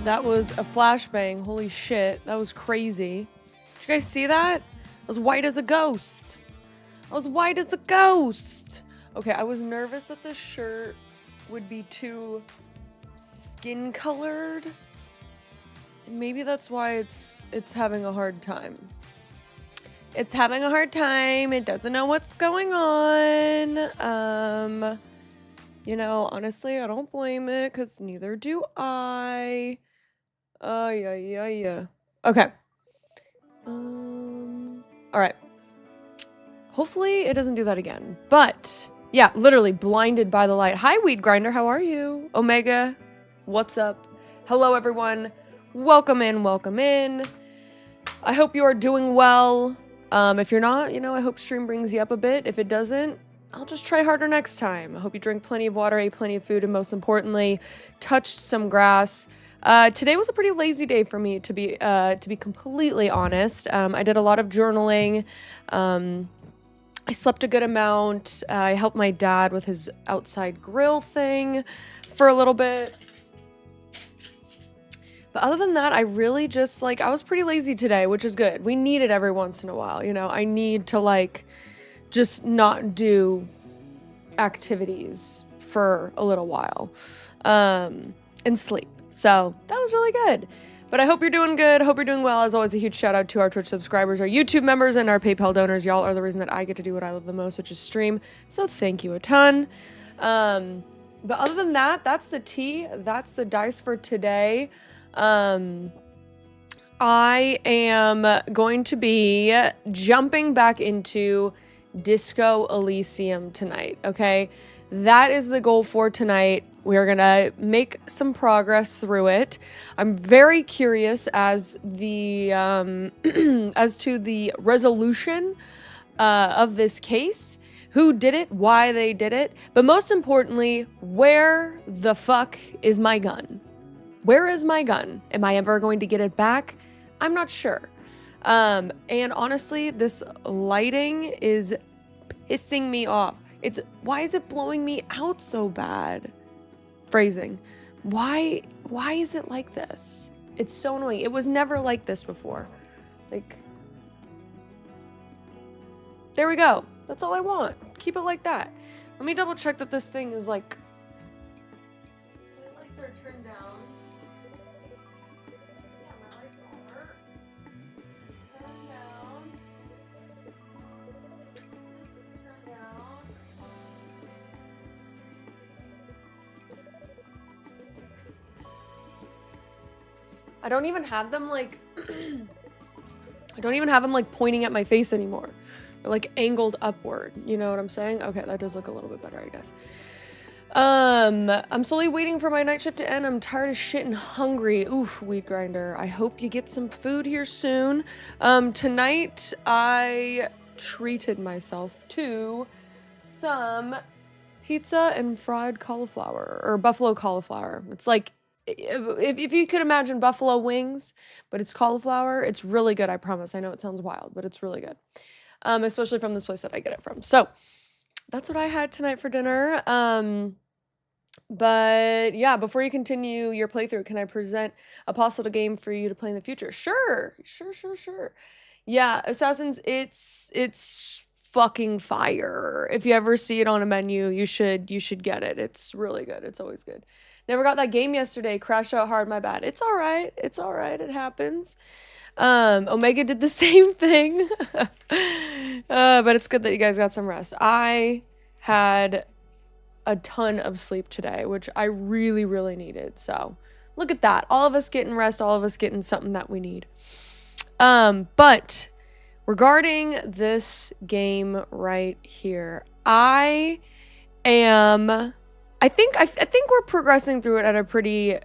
That was a flashbang. Holy shit. That was crazy. Did you guys see that? I was white as a ghost. I was white as a ghost. Okay, I was nervous that this shirt would be too skin colored. And maybe that's why it's having a hard time. It's having a hard time. It doesn't know what's going on. You know, honestly, I don't blame it because neither do I. Yeah. Okay. All right. Hopefully it doesn't do that again. But yeah, literally blinded by the light. Hi, Weed Grinder. How are you? Omega, what's up? Hello, everyone. Welcome in. Welcome in. I hope you are doing well. If you're not, you know, I hope stream brings you up a bit. If it doesn't, I'll just try harder next time. I hope you drink plenty of water, ate plenty of food, and most importantly, touched some grass. Today was a pretty lazy day for me, to be completely honest. I did a lot of journaling. I slept a good amount. I helped my dad with his outside grill thing for a little bit. But other than that, I really just, like, I was pretty lazy today, which is good. We need it every once in a while, you know? I need to, like, just not do activities for a little while, and sleep. So that was really good. But I hope you're doing good. Hope you're doing well. As always, a huge shout out to our Twitch subscribers, our YouTube members, and our PayPal donors. Y'all are the reason that I get to do what I love the most, which is stream. So thank you a ton. But other than that, that's the tea. That's the dice for today. I am going to be jumping back into Disco Elysium tonight, okay? That is the goal for tonight. We are gonna make some progress through it. I'm very curious as the as to the resolution of this case, who did it, why they did it, but most importantly, where the fuck is my gun? Where is my gun? Am I ever going to get it back? I'm not sure. And honestly, this lighting is pissing me off. Why is it blowing me out so bad? Phrasing. Why is it like this? It's so annoying. It was never like this before. Like, there we go. That's all I want. Keep it like that. Let me double check that this thing is like, my lights are turned down. Yeah, my lights are turned down. This is turned down. I don't even have them like pointing at my face anymore. They're like angled upward. You know what I'm saying? Okay, that does look a little bit better, I guess. I'm slowly waiting for my night shift to end. I'm tired as shit and hungry. Oof, Weed Grinder. I hope you get some food here soon. Tonight I treated myself to some pizza and fried cauliflower, or buffalo cauliflower. It's like, if you could imagine buffalo wings, but it's cauliflower, it's really good, I promise. I know it sounds wild, but it's really good. Especially from this place that I get it from. So that's what I had tonight for dinner. But yeah, before you continue your playthrough, can I present a possible game for you to play in the future? Sure. Yeah, Assassins, it's fucking fire. If you ever see it on a menu, you should get it. It's really good. It's always good. Never got that game yesterday. Crashed out hard, my bad. It's all right. It happens. Omega did the same thing. But it's good that you guys got some rest. I had a ton of sleep today, which I really, really needed. So look at that. All of us getting rest, all of us getting something that we need. But regarding this game right here, I think we're progressing through it at a pretty,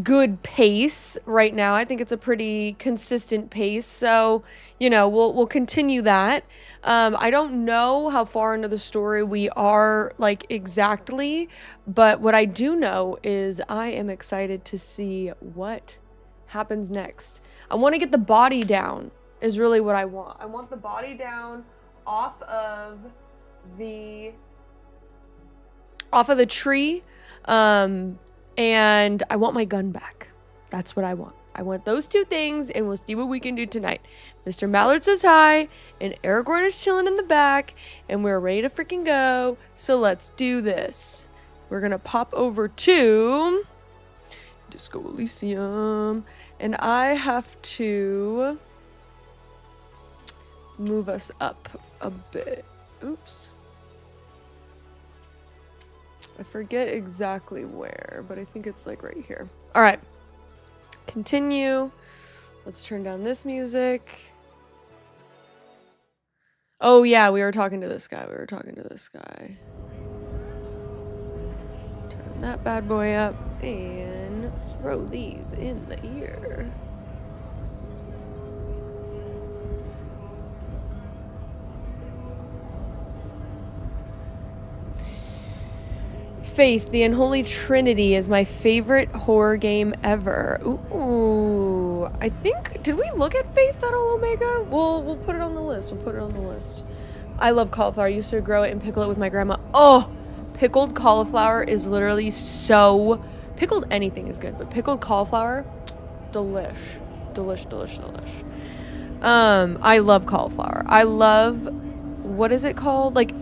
good pace right now. I think it's a pretty consistent pace. So, we'll continue that. I don't know how far into the story we are, like, exactly, but what I do know is I am excited to see what happens next. I want to get the body down is really what I want. I want the body down off of the tree, and I want my gun back. That's what I want. I want those two things, and we'll see what we can do tonight. Mr. Mallard says hi, and Aragorn is chilling in the back, and we're ready to freaking go. So let's do this. We're gonna pop over to Disco Elysium, and I have to move us up a bit. Oops. I forget exactly where, but I think it's like right here. All right. Continue. Let's turn down this music. Oh yeah, we were talking to this guy. Turn that bad boy up and throw these in the ear. Faith, the Unholy Trinity is my favorite horror game ever. Ooh, I think, did we look at Faith at all, Omega? We'll put it on the list. I love cauliflower. I used to grow it and pickle it with my grandma. Oh, pickled cauliflower is literally so, pickled anything is good, but pickled cauliflower, delish. I love cauliflower. I love, what is it called? Like,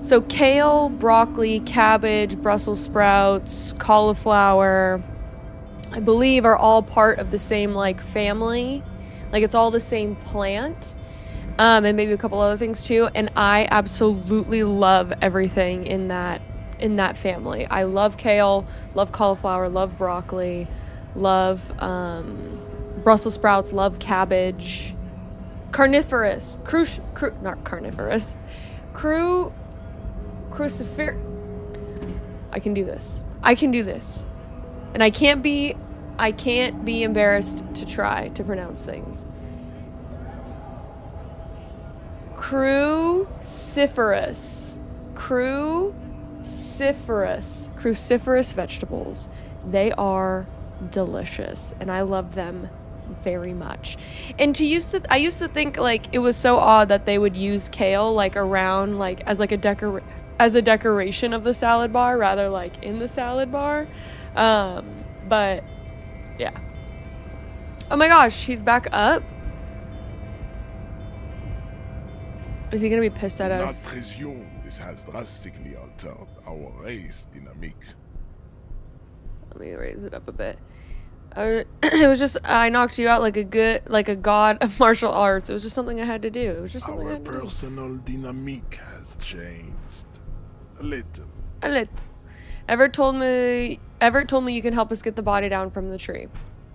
so kale, broccoli, cabbage, Brussels sprouts, cauliflower, I believe are all part of the same like family. Like it's all the same plant. And maybe a couple other things too. And I absolutely love everything in that family. I love kale, love cauliflower, love broccoli, love Brussels sprouts, love cabbage. Carnivorous. Not carnivorous. Crucifer. I can do this. And I can't be embarrassed to try to pronounce things. Cruciferous vegetables. They are delicious and I love them very much. And I used to think like it was so odd that they would use kale like around like as like a decoration of the salad bar rather like in the salad bar. But yeah. Oh my gosh, he's back up. Is he gonna be pissed at us? Not presume this has drastically altered our race dynamic. Let me raise it up a bit. It was just I knocked you out like a god of martial arts. It was just something I had to do. Our personal dynamic has changed a little. Everett told me you can help us get the body down from the tree.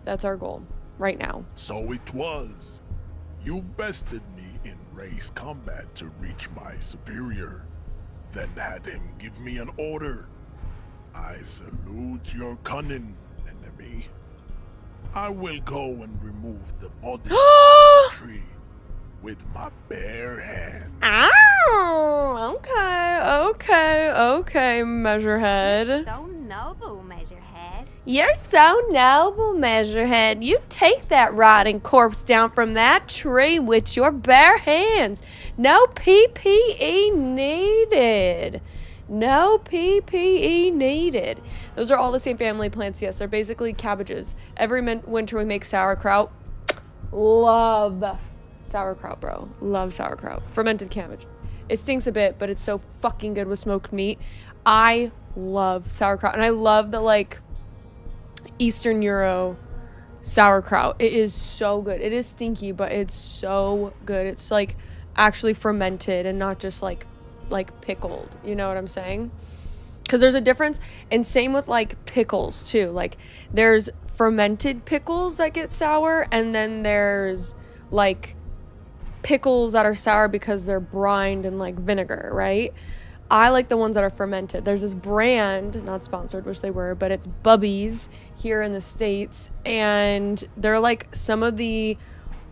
That's our goal right now. So it was. You bested me in race combat to reach my superior, then had him give me an order. I salute your cunning, enemy. I will go and remove the body from the tree with my bare hands. Oh, okay, Measurehead. You're so noble, Measurehead. You're so noble, Measurehead. You take that rotting corpse down from that tree with your bare hands. No PPE needed. No PPE needed. Those are all the same family plants, yes. They're basically cabbages. Every winter we make sauerkraut. Love sauerkraut, bro. Love sauerkraut. Fermented cabbage. It stinks a bit, but it's so fucking good with smoked meat. I love sauerkraut. And I love the, like, Eastern Euro sauerkraut. It is so good. It is stinky, but it's so good. It's, like, actually fermented and not just, like pickled. You know what I'm saying? Because there's a difference. And same with, like, pickles, too. Like, there's fermented pickles that get sour, and then there's, like, pickles that are sour because they're brined in, like, vinegar, right? I like the ones that are fermented. There's this brand, not sponsored, wish they were, but it's Bubby's here in the States, and they're, like, some of the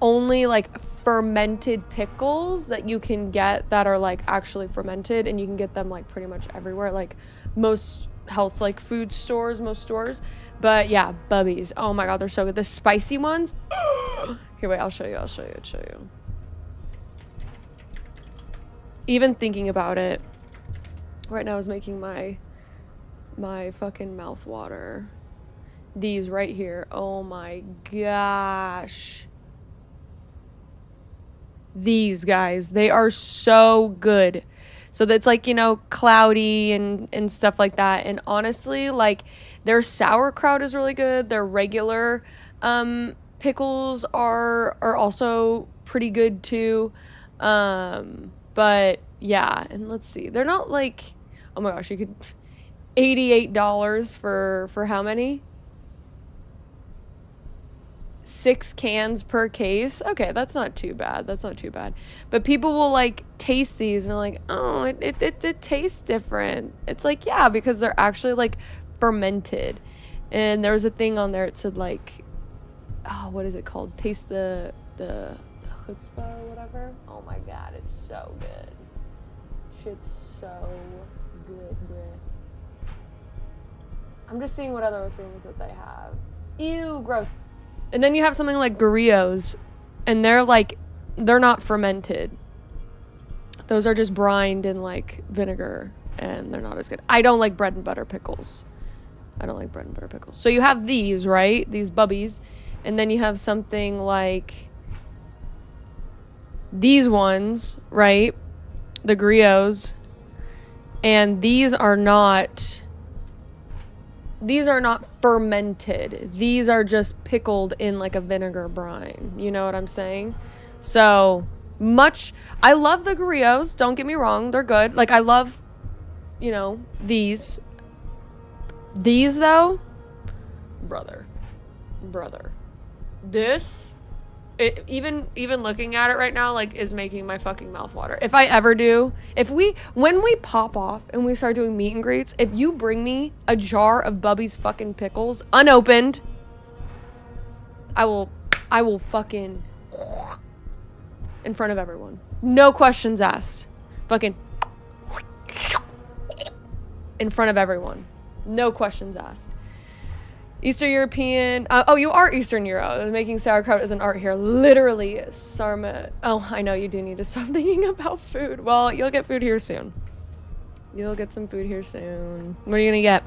only, like, fermented pickles that you can get that are, like, actually fermented, and you can get them, like, pretty much everywhere, like, most health, like, food stores, most stores. But yeah, Bubby's. Oh my god, they're so good. The spicy ones. Here, wait, I'll show you. Even thinking about it right now is making my fucking mouth water. These right here. Oh my gosh. These guys, they are so good. So that's, like, you know, cloudy and stuff like that. And honestly, like, their sauerkraut is really good. Their regular pickles are also pretty good too. But yeah, and let's see. They're not like, oh my gosh, you could $88 for how many? 6 cans per case. Okay, that's not too bad. But people will, like, taste these and they're like, oh, it tastes different. It's like, yeah, because they're actually, like, fermented. And there was a thing on there, it said, like, oh, what is it called? Taste the chutzpah or whatever. Oh my god, it's so good. Shit's so good, bruh. I'm just seeing what other things that they have. Ew, gross. And then you have something like grillos, and they're not fermented. Those are just brined in, like, vinegar, and they're not as good. I don't like bread and butter pickles. So you have these, right? These Bubbies. And then you have something like these ones, right? The grillos. And these are not fermented. These are just pickled in, like, a vinegar brine. You know what I'm saying? So I love the grillos. Don't get me wrong. They're good. Like, I love, you know, these. These, though, brother. This, even looking at it right now, like, is making my fucking mouth water. If I ever do, when we pop off and we start doing meet and greets, if you bring me a jar of Bubby's fucking pickles, unopened, I will fucking, in front of everyone. No questions asked. Fucking, in front of everyone. No questions asked. Eastern European. Oh, you are Eastern Euro. Making sauerkraut is an art here. Literally, Sarma. Oh, I know you do need to stop thinking about food. Well, you'll get food here soon. You'll get some food here soon. What are you gonna get?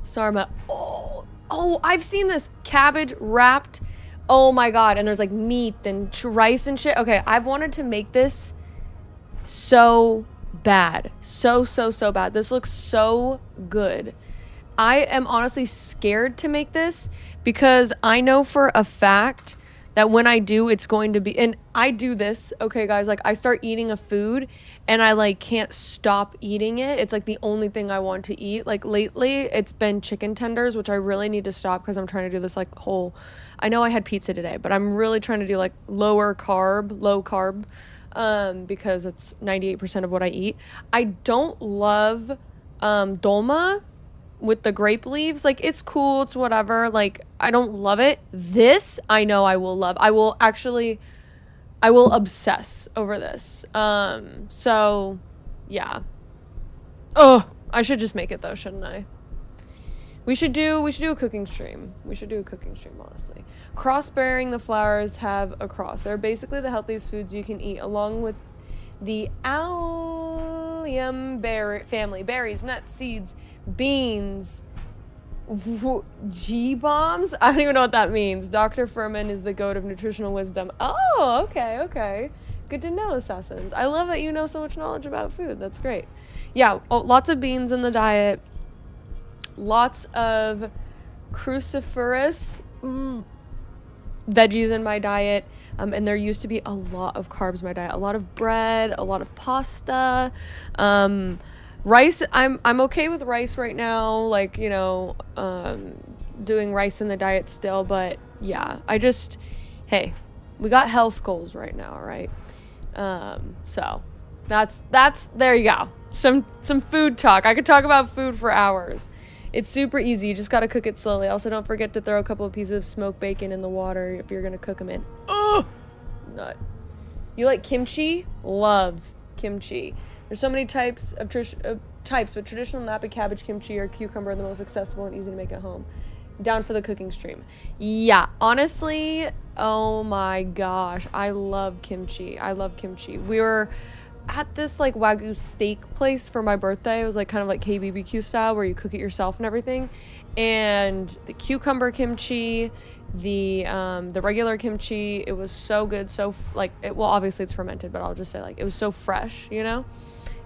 Sarma. Oh, I've seen this cabbage wrapped. Oh my god, and there's, like, meat and rice and shit. Okay, I've wanted to make this so bad. So bad. This looks so good. I am honestly scared to make this because I know for a fact that when I do, it's going to be, and I do this, okay guys, like, I start eating a food and I, like, can't stop eating it. It's, like, the only thing I want to eat. Like, lately it's been chicken tenders, which I really need to stop because I'm trying to do this, like, whole, I know I had pizza today, but I'm really trying to do, like, low carb, because it's 98% of what I eat. I don't love dolma with the grape leaves. Like, it's cool, it's whatever. Like, I don't love it. This, I know I will love. I will actually I will obsess over this. So yeah. Oh, I should just make it though, shouldn't I? We should do a cooking stream. We should do a cooking stream, honestly. Cross-bearing the flowers have a cross. They're basically the healthiest foods you can eat, along with the allium family. Berries, nuts, seeds, beans, G-bombs? I don't even know what that means. Dr. Furman is the goat of nutritional wisdom. Oh, okay, okay. Good to know, assassins. I love that you know so much knowledge about food. That's great. Yeah, lots of beans in the diet. Lots of cruciferous veggies in my diet. And there used to be a lot of carbs in my diet. A lot of bread, a lot of pasta. Rice, I'm okay with rice right now. Like, you know, doing rice in the diet still. But yeah, hey, we got health goals right now, right? So that's, there you go. Some food talk. I could talk about food for hours. It's super easy. You just got to cook it slowly. Also, don't forget to throw a couple of pieces of smoked bacon in the water if you're going to cook them in. Oh, nut. You like kimchi? Love kimchi. There's so many types, but traditional napa cabbage kimchi or cucumber are the most accessible and easy to make at home. Down for the cooking stream. Yeah, honestly, oh my gosh. I love kimchi. I love kimchi. We were at this like Wagyu steak place for my birthday. It was like kind of like KBBQ style where you cook it yourself and everything. And the cucumber kimchi, the regular kimchi, it was so good. So well, obviously it's fermented, but I'll just say like it was so fresh, you know?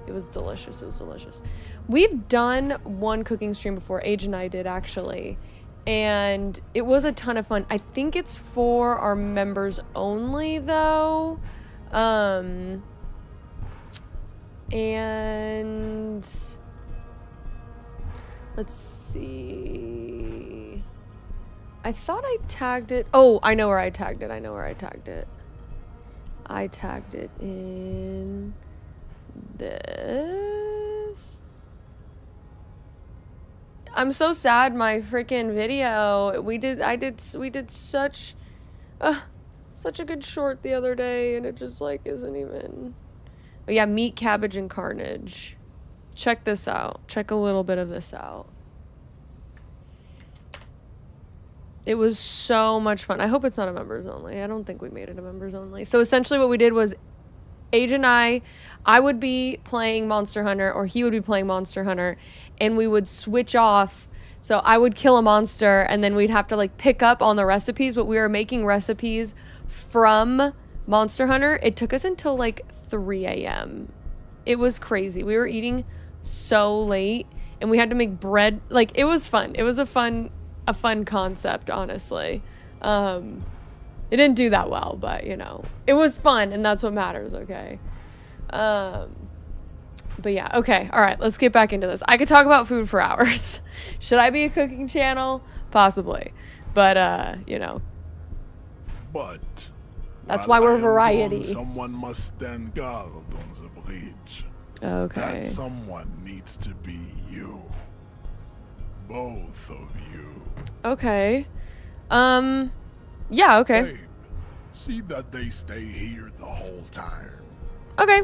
It was delicious. It was delicious. We've done one cooking stream before. Age and I did actually. And it was a ton of fun. I think it's for our members only though. And let's see. I thought I tagged it. Oh, I know where I tagged it. I tagged it in this. I'm so sad my freaking video. We did such a good short the other day and it just like isn't even. But yeah, meat, cabbage, and carnage. Check this out. Check a little bit of this out. It was so much fun. I hope it's not a members only. I don't think we made it a members only. So essentially what we did was Age and I would be playing Monster Hunter or he would be playing Monster Hunter and we would switch off. So I would kill a monster and then we'd have to like pick up on the recipes, but we were making recipes from Monster Hunter. It took us until like 3 a.m. It was crazy. We were eating so late and we had to make bread. Like it was fun. It was a fun concept, honestly. It didn't do that well, but you know, it was fun and that's what matters, okay? But yeah, okay. All right, let's get back into this. I could talk about food for hours. Should I be a cooking channel? Possibly. But you know. But that's why we're variety. Someone must stand guard on the bridge. Okay. That someone needs to be you. Both of you. Okay. Yeah, okay. Babe, see that they stay here the whole time. Okay.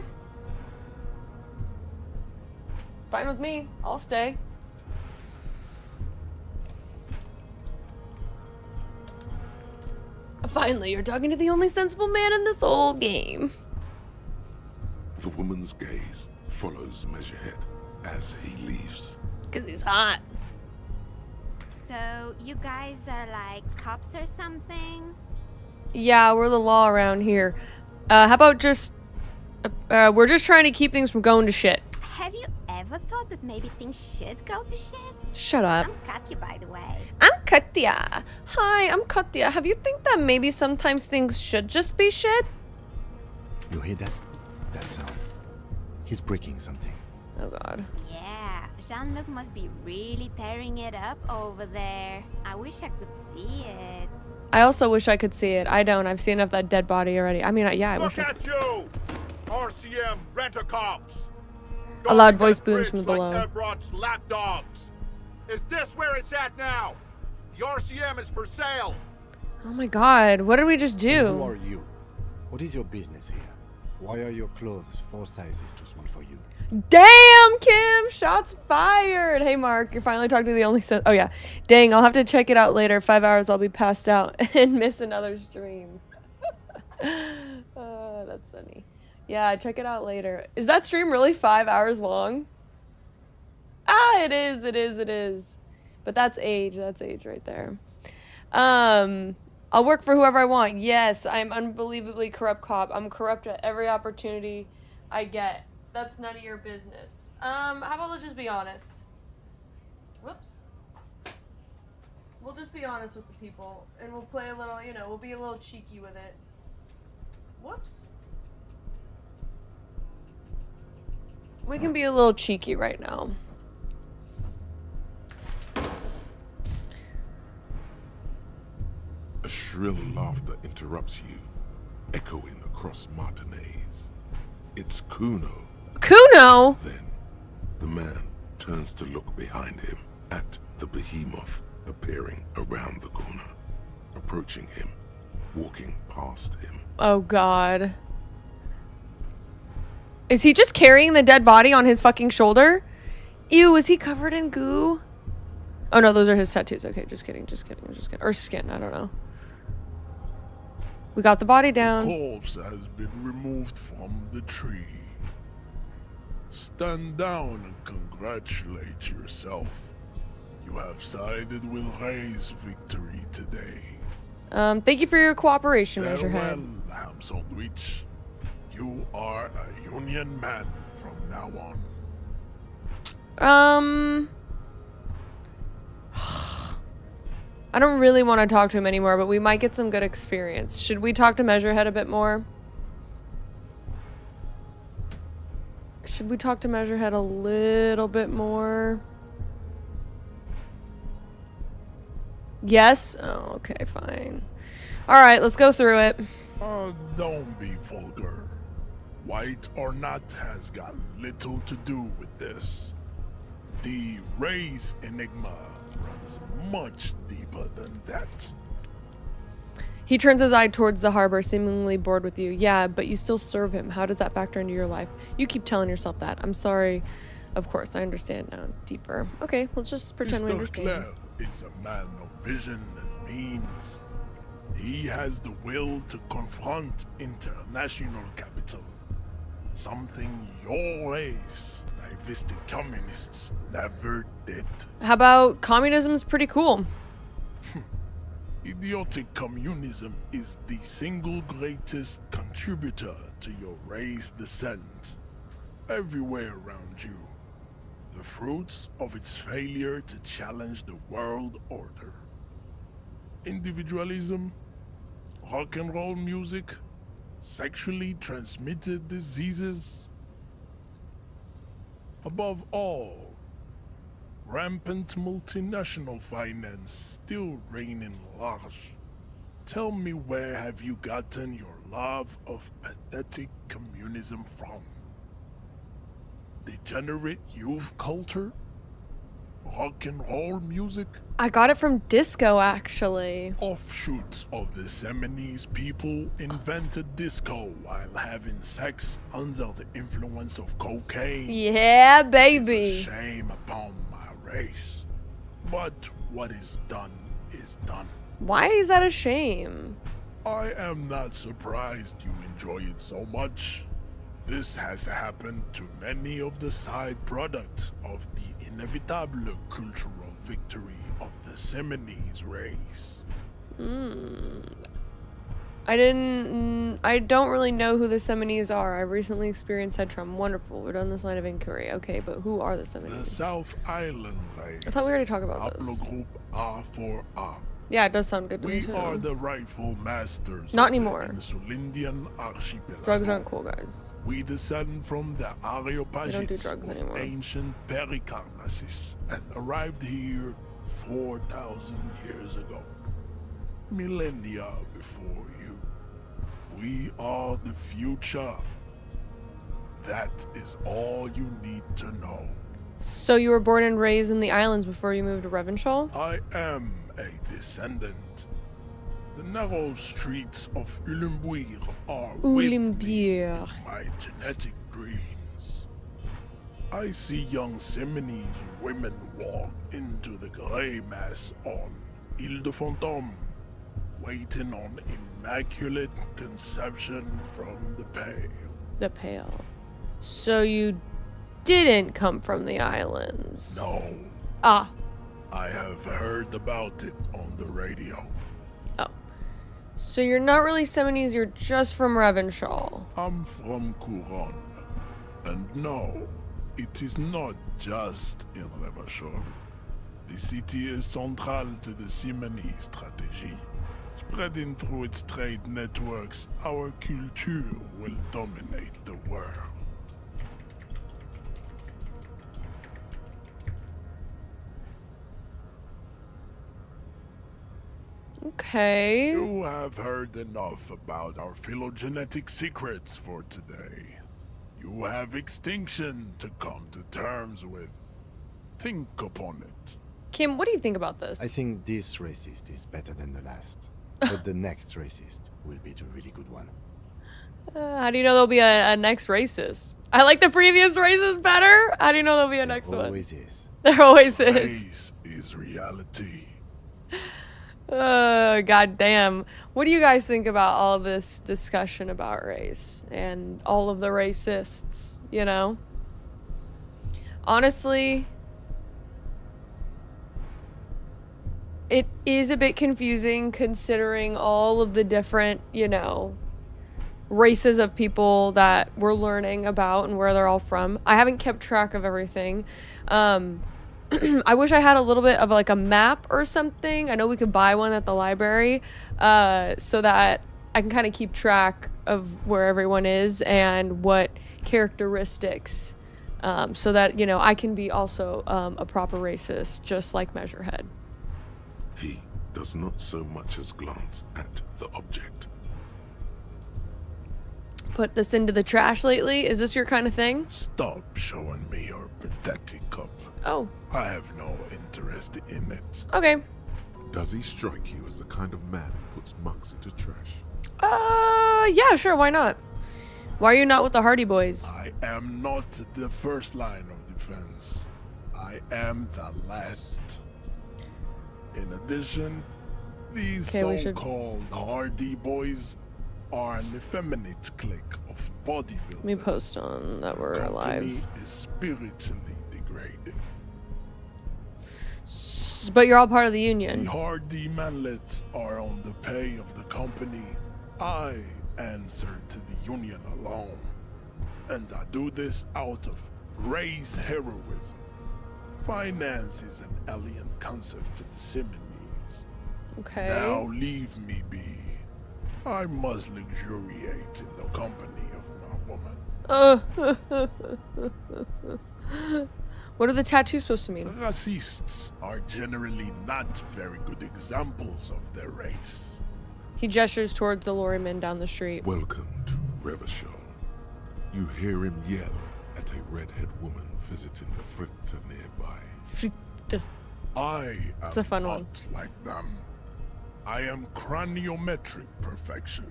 Fine with me. I'll stay. Finally, you're talking to the only sensible man in this whole game. The woman's gaze follows Measurehead as he leaves. 'Cause he's hot. So, you guys are like cops or something? Yeah, we're the law around here. How about just... we're just trying to keep things from going to shit. Have you ever thought that maybe things should go to shit? Shut up. I'm Katya, by the way. I'm Katya. Hi, I'm Katya. Have you think that maybe sometimes things should just be shit? You hear that? That sound. He's breaking something. Oh god. Yeah, Jean-Luc must be really tearing it up over there. I wish I could see it. I also wish I could see it. I don't. I've seen enough of that dead body already. I mean, yeah, I wish Look I at you! RCM rent-a-cops! A loud voice booms from below. Like Evrod's lapdogs. Is this where it's at now? The RCM is for sale. Oh my god, what did we just Who do? are you? What is your business here? Why are your clothes 4 sizes too small for you? Damn, Kim! Shots fired! Hey, Mark, you're finally talking to the only Oh, yeah. Dang, I'll have to check it out later. 5 hours, I'll be passed out and miss another stream. That's funny. Yeah, check it out later. Is that stream really 5 hours long? Ah, it is, it is, it is. But that's age. That's age right there. I'll work for whoever I want. Yes, I'm unbelievably corrupt cop. I'm corrupt at every opportunity I get. That's none of your business. How about let's just be honest? Whoops. We'll just be honest with the people, and we'll play a little, you know, we'll be a little cheeky with it. Whoops. We can be a little cheeky right now. A shrill laughter interrupts you, echoing across Martinaise. It's Kuno. Kuno? Then, the man turns to look behind him at the behemoth appearing around the corner, approaching him, walking past him. Oh, God. Is he just carrying the dead body on his fucking shoulder? Ew, is he covered in goo? Oh, no, those are his tattoos. Okay, just kidding, just kidding, just kidding. Or skin, I don't know. We got the body down. The corpse has been removed from the tree. Stand down and congratulate yourself. You have sided with Ray's victory today. Thank you for your cooperation, Measurehead. Farewell, ham sandwich. You are a union man from now on. I don't really want to talk to him anymore, but we might get some good experience. Should we talk to Measurehead a bit more? Should we talk to Measurehead a little bit more? Yes? Oh, okay, fine. Alright, let's go through it. Don't be vulgar. White or not has got little to do with this. The race enigma runs much deeper than that. He turns his eye towards the harbor, seemingly bored with you. Yeah, but you still serve him. How does that factor into your life? You keep telling yourself that. I'm sorry. Of course, I understand now. Deeper. Okay, let's just pretend we Mr. understand. Clare is a man of vision and means. He has the will to confront international capital. Something your race, naivistic communists, never did. How about communism's pretty cool? Idiotic communism is the single greatest contributor to your race descent. Everywhere around you, the fruits of its failure to challenge the world order. Individualism, rock and roll music, sexually transmitted diseases. Above all, rampant multinational finance still reigning large. Tell me, where have you gotten your love of pathetic communism from? Degenerate youth culture? Rock and roll music? I got it from disco, actually. Offshoots of the Seminoles people invented disco while having sex under the influence of cocaine. Yeah, It's a baby. shame upon my race. But what is done is done. Why is that a shame? I am not surprised you enjoy it so much. This has happened to many of the side products of the inevitable cultural victory of the Seminoles race. I don't really know who the Seminoles are. I've recently experienced head trauma. Wonderful. We're done this line of inquiry. Okay, but who are the The Seminoles? South Island race. I thought we already talked about this. Haplogroup R4R. Yeah, it does sound good to me We too. are the rightful masters Not of anymore. the Insulindian archipelago. Drugs aren't cool, guys. We descend from the Areopagites We don't do drugs of anymore. ancient Pericarnassus and arrived here 4,000 years ago. Millennia before you. We are the future. That is all you need to know. So you were born and raised in the islands before you moved to Revenshaw? I am a descendant. The narrow streets of Ulimbuir are with me Ulimbuir. to my genetic dreams. I see young Simonese women walk into the grey mass on Ile de Fantôme, waiting on immaculate conception from the Pale. The Pale. So you didn't come from the islands. No, Ah. I have heard about it on the radio. Oh. So you're not really Simonese, you're just from Revenshaw. I'm from Couronne, and no, it is not just in Revachol. The city is central to the Simonese strategy. Spreading through its trade networks, our culture will dominate the world. Okay. You have heard enough about our phylogenetic secrets for today. You have extinction to come to terms with. Think upon it. Kim, what do you think about this? I think this racist is better than the last. But the next racist will be the really good one. How do you know there'll be a next racist? I like the previous racist better. How do you know there'll be a next one? Always is. There always is. Race is reality. God damn. What do you guys think about all this discussion about race and all of the racists, you know? Honestly, it is a bit confusing considering all of the different, you know, races of people that we're learning about and where they're all from. I haven't kept track of everything. I wish I had a little bit of like a map or something. I know we could buy one at the library, so that I can kind of keep track of where everyone is and what characteristics, so that, you know, I can be also a proper racist, just like Measurehead. He does not so much as glance at the object. Put this into the trash lately? Is this your kind of thing? Stop showing me your pathetic cup. Oh, I have no interest in it. okay. Does he strike you as the kind of man who puts mugs into trash? Yeah, sure, why not? Why are you not with the Hardy Boys? I am not the first line of defense. I am the last. In addition, these Okay, we should- so-called Hardy Boys are an effeminate clique of bodybuilders. Let me post on that we're Company alive. is spiritually degrading. But you're all part of the The union. Hardy manlets are on the pay of the company. I answer to the union alone. And I do this out of race heroism. Finance is an alien concept to the Simonese. Okay. Now leave me be. I must luxuriate in the company of my woman. What are the tattoos supposed to mean? Racists are generally not very good examples of their race. He gestures towards the lorryman down the street. Welcome to Revachol. You hear him yell at a redhead woman visiting the fritter nearby. I am It's a fun not one. like them. I am craniometric perfection.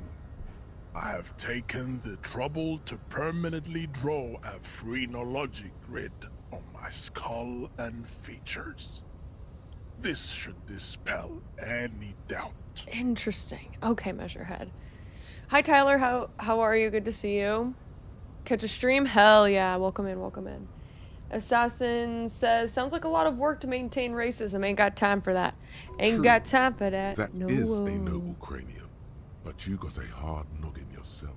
I have taken the trouble to permanently draw a phrenologic grid on my skull and features. This should dispel any doubt. Interesting. Okay, Measurehead. Hi, Tyler. How are you? Good to see you. Catch a stream? Hell yeah. Welcome in, welcome in. Assassin says, sounds like a lot of work to maintain racism. Ain't got time for that. Ain't True. got time for that. That No. is a noble cranium, but you got a hard noggin yourself.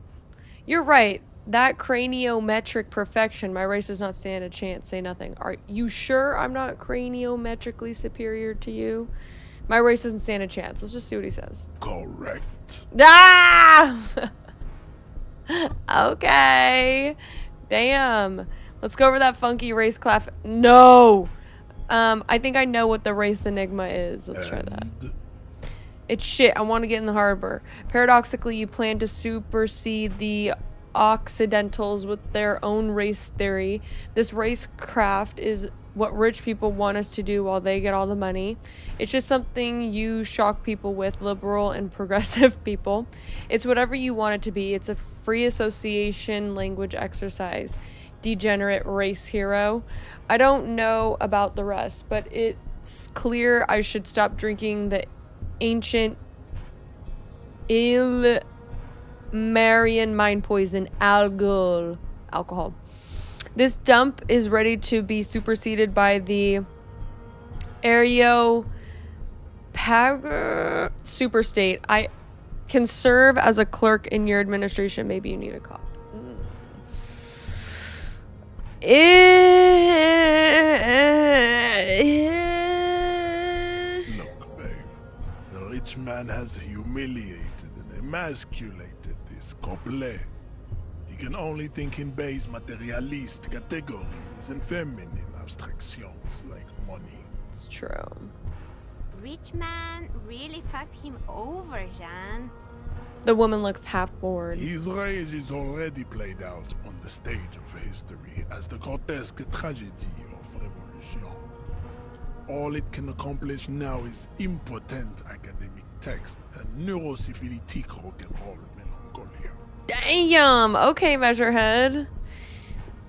You're right. That craniometric perfection, my race does not stand a chance. Say nothing. Are you sure I'm not craniometrically superior to you? My race doesn't stand a chance. Let's just see what he says. Correct. Ah! Okay. Damn. Let's go over that funky race class. No. I think I know what the race enigma is. Let's try that. And It's shit. I want to get in the harbor. Paradoxically, you plan to supersede the Occidentals with their own race theory. This racecraft is what rich people want us to do while they get all the money. It's just something you shock people with, liberal and progressive people. It's whatever you want it to be. It's a free association language exercise. Degenerate race hero. I don't know about the rest, but it's clear I should stop drinking the ancient Marian mind poison alcohol. This dump is ready to be superseded by the super state. I can serve as a clerk in your administration. Maybe you need a cop. Look, babe. The rich man has humiliated and emasculated this couple. He can only think in base materialist categories and feminine abstractions like money. It's true. Rich man really fucked him over, Jean. The woman looks half bored. His rage is already played out on the stage of history as the grotesque tragedy of revolution. All it can accomplish now is impotent academic text and neurosyphilitic rock and roll melancholia. Damn. Okay, Measurehead.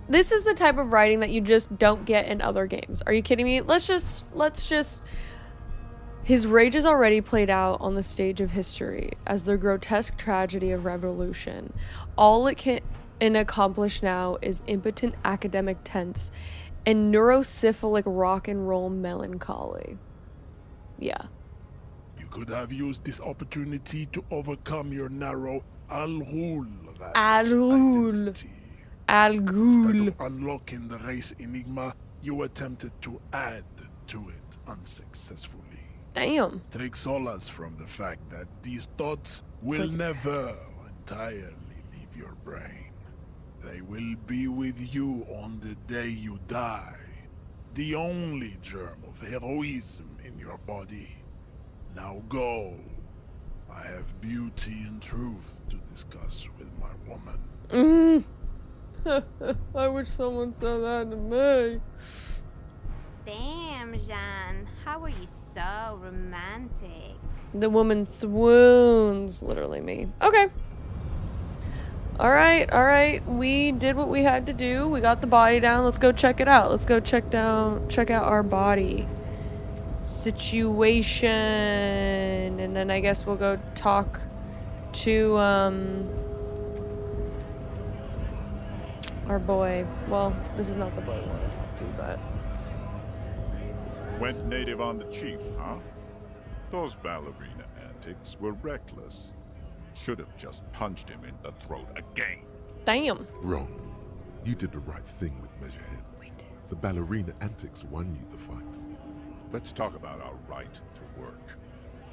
This is the type of writing that you just don't get in other games. Are you kidding me? Let's just his rage is already played out on the stage of history as the grotesque tragedy of revolution. All it can accomplish now is impotent academic tense and neurosyphilic rock and roll melancholy. Yeah. You could have used this opportunity to overcome your narrow Al-Ghul identity. Instead of unlocking the race enigma, you attempted to add to it unsuccessfully. Damn. Take solace from the fact that these thoughts will never entirely leave your brain. They will be with you on the day you die. The only germ of heroism in your body. Now go. I have beauty and truth to discuss with my woman. I wish someone said that to me. Damn, Jean. How are you so romantic? The woman swoons. Literally me. Okay. Alright. We did what we had to do. We got the body down. Let's go check it out. Let's go check out our body situation. And then I guess we'll go talk to our boy. Well, this is not the boy we want to talk to, but Went native on the chief, huh? Those ballerina antics were reckless. Should have just punched him in the throat again. damn. Wrong. You did the right thing with Measurehead. We did. The ballerina antics won you the fight. Let's talk about our right to work.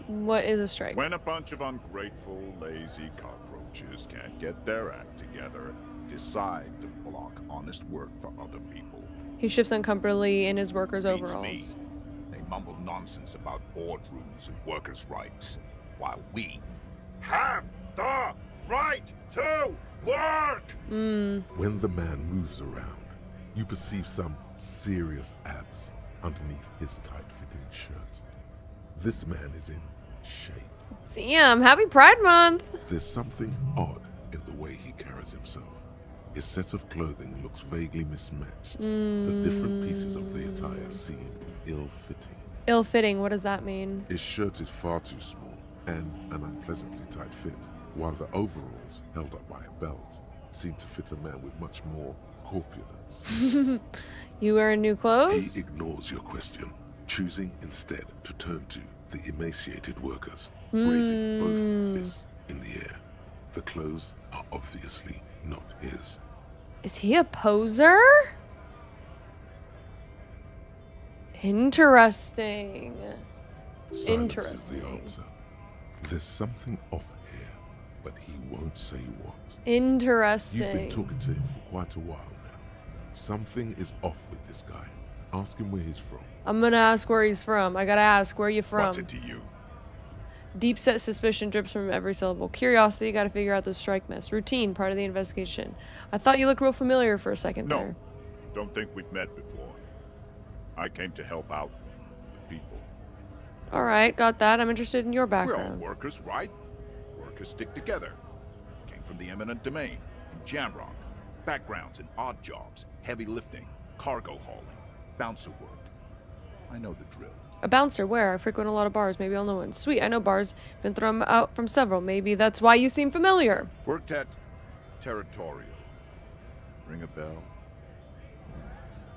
What is a strike? When a bunch of ungrateful, lazy cockroaches can't get their act together, decide to block honest work for other people. He shifts uncomfortably in his workers' Beats overalls. me. They mumble nonsense about boardrooms and workers' rights, while we have the right to work! When the man moves around, you perceive some serious abs underneath his tight-fitting shirt. This man is in shape. Damn, happy Pride Month! There's something odd in the way he carries himself. His set of clothing looks vaguely mismatched. The different pieces of the attire seem ill-fitting. Ill-fitting, what does that mean? His shirt is far too small and an unpleasantly tight fit, while the overalls, held up by a belt, seem to fit a man with much more corpulence. You wearing new clothes? He ignores your question, choosing instead to turn to the emaciated workers, raising both fists in the air. The clothes are obviously not his. Is he a poser? Interesting. Silence is the answer. There's something off here, but he won't say what. Interesting. You've been talking to him for quite a while now. Something is off with this guy. Ask him where he's from. I'm gonna ask where he's from. I gotta ask, where you from? What's it to you? Deep set suspicion drips from every syllable. Curiosity, gotta figure out this strike mess. Routine, part of the investigation. I thought you looked real familiar for a second No. there. Don't think we've met before. I came to help out the people. All right, got that. I'm interested in your We're all background. workers, right? Workers stick together. Came from the eminent domain in Jamrock. Backgrounds in odd jobs, heavy lifting, cargo hauling, bouncer work. I know the drill. A bouncer, where? I frequent a lot of bars. Maybe I'll know one. Sweet, I know bars. Been thrown out from several. Maybe that's why you seem familiar. Worked at Territorial. Ring a bell?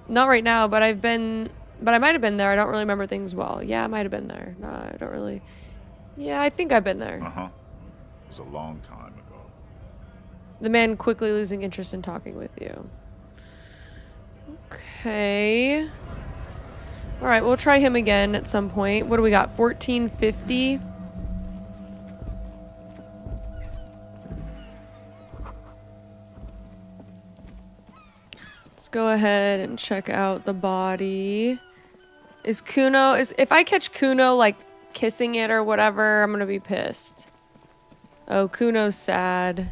Not right now, but I might have been there. I don't really remember things well. Yeah, I might have been there. No, I don't really. Yeah, I think I've been there. Uh-huh. It was a long time ago. The man quickly losing interest in talking with you. Okay. All right, we'll try him again at some point. What do we got? 1450. Let's go ahead and check out the body. Is Kuno, if I catch Kuno like kissing it or whatever, I'm gonna be pissed. Oh, Kuno's sad.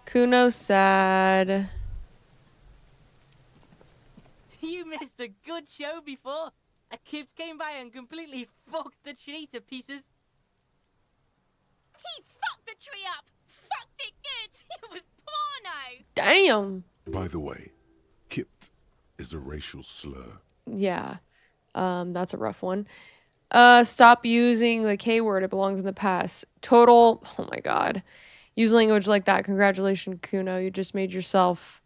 Kuno's sad. You missed a good show before. A kid came by and completely fucked the tree to pieces. He fucked the tree up! Fucked it good! It was porno! Damn. By the way, kipped is a racial slur. Yeah. That's a rough one. Stop using the K word. It belongs in the past. Total. Oh my god. Use language like that. Congratulations, Kuno. You just made yourself.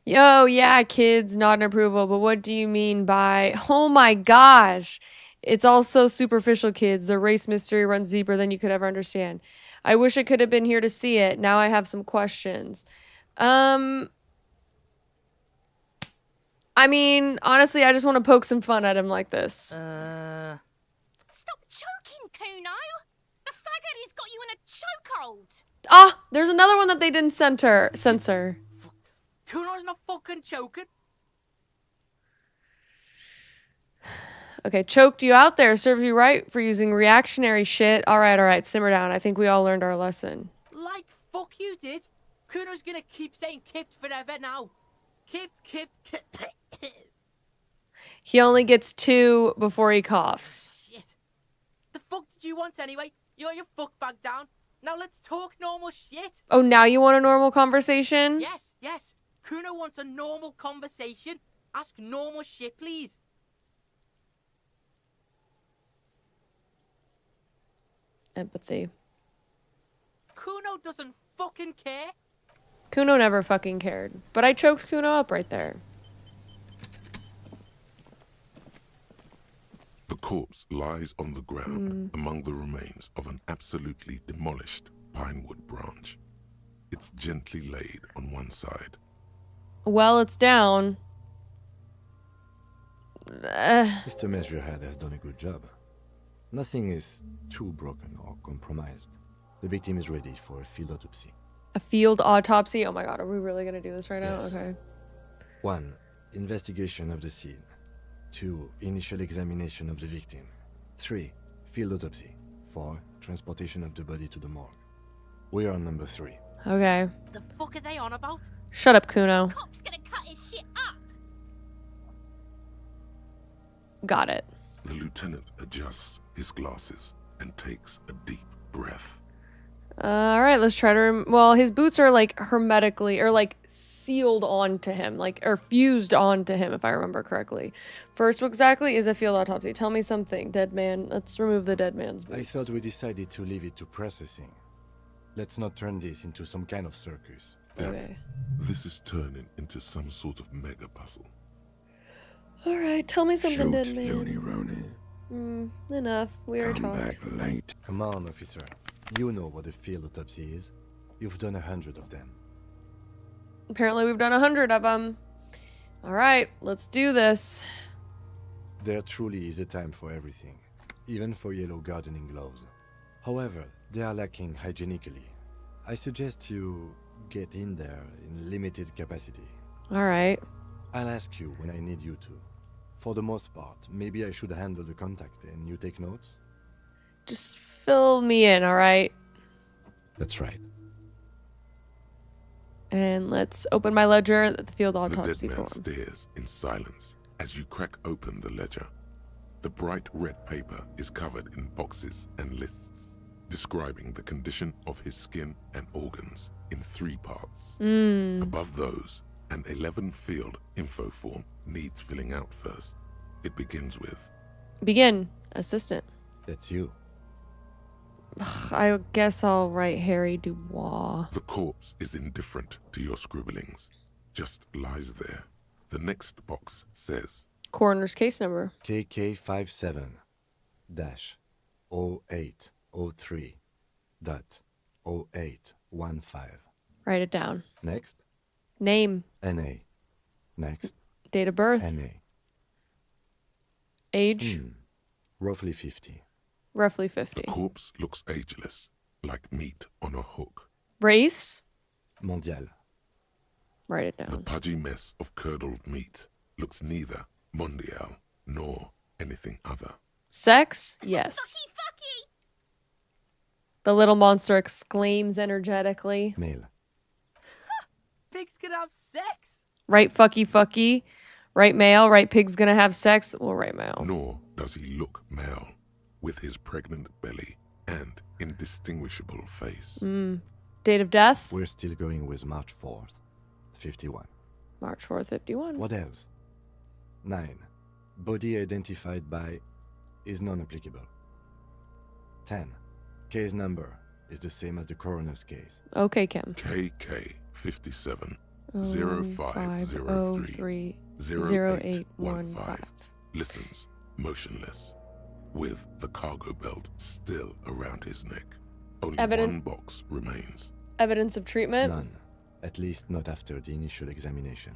Yo, yeah, kids, nod in approval. But what do you mean by? Oh my gosh. It's all so superficial, kids. The race mystery runs deeper than you could ever understand. I wish I could have been here to see it. Now I have some questions. I mean, honestly, I just want to poke some fun at him like this. Stop choking, Kuno! The faggot has got you in a chokehold! Ah, there's another one that they didn't censor. Kuno's not fucking choking. Okay, choked you out there. Serves you right for using reactionary shit. All right, simmer down. I think we all learned our lesson. Like fuck you did. Kuno's gonna keep saying kipped forever now. Kipped. He only gets 2 before he coughs. Shit. The fuck did you want anyway? You got your fuck back down. Now let's talk normal shit. Oh, now you want a normal conversation? Yes. Kuno wants a normal conversation. Ask normal shit, please. Empathy. Kuno doesn't fucking care. Kuno never fucking cared. But I choked Kuno up right there. The corpse lies on the ground among the remains of an absolutely demolished pinewood branch. It's gently laid on one side. Well, it's down. Mr. Measurehead has done a good job. Nothing is too broken or compromised. The victim is ready for a field autopsy. A field autopsy? Oh my god, are we really gonna do this right now? Yes. Okay. 1. Investigation of the scene. 2. Initial examination of the victim. 3. Field autopsy. 4. Transportation of the body to the morgue. We are on number 3. Okay. The fuck are they on about? Shut up, Kuno. Cop's gonna cut his shit up! Got it. The lieutenant adjusts his glasses and takes a deep breath. All right, let's try to. Well, his boots are like hermetically or like sealed onto him, like or fused onto him, if I remember correctly. First, what exactly is a field autopsy? Tell me something, dead man. Let's remove the dead man's boots. I thought we decided to leave it to processing. Let's not turn this into some kind of circus. Okay. This is turning into some sort of mega puzzle. All right, tell me something, dead man. Looney Rooney. Enough. We are Come talked. back late. Come on, officer. You know what a field autopsy is. You've done 100 of them. Apparently, we've done 100 of them. All right, let's do this. There truly is a time for everything, even for yellow gardening gloves. However, they are lacking hygienically. I suggest you get in there in limited capacity. All right. I'll ask you when I need you to. For the most part, maybe I should handle the contact and you take notes? Just fill me in, all right? That's right. And let's open my ledger, the field The autopsy dead man form. stares in silence As you crack open the ledger, the bright red paper is covered in boxes and lists, describing the condition of his skin and organs in 3 parts. Above those, an 11-field info form needs filling out first. It begins with... Begin. Assistant. That's you. I guess I'll write Harry Dubois. The corpse is indifferent to your scribblings, just lies there. The next box says... Coroner's case number. KK57-0803.0815. Write it down. Next, Name. NA. Next, Date of birth. NA. Age. Roughly 50. Roughly 50. The corpse looks ageless, like meat on a hook. Race. Mondial. Write it The down. pudgy mess of curdled meat looks neither mondial nor anything other. Sex. Yes. The little monster exclaims energetically. Male. Pigs can have sex. Right fucky. Right male. Right pig's gonna have sex. We'll write male. Nor does he look male, with his pregnant belly and indistinguishable face. Date of death. We're still going with March 4th. 51. March 4th, 51. What else? 9. Body identified by is non-applicable. 10. Case number is the same as the coroner's case. Okay, Kim. KK 57 0503 0815. Listens, motionless, with the cargo belt still around his neck. Only one box remains. Evidence of treatment? None. At least not after the initial examination.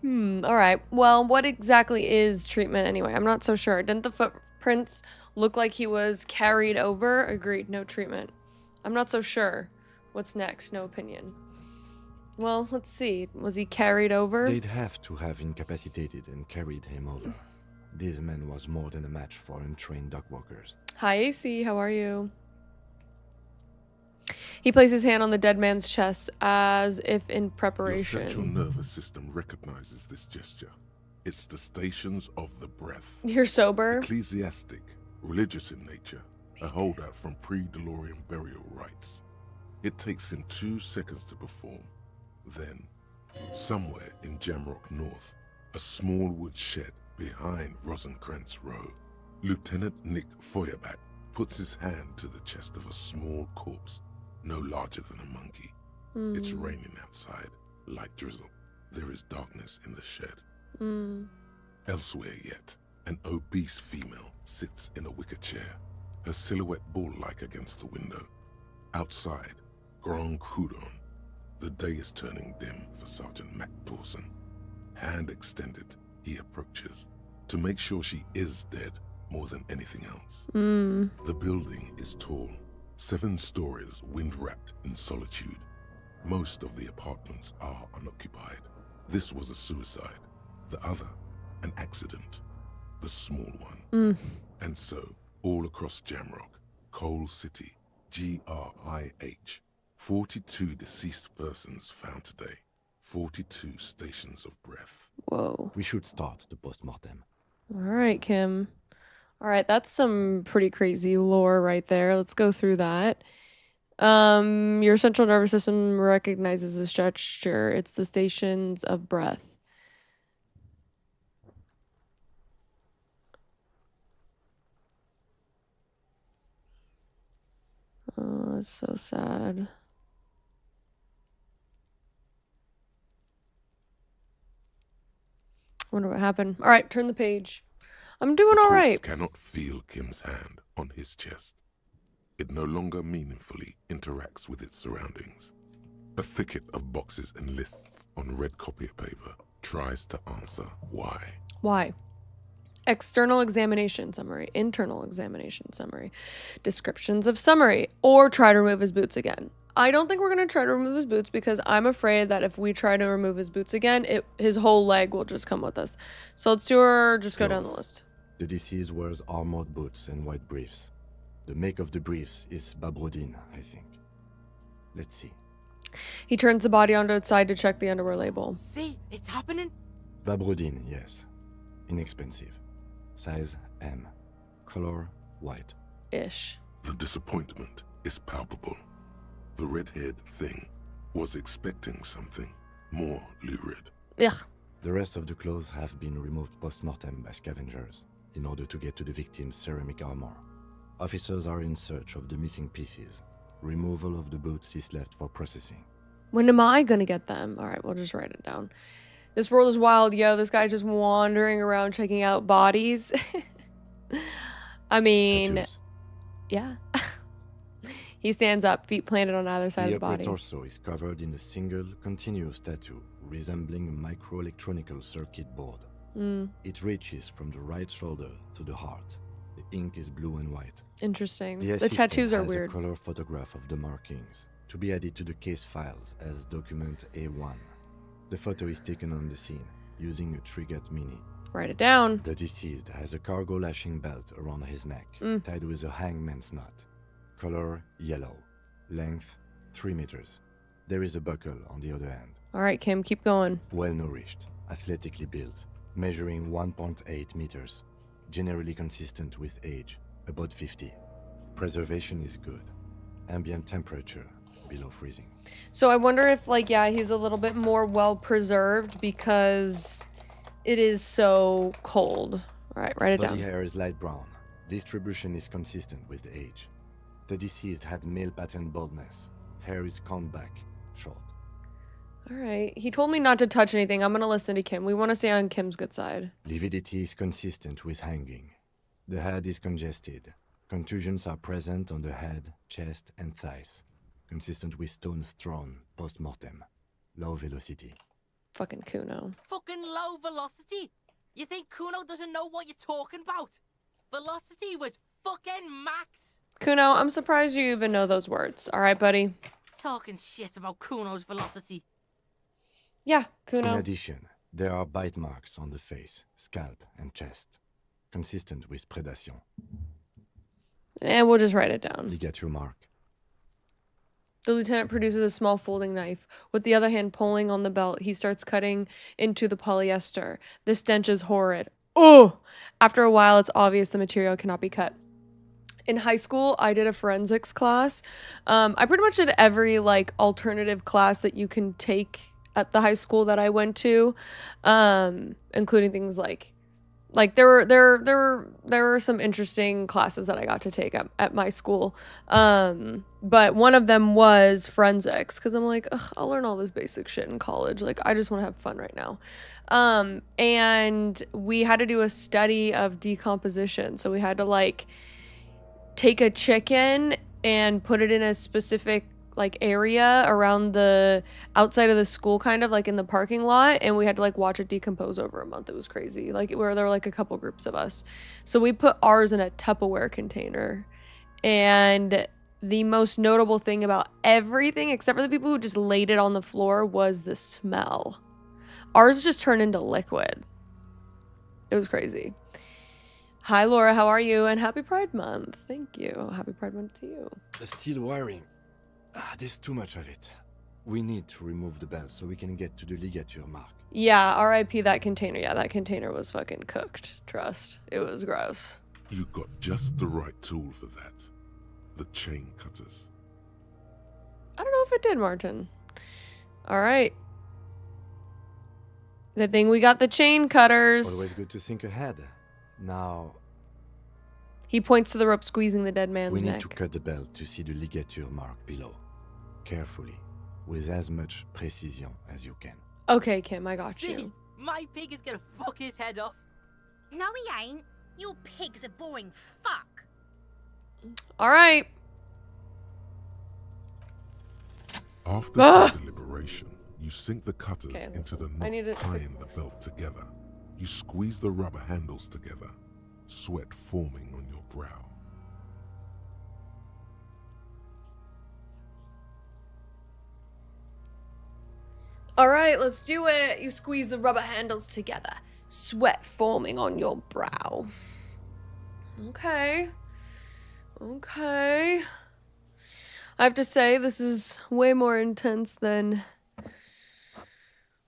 All right. Well, what exactly is treatment anyway? I'm not so sure. Didn't the footprints look like he was carried over? Agreed. No treatment. I'm not so sure. What's next? No opinion. Well, let's see. Was he carried over? They'd have to have incapacitated and carried him over. This man was more than a match for untrained dog walkers. Hi, AC. How are you? He placed his hand on the dead man's chest as if in Your preparation. central nervous system recognizes this gesture. It's the stations of the breath. You're sober? Ecclesiastic, religious in nature, a holdout from pre-Delorian burial rites. It takes him 2 seconds to perform. Then, somewhere in Jamrock North, a small wood shed behind Rosencrantz Row, Lieutenant Nick Feuerbach puts his hand to the chest of a small corpse, no larger than a monkey. It's raining outside, light drizzle. There is darkness in the shed. Elsewhere yet, an obese female sits in a wicker chair, her silhouette bull-like against the window. Outside, Grand Coudon. The day is turning dim for Sergeant Mac Dawson. Hand extended, he approaches, to make sure she is dead more than anything else. The building is tall, 7 stories, wind-wrapped in solitude. Most of the apartments are unoccupied. This was a suicide. The other, an accident. The small one. And so, all across Jamrock, Coal City, GRIH, 42 deceased persons found today. 42 stations of breath. Whoa. We should start the post-mortem. All right, Kim. All right, that's some pretty crazy lore right there. Let's go through that. Your central nervous system recognizes this gesture. It's the stations of breath. Oh, that's so sad. Wonder what happened. All right, turn the page. I'm doing all right. Corpse cannot feel Kim's hand on his chest. It no longer meaningfully interacts with its surroundings. A thicket of boxes and lists on red copier paper tries to answer why. Why? External examination summary, internal examination summary, descriptions of summary, or try to remove his boots again. I don't think we're going to try to remove his boots because I'm afraid that if we try to remove his boots again, his whole leg will just come with us. So let's just go down the list. The deceased wears armored boots and white briefs. The make of the briefs is Babrodine, I think. Let's see. He turns the body onto its side to check the underwear label. See, it's happening. Babrodine, yes. Inexpensive. Size M. Color white. Ish. The disappointment is palpable. The red-haired thing was expecting something more lurid. Ugh. The rest of the clothes have been removed post-mortem by scavengers in order to get to the victim's ceramic armor. Officers are in search of the missing pieces. Removal of the boots is left for processing. When am I gonna get them? Alright, we'll just write it down. This world is wild, yo. This guy's just wandering around checking out bodies. I mean, Tattoos. yeah. He stands up, feet planted on either side The of the upper body. torso is covered in a single, continuous tattoo resembling a microelectronical circuit board. It reaches from the right shoulder to the heart. The ink is blue and white. Interesting. The The assistant tattoos are has weird. a color photograph of the markings to be added to the case files as document A1. The photo is taken on the scene using a Trigat Mini. Write it down. The deceased has a cargo lashing belt around his neck, tied with a hangman's knot. Color yellow. Length 3 meters. There is a buckle on the other end. Alright, Kim, keep going. Well nourished, athletically built, measuring 1.8 meters. Generally consistent with age, about 50. Preservation is good. Ambient temperature below freezing. So I wonder if, like, yeah, he's a little bit more well preserved because it is so cold. Alright, write it Body down. hair is light brown. Distribution is consistent with age. The deceased had male pattern baldness. Hair is combed back, short. Alright. He told me not to touch anything. I'm gonna listen to Kim. We want to stay on Kim's good side. Lividity is consistent with hanging. The head is congested. Contusions are present on the head, chest, and thighs. Consistent with stones thrown post-mortem. Low velocity. Fucking Kuno. Fucking low velocity? You think Kuno doesn't know what you're talking about? Velocity was fucking max. Kuno, I'm surprised you even know those words. Alright, buddy? Talking shit about Kuno's velocity. Yeah, In Kuno. addition, there are bite marks on the face, scalp, and chest. Consistent with predation. And we'll just write it down. Ligature mark. The lieutenant produces a small folding knife. With the other hand pulling on the belt, he starts cutting into the polyester. The stench is horrid. Oh! After a while, it's obvious the material cannot be cut. In high school, I did a forensics class. I pretty much did every, like, alternative class that you can take at the high school that I went to, including things like there were some interesting classes that I got to take at my school. But one of them was forensics, because I'm like, ugh, I'll learn all this basic shit in college. Like, I just want to have fun right now. And we had to do a study of decomposition. So we had to, like, take a chicken and put it in a specific, like, area around the outside of the school, kind of like in the parking lot, and we had to, like, watch it decompose over a month. It was crazy. Like, where there were, like, a couple groups of us, so we put ours in a Tupperware container. And the most notable thing about everything, except for the people who just laid it on the floor, was the smell. Ours just turned into liquid. It was crazy. Hi Laura, how are you? And happy Pride Month. Thank you. Happy Pride Month to you. Still wiring. There's too much of it. We need to remove the belt so we can get to the ligature mark. Yeah, RIP that container. Yeah, that container was fucking cooked. Trust. It was gross. You got just the right tool for that. The chain cutters. I don't know if it did, Martin. Alright. Good thing we got the chain cutters. Always good to think ahead. Now, He points to the rope squeezing the dead we man's need neck. to cut the belt to see the ligature mark below. Carefully, with as much precision as you can. Okay, Kim, I got See, you. my pig is gonna fuck his head off. No, he ain't. Your pig's a boring fuck. Alright. After Ah! some deliberation, you sink the cutters Okay, into the I knot need to tying fix the belt together. You squeeze the rubber handles together, sweat forming on your brow. Alright, let's do it. You squeeze the rubber handles together. Sweat forming on your brow. Okay. Okay. I have to say, this is way more intense than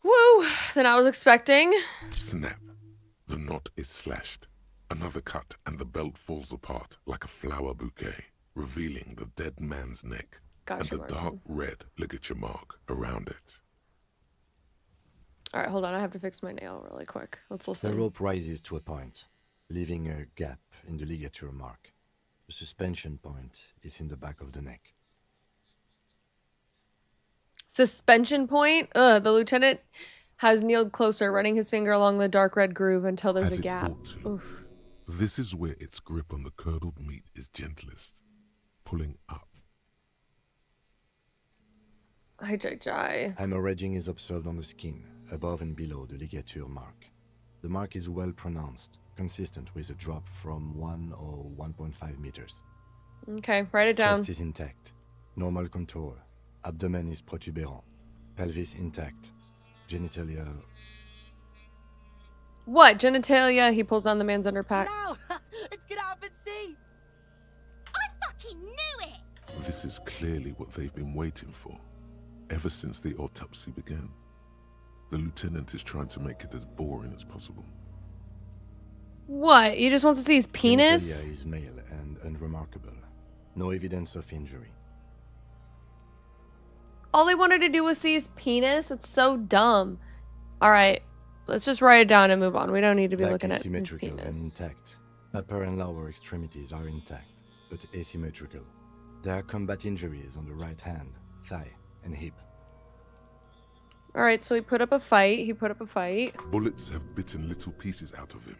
Woo! Than I was expecting. Snap. The knot is slashed. Another cut and the belt falls apart like a flower bouquet, revealing the dead man's neck Gotcha, and the Martin. dark red ligature mark around it. All right, hold on. I have to fix my nail really quick. Let's The listen. rope rises to a point, leaving a gap in the ligature mark. The suspension point is in the back of the neck. Suspension point. The lieutenant has kneeled closer, running his finger along the dark red groove until there's As a it gap. ought to. Oof. This is where its grip on the curdled meat is gentlest, pulling up. Hemorrhaging is observed on the skin, above and below the ligature mark. The mark is well pronounced, consistent with a drop from 1 or 1.5 meters. Okay, write it down. Chest is intact, normal contour. Abdomen is protuberant, pelvis intact, genitalia. What? Genitalia? He pulls down the man's underpack. No! It's get out and see! I fucking knew it! This is clearly what they've been waiting for, ever since the autopsy began. The lieutenant is trying to make it as boring as possible. What? He just wants to see his penis? Genitalia is male and unremarkable. No evidence of injury. All they wanted to do was see his penis? It's so dumb. All right, let's just write it down and move on. We don't need to be Back looking is at his symmetrical and penis. intact. Upper and lower extremities are intact, but asymmetrical. There are combat injuries on the right hand, thigh, and hip. All right, so he put up a fight. Bullets have bitten little pieces out of him.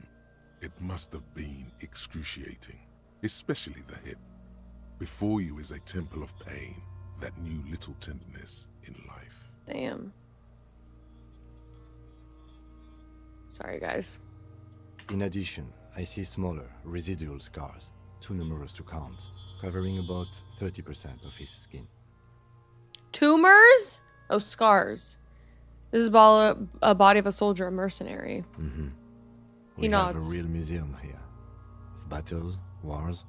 It must have been excruciating, especially the hip. Before you is a temple of pain that knew little tenderness in life. Damn. Sorry, guys. In addition, I see smaller, residual scars, too numerous to count, covering about 30% of his skin. Tumors? Oh, scars. This is a body of a soldier, a mercenary. Mm-hmm. He We have nods. a real museum here. Of battles, wars.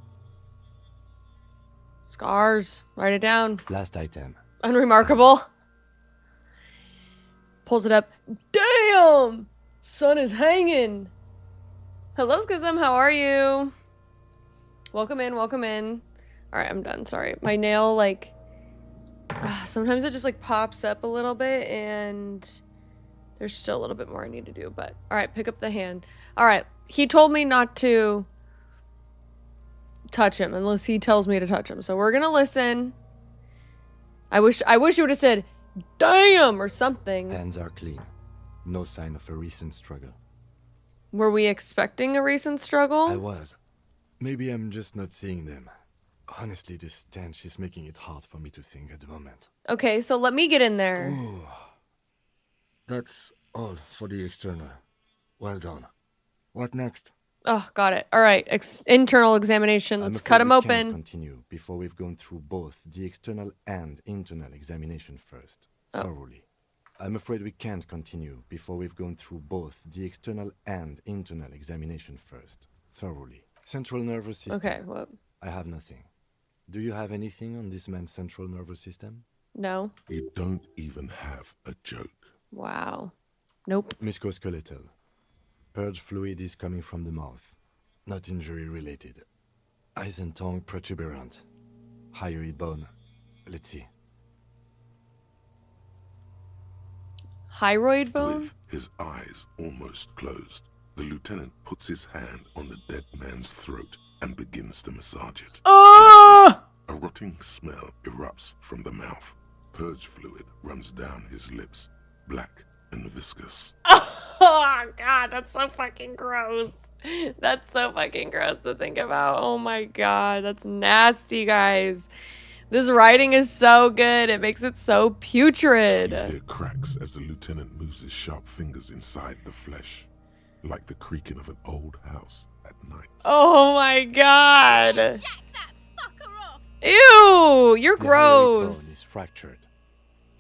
Scars. Write it down. Last item. Unremarkable. Pulls it up. Damn! Sun is hanging. Hello, Schism. How are you? Welcome in. Welcome in. All right, I'm done. Sorry. My nail, like, sometimes it just, like, pops up a little bit, and there's still a little bit more I need to do. But, all right, pick up the hand. All right. He told me not to touch him unless he tells me to touch him. So we're going to listen. I wish you would have said, damn, or something. Hands are clean. No sign of a recent struggle. Were we expecting a recent struggle? I was. Maybe I'm just not seeing them. Honestly, this stench is making it hard for me to think at the moment. Okay, so let me get in there. Ooh. That's all for the external. Well done. What next? Oh, got it. All right, internal examination. I'm Let's afraid cut him we can't open. Continue before we've gone through both the external and internal examination first, thoroughly. I'm afraid we can't continue before we've gone through both the external and internal examination first, thoroughly. Central nervous system. Okay, well, I have nothing. Do you have anything on this man's central nervous system? no. You don't even have a joke. Wow. Nope. Musculoskeletal. Purge fluid is coming from the mouth. Not injury related. Eyes and tongue protuberant. Hyoid bone. Let's see. Hyroid bone? With his eyes almost closed, the lieutenant puts his hand on the dead man's throat and begins to massage it. Oh! A rotting smell erupts from the mouth. Purge fluid runs down his lips, black and viscous. Oh, God, that's so fucking gross. That's so fucking gross to think about. Oh, my God, that's nasty, guys. This writing is so good. It makes it so putrid. You hear cracks as the lieutenant moves his sharp fingers inside the flesh, like the creaking of an old house at night. Oh, my God. Jack that fucker off! Ew, you're The hyoid bone gross. is fractured.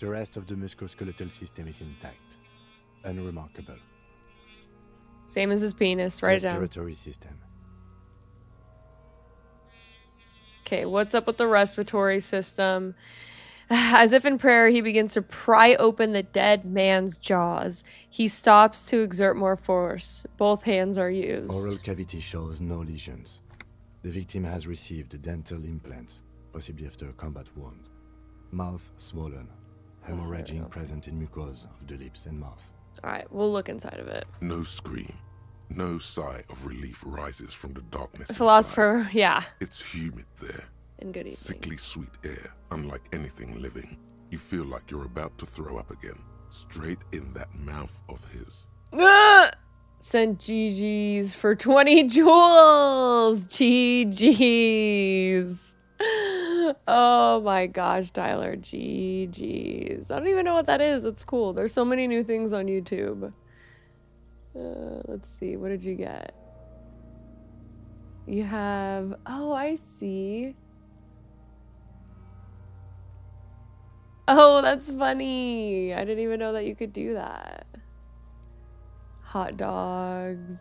The rest of the musculoskeletal system is intact. Unremarkable. Same as his penis. Write it down. Respiratory system. Okay, what's up with the respiratory system? As if in prayer, he begins to pry open the dead man's jaws. He stops to exert more force. Both hands are used. Oral cavity shows no lesions. The victim has received dental implants, possibly after a combat wound. Mouth swollen. Hemorrhaging present in mucosa of the lips and mouth. Alright, we'll look inside of it. No scream. No sigh of relief rises from the darkness. Philosopher, inside. yeah. It's humid there. And good evening. Sickly sweet air, unlike anything living. You feel like you're about to throw up again. Straight in that mouth of his. Sent GG's for 20 jewels. GG's. Oh my gosh, Tyler. GG's. I don't even know what that is. It's cool. There's so many new things on YouTube. Let's see. What did you get? You have... Oh, I see. Oh, that's funny. I didn't even know that you could do that. Hot dogs.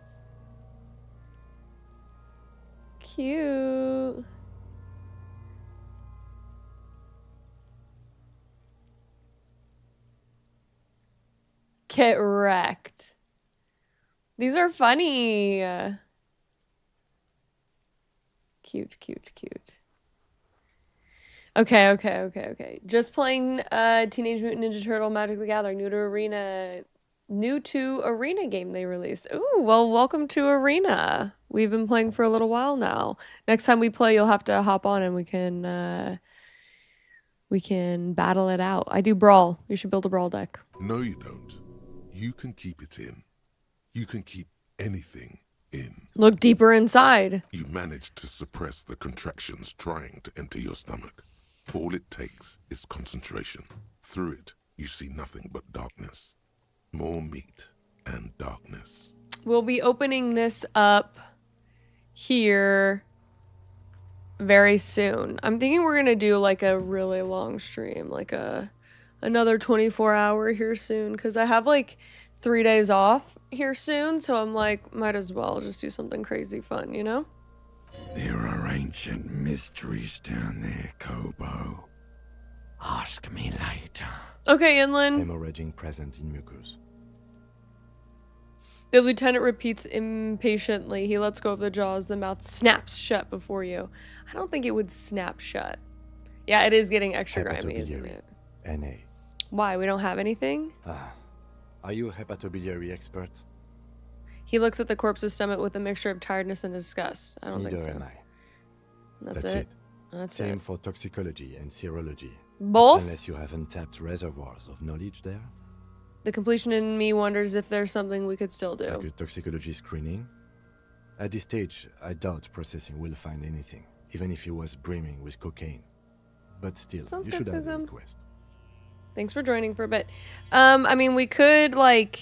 Cute. Get wrecked. These are funny. Cute, cute, cute. Okay. Just playing Teenage Mutant Ninja Turtle Magic the Gathering. New to Arena game they released. Ooh, well, welcome to Arena. We've been playing for a little while now. Next time we play, you'll have to hop on and we can battle it out. I do Brawl. You should build a Brawl deck. No, you don't. You can keep it in. You can keep anything in. Look deeper inside. You manage to suppress the contractions trying to enter your stomach. All it takes is concentration. Through it, you see nothing but darkness. More meat and darkness. We'll be opening this up here very soon. I'm thinking we're gonna do like a really long stream, like another 24-hour here soon, because I have like 3 days off here soon, so I'm like, might as well just do something crazy fun, you know? There are ancient mysteries down there, Kobo. Ask me later. Okay, Inland. Hemorrhaging present in mucus. The lieutenant repeats impatiently. He lets go of the jaws. The mouth snaps shut before you. I don't think it would snap shut. Yeah, it is getting extra grimy, isn't it? NA. Why? We don't have anything? Are you a hepatobiliary expert? He looks at the corpse's stomach with a mixture of tiredness and disgust. I don't think so. Neither am I. That's it. That's Same it. for toxicology and serology. Both? Unless you have untapped reservoirs of knowledge there. The completion in me wonders if there's something we could still do. Like a toxicology screening? At this stage, I doubt processing will find anything, even if he was brimming with cocaine. But still, Sounds you good, should have a Schism. request. Thanks for joining for a bit. I mean, we could, like...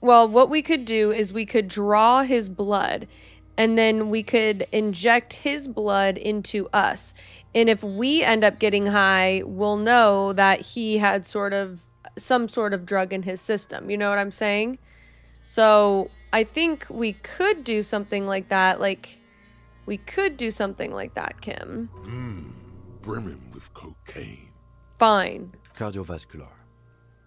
Well, what we could do is we could draw his blood, and then we could inject his blood into us. And if we end up getting high, we'll know that he had some sort of drug in his system. You know what I'm saying? So I think we could do something like that. Kim. Brimming with cocaine. Fine. Cardiovascular.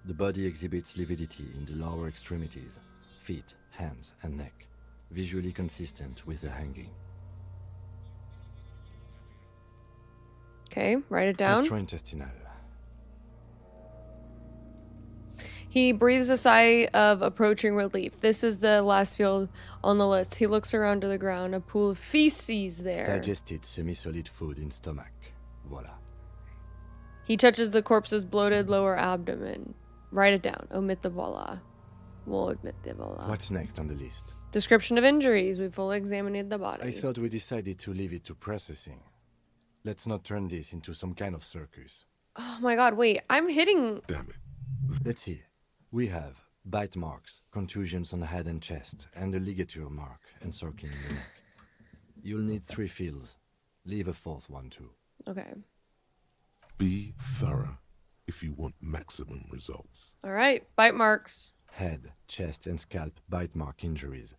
The body exhibits lividity in the lower extremities, feet, hands, and neck, visually consistent with the hanging. Okay, write it down. Gastrointestinal. He breathes a sigh of approaching relief. This is the last field on the list. He looks around to the ground. A pool of feces there. Digested semi-solid food in stomach. Voila. He touches the corpse's bloated lower abdomen. Write it down. Omit the voila. We'll omit the voila. What's next on the list? Description of injuries. We fully examined the body. I thought we decided to leave it to processing. Let's not turn this into some kind of circus. Oh my god, wait. I'm hitting... Damn it. Let's see. We have bite marks, contusions on the head and chest, and a ligature mark encircling the neck. You'll need 3 fields. Leave a 4th one too. Okay. Be thorough if you want maximum results. Alright, bite marks. Head, chest, and scalp bite mark injuries.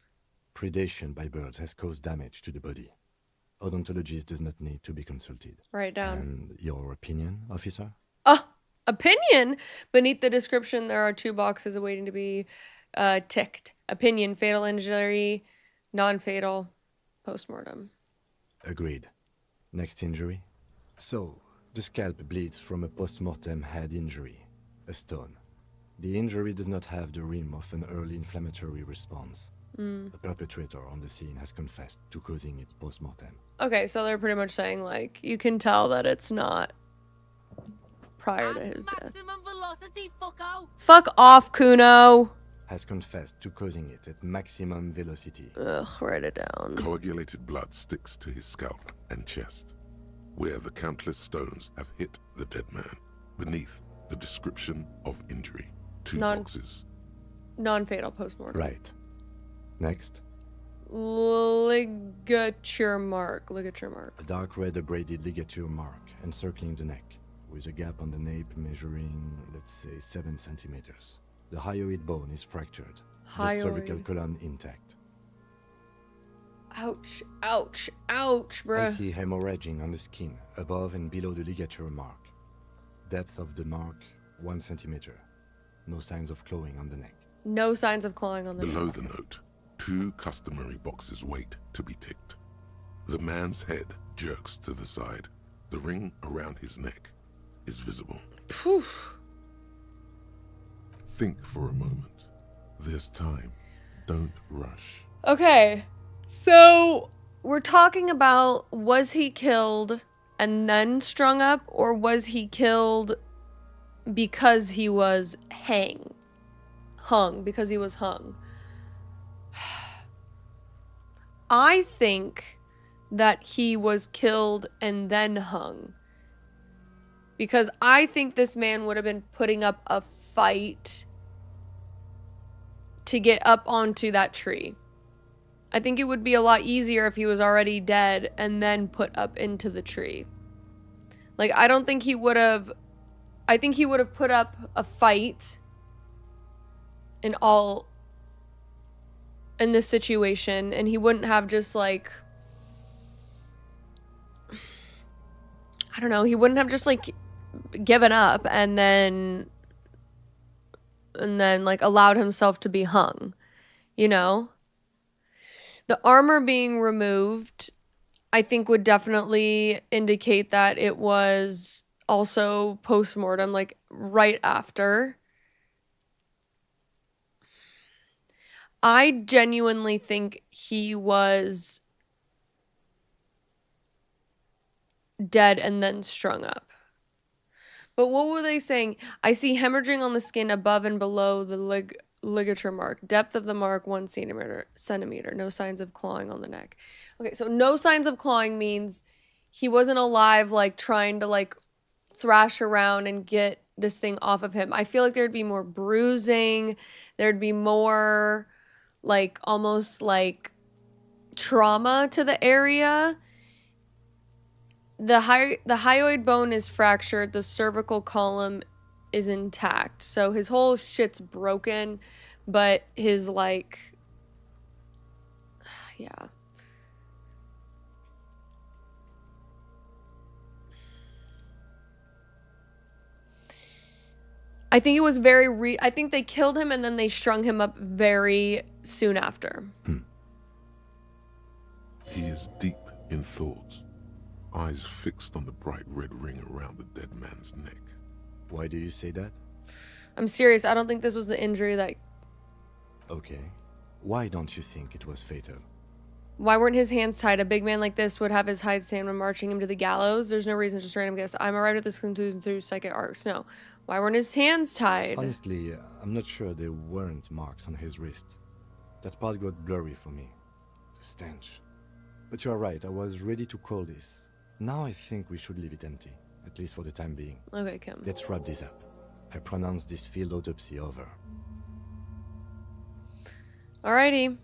Predation by birds has caused damage to the body. Odontologist does not need to be consulted. Write down. And your opinion, officer? Opinion. Beneath the description, there are 2 boxes awaiting to be ticked. Opinion, fatal injury, non-fatal, postmortem. Agreed. Next injury? So, the scalp bleeds from a postmortem head injury, a stone. The injury does not have the rim of an early inflammatory response. The perpetrator on the scene has confessed to causing it postmortem. Okay, so they're pretty much saying, like, you can tell that it's not prior to his death. Maximum velocity, fucko! Fuck off, Kuno! Has confessed to causing it at maximum velocity. Ugh, write it down. Coagulated blood sticks to his scalp and chest, where the countless stones have hit the dead man. Beneath the description of injury, 2 boxes. Non-fatal postmortem. Right. Next. Ligature mark. A dark red abraded ligature mark encircling the neck, with a gap on the nape measuring, let's say, 7 centimeters. The hyoid bone is fractured. The cervical column intact. Ouch, ouch, ouch, bruh. I see hemorrhaging on the skin, above and below the ligature mark. Depth of the mark, 1 centimeter. No signs of clawing on the neck. No signs of clawing on the Below neck. the note, 2 customary boxes wait to be ticked. The man's head jerks to the side. The ring around his neck is visible. Phew. Think for a moment. There's time. Don't rush. Okay, so we're talking about, was he killed and then strung up, or was he killed because he was hung, because he was hung? I think that he was killed and then hung, because I think this man would have been putting up a fight to get up onto that tree. I think it would be a lot easier if he was already dead and then put up into the tree. Like, I don't think he would have... I think he would have put up a fight in this situation, and he wouldn't have just, like... I don't know, he wouldn't have just, like, given up and then like allowed himself to be hung, you know? The armor being removed, I think, would definitely indicate that it was also post-mortem, like right after. I genuinely think he was dead and then strung up. But what were they saying? I see hemorrhaging on the skin above and below the ligature mark. Depth of the mark, 1 centimeter. No signs of clawing on the neck. Okay, so no signs of clawing means he wasn't alive, like, trying to, like, thrash around and get this thing off of him. I feel like there'd be more bruising. There'd be more, like, almost, like, trauma to the area. The hyoid bone is fractured. The cervical column is intact. So his whole shit's broken, but his, like, yeah. I think it was I think they killed him and then they strung him up very soon after. He is deep in thought, eyes fixed on the bright red ring around the dead man's neck. Why do you say that? I'm serious. I don't think this was the injury that... Okay. Why don't you think it was fatal? Why weren't his hands tied? A big man like this would have his hide stand when marching him to the gallows. There's no reason, just random guess. I'm arrived at this conclusion through psychic arcs. No. Why weren't his hands tied? Honestly, I'm not sure there weren't marks on his wrist. That part got blurry for me. The stench. But you are right, I was ready to call this. Now I think we should leave it empty, at least for the time being. Okay, Kim. Let's wrap this up. I pronounce this field autopsy over. Alrighty.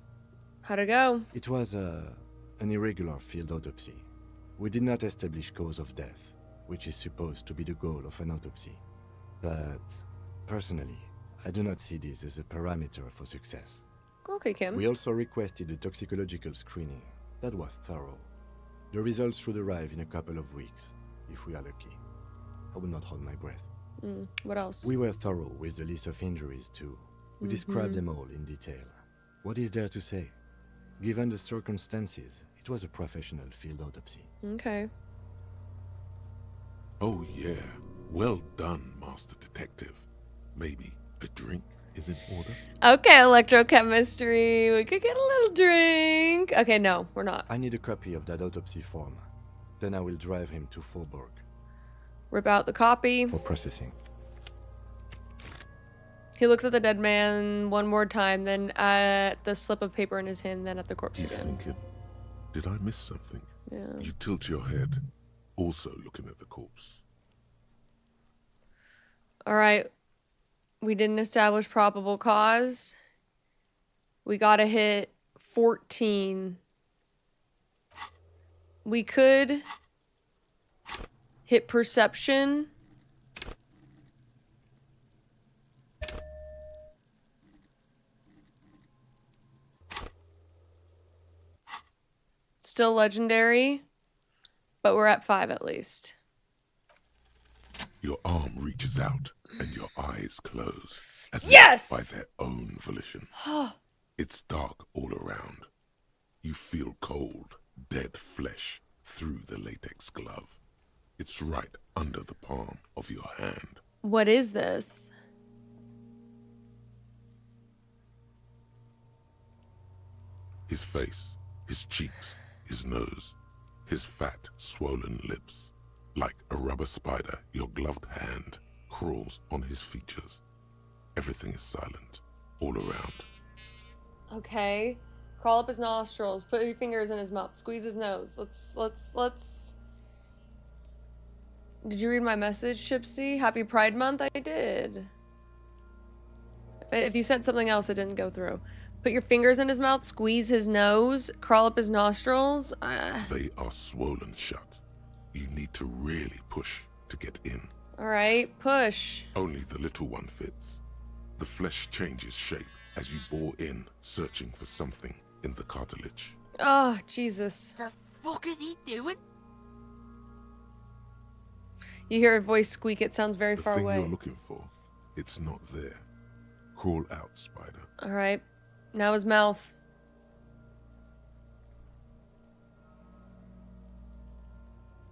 How'd it go? It was an irregular field autopsy. We did not establish cause of death, which is supposed to be the goal of an autopsy. But, personally, I do not see this as a parameter for success. Okay, Kim. We also requested a toxicological screening. That was thorough. The results should arrive in a couple of weeks, if we are lucky. I will not hold my breath. What else? We were thorough with the list of injuries, too. We described them all in detail. What is there to say? Given the circumstances, it was a professional field autopsy. Okay. Oh yeah, well done, Master Detective. Maybe a drink is in order? Okay, electrochemistry. We could get a little drink. Okay, no, we're not. I need a copy of that autopsy form. Then I will drive him to Faubourg. Rip out the copy. For processing. He looks at the dead man one more time, then at the slip of paper in his hand, then at the corpse He's again. thinking, did I miss something? Yeah. You tilt your head, also looking at the corpse. All right. We didn't establish probable cause. We gotta hit 14. We could hit perception. Still legendary, but we're at 5 at least. Your arm reaches out and your eyes close, as Yes! if by their own volition. It's dark all around. You feel cold, dead flesh through the latex glove. It's right under the palm of your hand. What is this? His face, his cheeks, his nose, his fat, swollen lips. Like a rubber spider, your gloved hand crawls on his features. Everything is silent, all around. Okay. Crawl up his nostrils. Put your fingers in his mouth. Squeeze his nose. Let's... Did you read my message, Chipzy? Happy Pride Month? I did. If you sent something else, it didn't go through. Put your fingers in his mouth. Squeeze his nose. Crawl up his nostrils. They are swollen shut. You need to really push to get in. Alright, push. Only the little one fits. The flesh changes shape as you bore in, searching for something in the cartilage. Oh, Jesus. The fuck is he doing? You hear a voice squeak. It sounds very The far thing away. you're looking for, it's not there. Crawl out, spider. Alright. Now his mouth.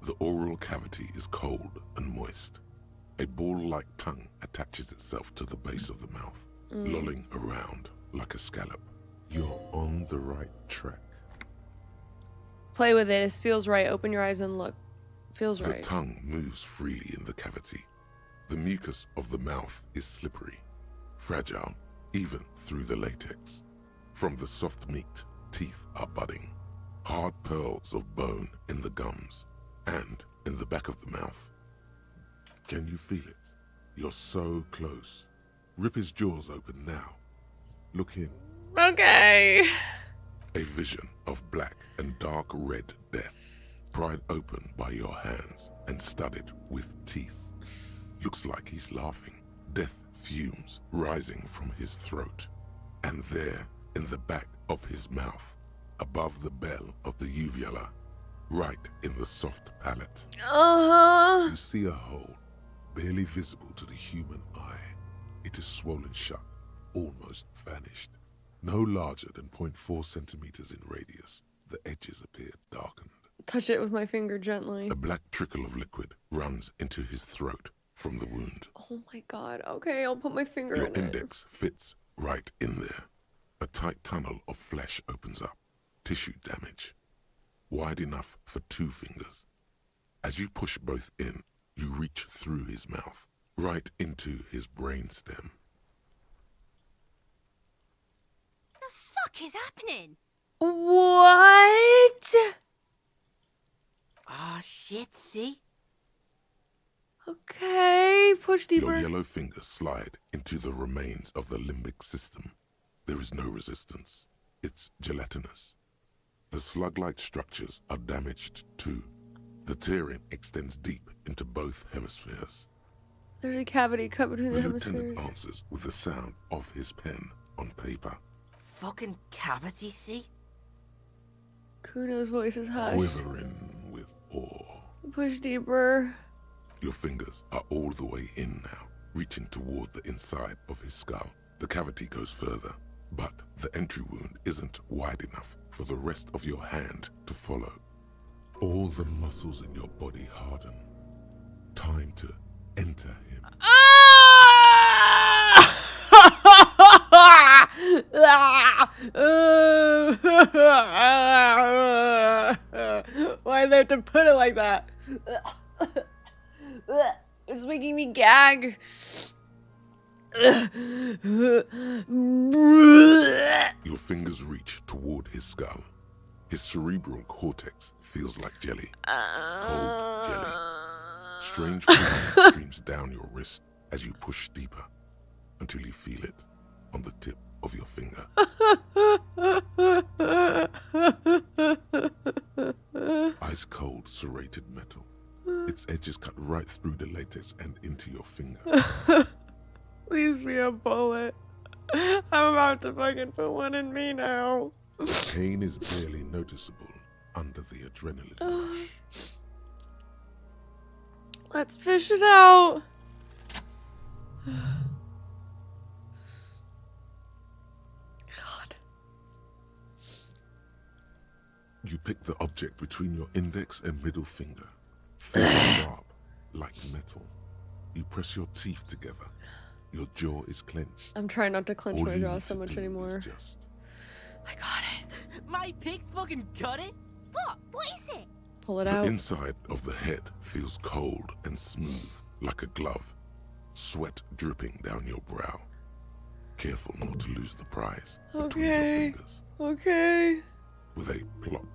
The oral cavity is cold and moist. A ball-like tongue attaches itself to the base of the mouth, lolling around like a scallop. You're on the right track. Play with it. It feels right. Open your eyes and look. Feels The right. tongue moves freely in the cavity. The mucus of the mouth is slippery, fragile, even through the latex. From the soft meat, teeth are budding. Hard pearls of bone in the gums and in the back of the mouth. Can you feel it? You're so close. Rip his jaws open now. Look in. Okay. A vision of black and dark red death, pried open by your hands and studded with teeth. Looks like he's laughing. Death fumes rising from his throat. And there, in the back of his mouth, above the bell of the uvula, right in the soft palate, you see a hole, barely visible to the human eye. It is swollen shut, almost vanished. No larger than 0.4 centimeters in radius, the edges appear darkened. Touch it with my finger gently. A black trickle of liquid runs into his throat from the wound. Oh my god. Okay, I'll put my finger Your in index fits right in there. A tight tunnel of flesh opens up. Tissue damage. Wide enough for 2 fingers. As you push both in, you reach through his mouth, right into his brainstem. The fuck is happening? it. What? Ah, shit, see? Okay, push deeper. Your yellow fingers slide into the remains of the limbic system. There is no resistance. It's gelatinous. The slug-like structures are damaged too. The tearing extends deep into both hemispheres. There's a cavity cut between the The lieutenant hemispheres. answers with the sound of his pen on paper. Fucking cavity, see? Kuno's voice is hushed. Quivering Push deeper. Your fingers are all the way in now, reaching toward the inside of his skull. The cavity goes further, but the entry wound isn't wide enough for the rest of your hand to follow. All the muscles in your body harden. Time to enter him. Why'd they have to put it like that? It's making me gag. Your fingers reach toward his skull. His cerebral cortex feels like jelly. Cold jelly. Strange feeling streams down your wrist as you push deeper until you feel it on the tip of your finger. Ice cold serrated metal. Its edges cut right through the latex and into your finger. Please be a bullet. I'm about to fucking put one in me now. The pain is barely noticeable under the adrenaline rush. Let's fish it out. God. You pick the object between your index and middle finger. Feel sharp, like metal. You press your teeth together. Your jaw is clenched. I'm trying not to clench All my you jaw need so to much do anymore. is just I got it. My pig's fucking got it. What? What is it? Pull it the out. inside of the head feels cold and smooth, like a glove. Sweat dripping down your brow. Careful not to lose the prize between your Okay. fingers. Okay. With a plop,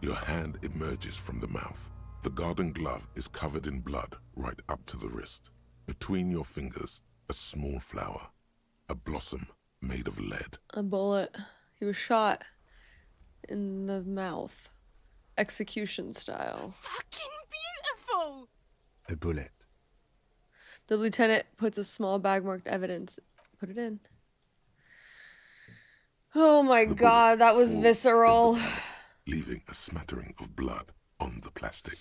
your hand emerges from the mouth. The garden glove is covered in blood right up to the wrist. Between your fingers, a small flower, a blossom made of lead. A bullet. He was shot in the mouth. Execution style. Fucking beautiful! A bullet. The lieutenant puts a small bag marked evidence. Put it in. Oh my The god, bullet that was falls in visceral. the bag, leaving a smattering of blood on the plastic.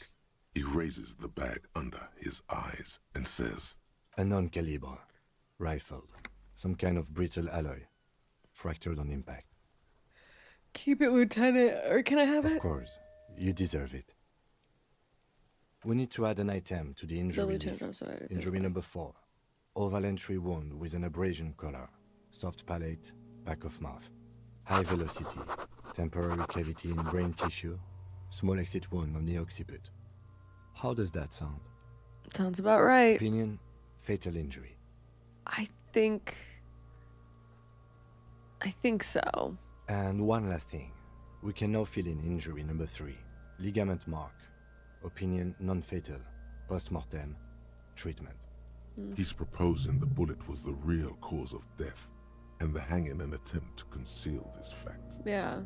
He raises the bag under his eyes and says, A non-caliber. Rifled. Some kind of brittle alloy. Fractured on impact. Keep it, Lieutenant. Or can I have Of it? course. You deserve it. We need to add an item to the The injury lieutenant list. also added Injury this number 4. Oval entry wound with an abrasion collar. Soft palate, back of mouth. High velocity. Temporary cavity in brain tissue. Small exit wound on the occiput. How does that sound? Sounds about right. Opinion, fatal injury. I think so. And one last thing. We can now fill in injury number 3. Ligament mark. Opinion non-fatal. Post-mortem. Treatment. he's proposing the bullet was the real cause of death, and the hanging an attempt to conceal this fact. Yeah.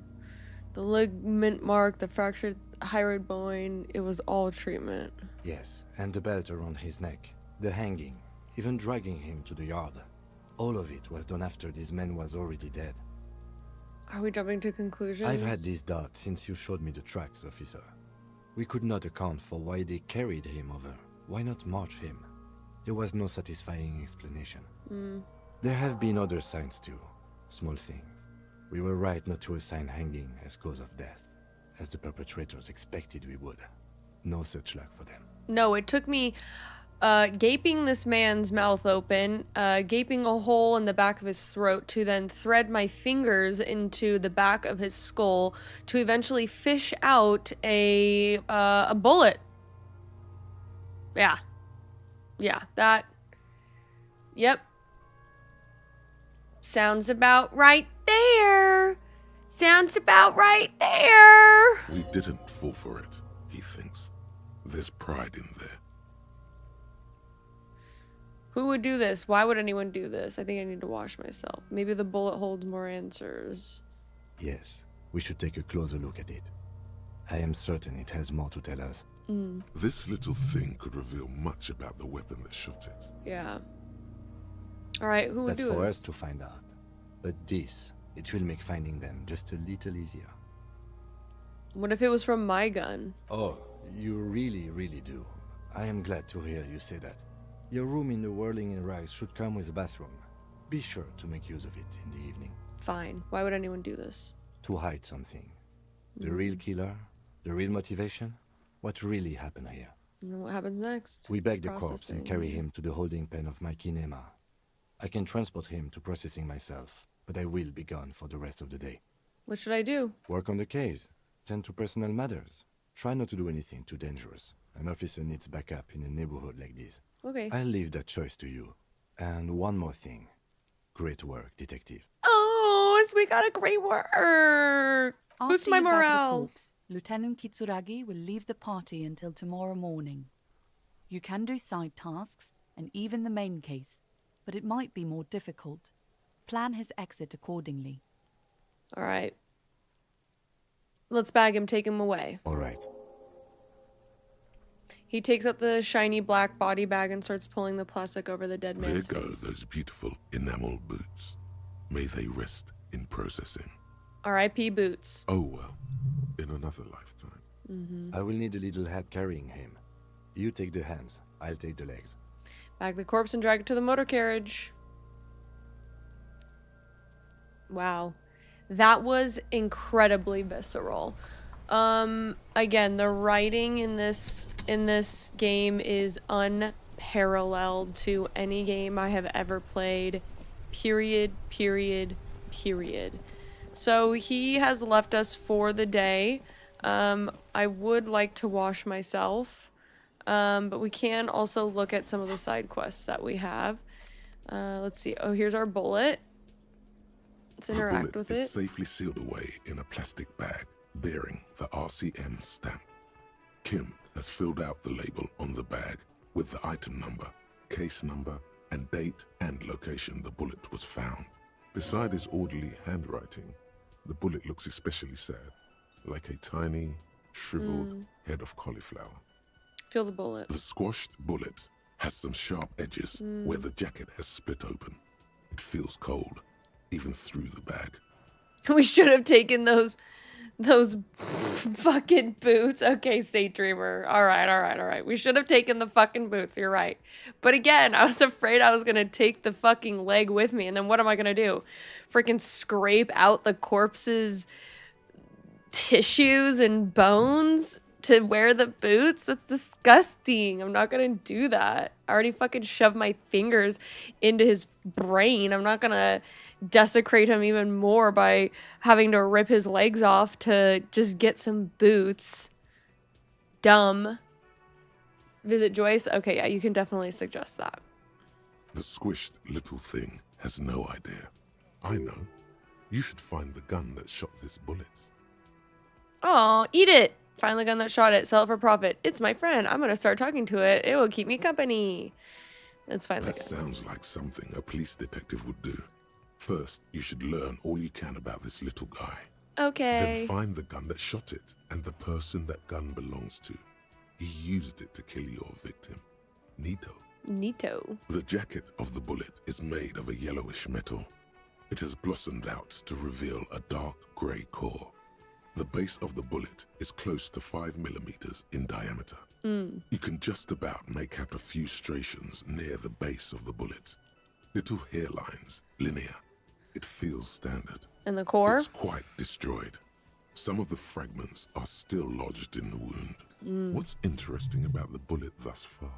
The ligament mark, the fractured hyoid bone, it was all treatment. Yes, and the belt around his neck. The hanging. Even dragging him to the yard. All of it was done after this man was already dead. Are we jumping to conclusions? I've had this doubt since you showed me the tracks, officer. We could not account for why they carried him over. Why not march him? There was no satisfying explanation. There have been other signs too. Small things. We were right not to assign hanging as cause of death, as the perpetrators expected we would. No such luck for them. No, it took me gaping this man's mouth open, gaping a hole in the back of his throat to then thread my fingers into the back of his skull to eventually fish out a bullet. Yeah. Yeah, that. Yep. Sounds about right there. Sounds about right there. We didn't fall for it, he thinks. There's pride in there. Who would do this? Why would anyone do this? I think I need to wash myself. Maybe the bullet holds more answers. Yes, we should take a closer look at it. I am certain it has more to tell us. This little thing could reveal much about the weapon that shot it. Yeah. All right, who would That's do for this? us to find out. But this, it will make finding them just a little easier. What if it was from my gun? Oh, you really, really do. I am glad to hear you say that. Your room in the Whirling in Rags should come with a bathroom. Be sure to make use of it in the evening. Fine. Why would anyone do this? To hide something. The real killer, the real motivation, what really happened here. And then what happens next? We bag the corpse and carry him to the holding pen of my kinema. I can transport him to processing myself, but I will be gone for the rest of the day. What should I do? Work on the case. Tend to personal matters. Try not to do anything too dangerous. An officer needs backup in a neighborhood like this. Okay. I'll leave that choice to you. And one more thing. Great work, detective. Oh, we got a great work. Boost my morale. Lieutenant Kitsuragi will leave the party until tomorrow morning. You can do side tasks and even the main case, but it might be more difficult. Plan his exit accordingly. All right. Let's bag him, take him away. All right. He takes out the shiny black body bag and starts pulling the plastic over the dead man's There go face. those beautiful enamel boots. May they rest in processing. R.I.P. Boots. Oh well, in another lifetime. I will need a little help carrying him. You take the hands, I'll take the legs. Bag the corpse and drag it to the motor carriage. Wow. That was incredibly visceral. Again, the writing in this game is unparalleled to any game I have ever played. Period, period, period. So he has left us for the day. I would like to wash myself. But we can also look at some of the side quests that we have. Let's see. Oh, here's our bullet. Let's interact with The bullet it. is safely sealed away in a plastic bag bearing the RCM stamp. Kim has filled out the label on the bag with the item number, case number, and date and location the bullet was found. Beside his orderly handwriting, the bullet looks especially sad, like a tiny, shriveled head of cauliflower. Feel the bullet. The squashed bullet has some sharp edges where the jacket has split open. It feels cold, even through the bag. We should have taken those fucking boots. Okay, State Dreamer. All right. We should have taken the fucking boots. You're right. But again, I was afraid I was going to take the fucking leg with me. And then what am I going to do? Freaking scrape out the corpse's tissues and bones to wear the boots? That's disgusting. I'm not going to do that. I already fucking shoved my fingers into his brain. I'm not going to desecrate him even more by having to rip his legs off to just get some boots. Dumb. Visit Joyce? Okay, yeah, you can definitely suggest that. The squished little thing has no idea. I know. You should find the gun that shot this bullet. Oh, eat it! Find the gun that shot it. Sell it for profit. It's my friend. I'm gonna start talking to it. It will keep me company. Let's find the That gun. sounds like something a police detective would do. First, you should learn all you can about this little guy. Okay. Then find the gun that shot it and the person that gun belongs to. He used it to kill your victim. Neato. Neato. The jacket of the bullet is made of a yellowish metal. It has blossomed out to reveal a dark grey core. The base of the bullet is close to 5 millimeters in diameter. You can just about make out a few striations near the base of the bullet. Little hairlines, linear. It feels standard. And the core? It's quite destroyed. Some of the fragments are still lodged in the wound. What's interesting about the bullet thus far?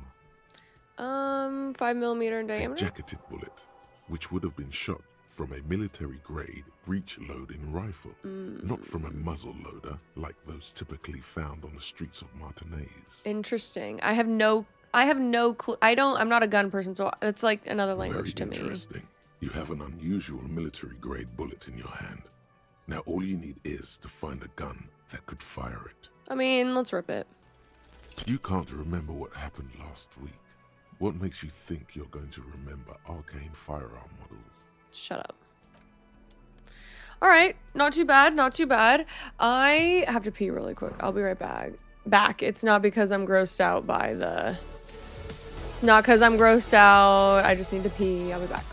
5 millimeter in A diameter? jacketed bullet, which would have been shot from a military-grade breech-loading rifle, not from a muzzle loader like those typically found on the streets of Martinaise. Interesting. I have no clue. I'm not a gun person, so it's like another language Very to me. interesting. You have an unusual military-grade bullet in your hand. Now all you need is to find a gun that could fire it. I mean, let's rip it. You can't remember what happened last week. What makes you think you're going to remember arcane firearm models? Shut up. All right, not too bad, not too bad. I have to pee really quick. I'll be right back. It's not because I'm grossed out by the... It's not because I'm grossed out. I just need to pee. I'll be back.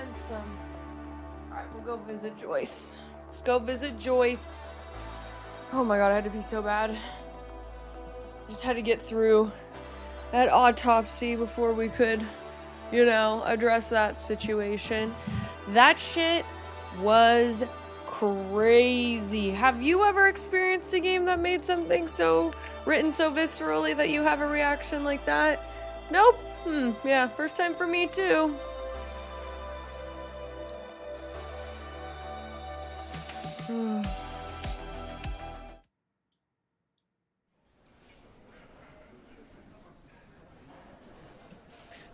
handsome. Alright, we'll go visit Joyce. Let's go visit Joyce. Oh my god, I had to be so bad. Just had to get through that autopsy before we could, you know, address that situation. That shit was crazy. Have you ever experienced a game that made something so written so viscerally that you have a reaction like that? Nope. Yeah, first time for me too.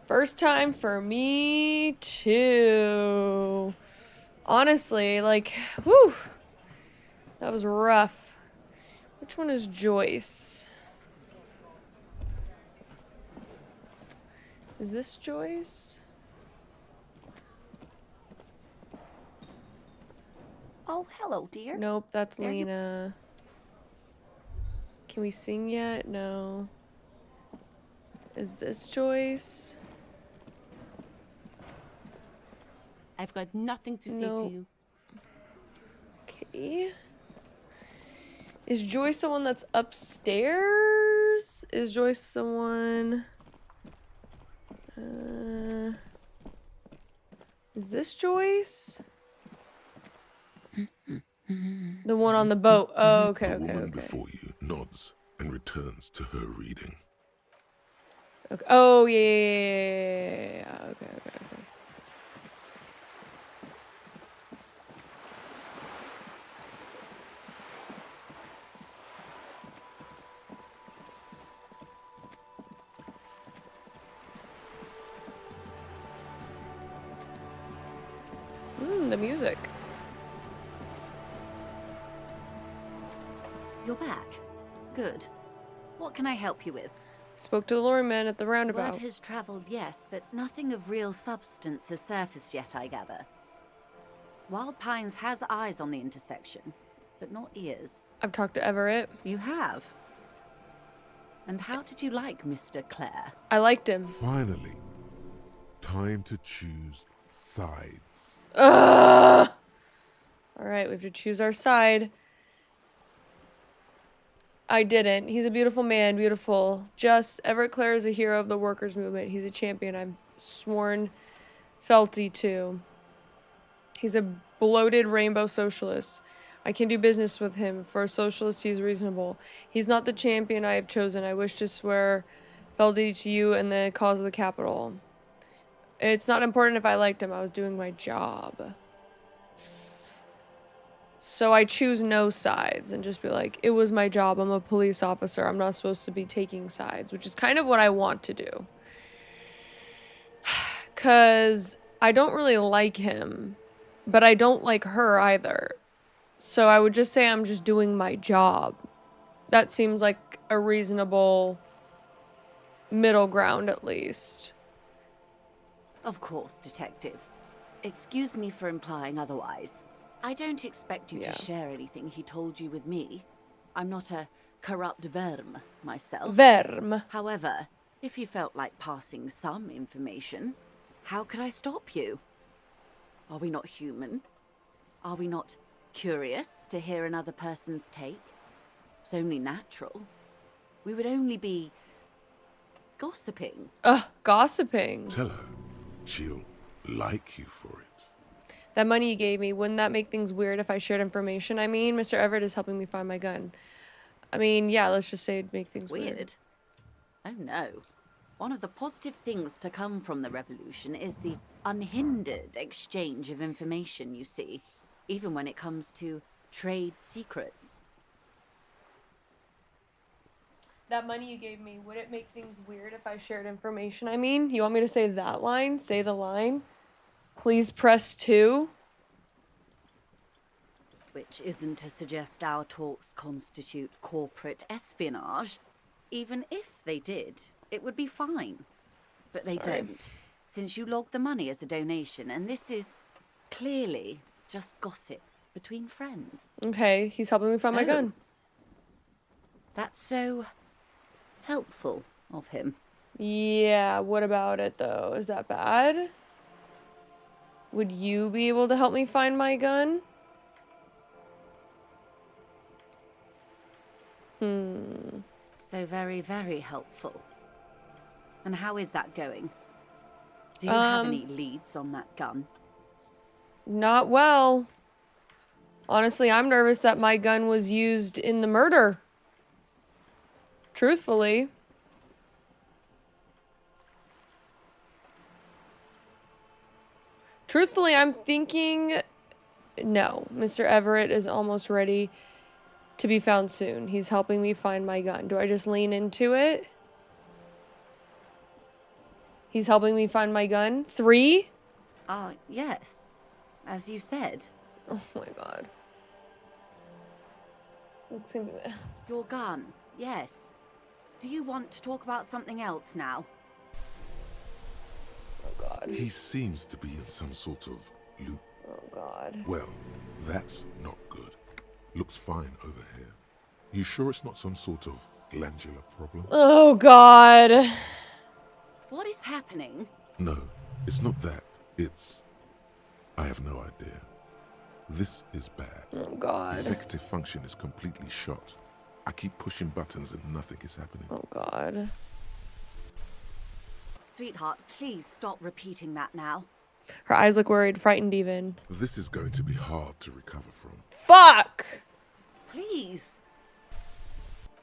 First time for me too. Honestly, like, whew, that was rough. Which one is Joyce? Is this Joyce? Oh, hello, dear. Nope, that's Lena. Can we sing yet? No. Is this Joyce? I've got nothing to say to you. Okay. Is Joyce the one that's upstairs? Is Joyce the one... is this Joyce? The one on the boat. Oh, okay, The okay, woman okay. before you nods and returns to her reading. Okay. Oh, yeah. Okay. The music. You're back. Good. What can I help you with? Spoke to the lorryman at the roundabout. Word has traveled, yes, but nothing of real substance has surfaced yet, I gather. Wild Pines has eyes on the intersection, but not ears. I've talked to Everett. You have? And how did you like Mr. Clare? I liked him. Finally, time to choose sides. Ugh! Alright, we have to choose our side. I didn't. He's a beautiful man, beautiful. Just, Everett Clare is a hero of the workers' movement. He's a champion. I'm sworn fealty to. He's a bloated rainbow socialist. I can do business with him. For a socialist, he's reasonable. He's not the champion I have chosen. I wish to swear fealty to you and the cause of the capital. It's not important if I liked him. I was doing my job. So I choose no sides and just be like, it was my job. I'm a police officer. I'm not supposed to be taking sides, which is kind of what I want to do. Because I don't really like him, but I don't like her either. So I would just say I'm just doing my job. That seems like a reasonable middle ground, at least. Of course, Detective. Excuse me for implying otherwise. I don't expect you to share anything he told you with me. I'm not a corrupt verm myself. Verm. However, if you felt like passing some information, how could I stop you? Are we not human? Are we not curious to hear another person's take? It's only natural. We would only be gossiping. Gossiping. Tell her she'll like you for it. That money you gave me, wouldn't that make things weird if I shared information? I mean, Mr. Everett is helping me find my gun. I mean, yeah, let's just say it'd make things weird. Oh no. One of the positive things to come from the revolution is the unhindered exchange of information, you see, even when it comes to trade secrets. That money you gave me, would it make things weird if I shared information? I mean, you want me to say that line? Say the line? Please press 2. Which isn't to suggest our talks constitute corporate espionage. Even if they did, it would be fine. But they don't, since you logged the money as a donation, and this is clearly just gossip between friends. Okay, he's helping me find my gun. That's so helpful of him. Yeah, what about it though? Is that bad? Would you be able to help me find my gun? So very, very helpful. And how is that going? Do you have any leads on that gun? Not well. Honestly, I'm nervous that my gun was used in the murder. Truthfully. Truthfully, I'm thinking... No, Mr. Everett is almost ready to be found soon. He's helping me find my gun. Do I just lean into it? He's helping me find my gun. 3? Yes. As you said. Oh my god. Looks gonna be... Your gun, yes. Do you want to talk about something else now? Oh god. He seems to be in some sort of loop. Oh god. Well, that's not good. Looks fine over here. You sure it's not some sort of glandular problem? Oh god. What is happening? No, it's not that. It's... I have no idea. This is bad. Oh god. Executive function is completely shot. I keep pushing buttons and nothing is happening. Oh god. Sweetheart, please stop repeating that now. Her eyes look worried, frightened even. This is going to be hard to recover from. Fuck! Please.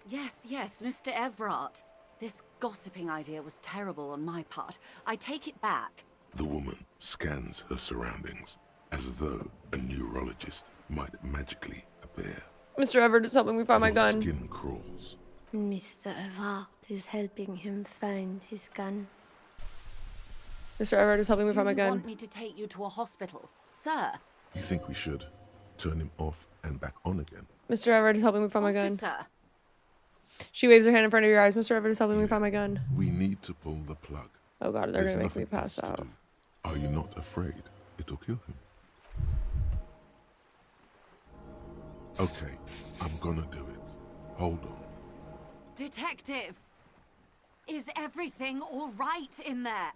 Yes, Mr. Everett. This gossiping idea was terrible on my part. I take it back. The woman scans her surroundings as though a neurologist might magically appear. Mr. Everett is helping me find my Your gun. skin crawls. Mr. Everett is helping him find his gun. Mr. Everett is helping me find my Do gun. you want me to take you to a hospital? Sir? You think we should turn him off and back on again? Mr. Everett is helping me find my gun. Officer. She waves her hand in front of your eyes. Mr. Everett is helping me find my gun. We need to pull the plug. Oh god, they're There's gonna make me nothing pass else to out. do. Are you not afraid it'll kill him? Okay, I'm gonna do it. Hold on. Detective! Is everything all right in there?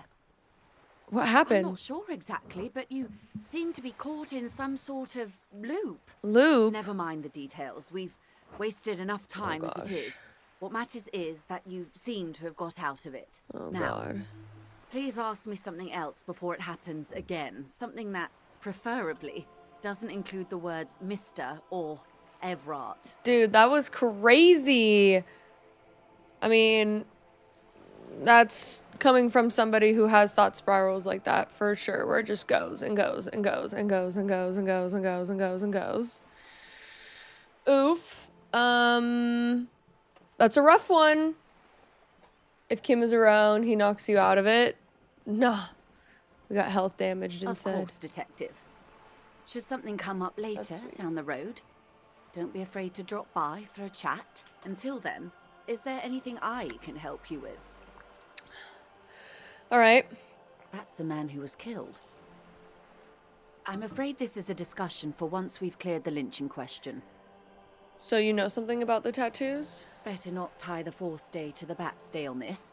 What I'm happened? not sure exactly, but you seem to be caught in some sort of loop. Loop? Never mind the details. We've wasted enough time as it gosh. is. What matters is that you seem to have got out of it. Oh now, god. please ask me something else before it happens again. Something that, preferably, doesn't include the words Mr. or Everett. Dude, that was crazy. I mean, that's coming from somebody who has thought spirals like that for sure, where it just goes and goes and goes and goes and goes and goes and goes and goes and goes. Oof. That's a rough one. If Kim is around, he knocks you out of it. Nah. We got health damaged instead. Of course, Detective. Should something come up later down the road, don't be afraid to drop by for a chat. Until then, is there anything I can help you with? All right. That's the man who was killed. I'm afraid this is a discussion for once we've cleared the lynching question. So you know something about the tattoos? Better not tie the fourth day to the backstay on this.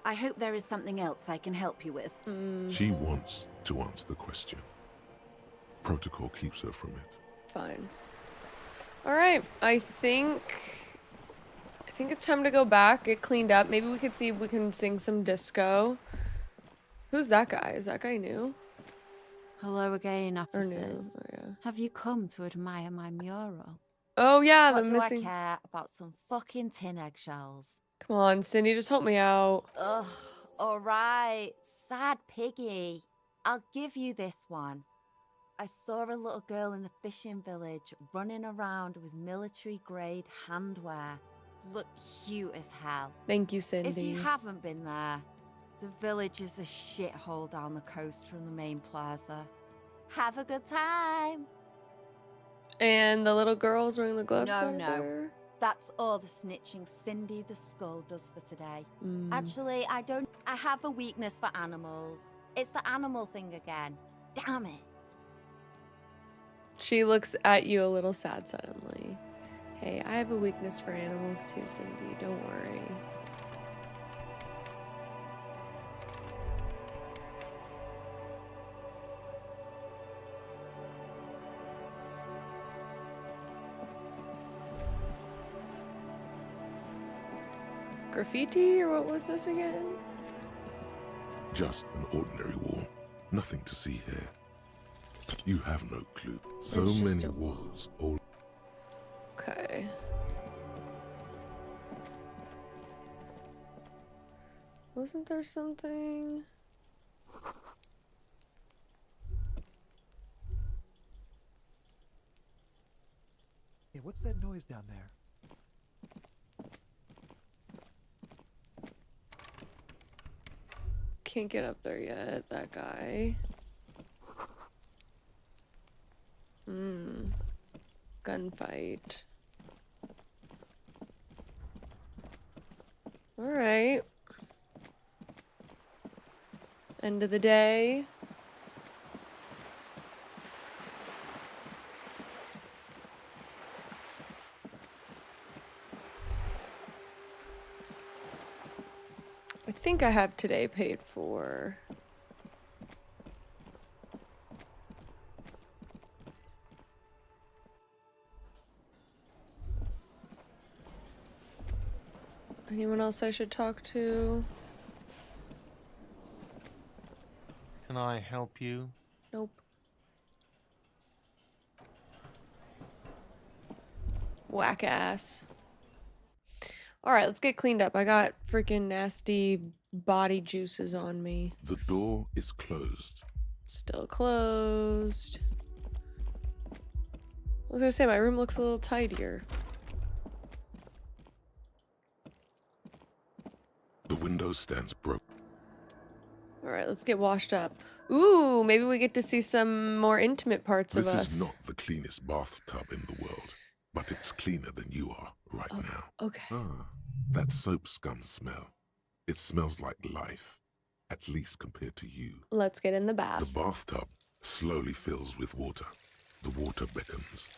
I hope there is something else I can help you with. She wants to answer the question. Protocol keeps her from it. Fine. All right. I think it's time to go back, get cleaned up. Maybe we could see if we can sing some disco. Who's that guy? Is that guy new? Hello again, Or new? officers. Oh, yeah. Have you come to admire my mural? Oh yeah, What the do missing. I care about some fucking tin eggshells? Come on, Cindy, just help me out. Ugh, alright. Sad piggy. I'll give you this one. I saw a little girl in the fishing village running around with military-grade handwear. Look cute as hell. Thank you, If Cindy. you haven't been there, the village is a shithole down the coast from the main plaza. Have a good time. And the little girl's wearing the gloves. No, right no. there? That's all the snitching Cindy the Skull does for today. Mm. Actually, I have a weakness for animals. It's the animal thing again. Damn it. She looks at you a little sad suddenly. Hey, I have a weakness for animals too, Cindy. Don't worry. Graffiti, or what was this again? Just an ordinary wall. Nothing to see here. You have no clue. So It's just many a walls, all... Okay. Wasn't there something? Hey, what's that noise down there? Can't get up there yet, that guy. Gunfight. Alright. End of the day. I think I have today paid for. Anyone else I should talk to? Can I help you? Nope. Whack ass. Alright, let's get cleaned up. I got freaking nasty body juices on me. The door is closed. Still closed. I was gonna say, my room looks a little tidier. The window stands broken. Alright, let's get washed up. Ooh, maybe we get to see some more intimate parts of us. This is not the cleanest bathtub in the world, but it's cleaner than you are right now. Okay. Ah, that soap scum smell. It smells like life, at least compared to you. Let's get in the bath. The bathtub slowly fills with water. The water beckons.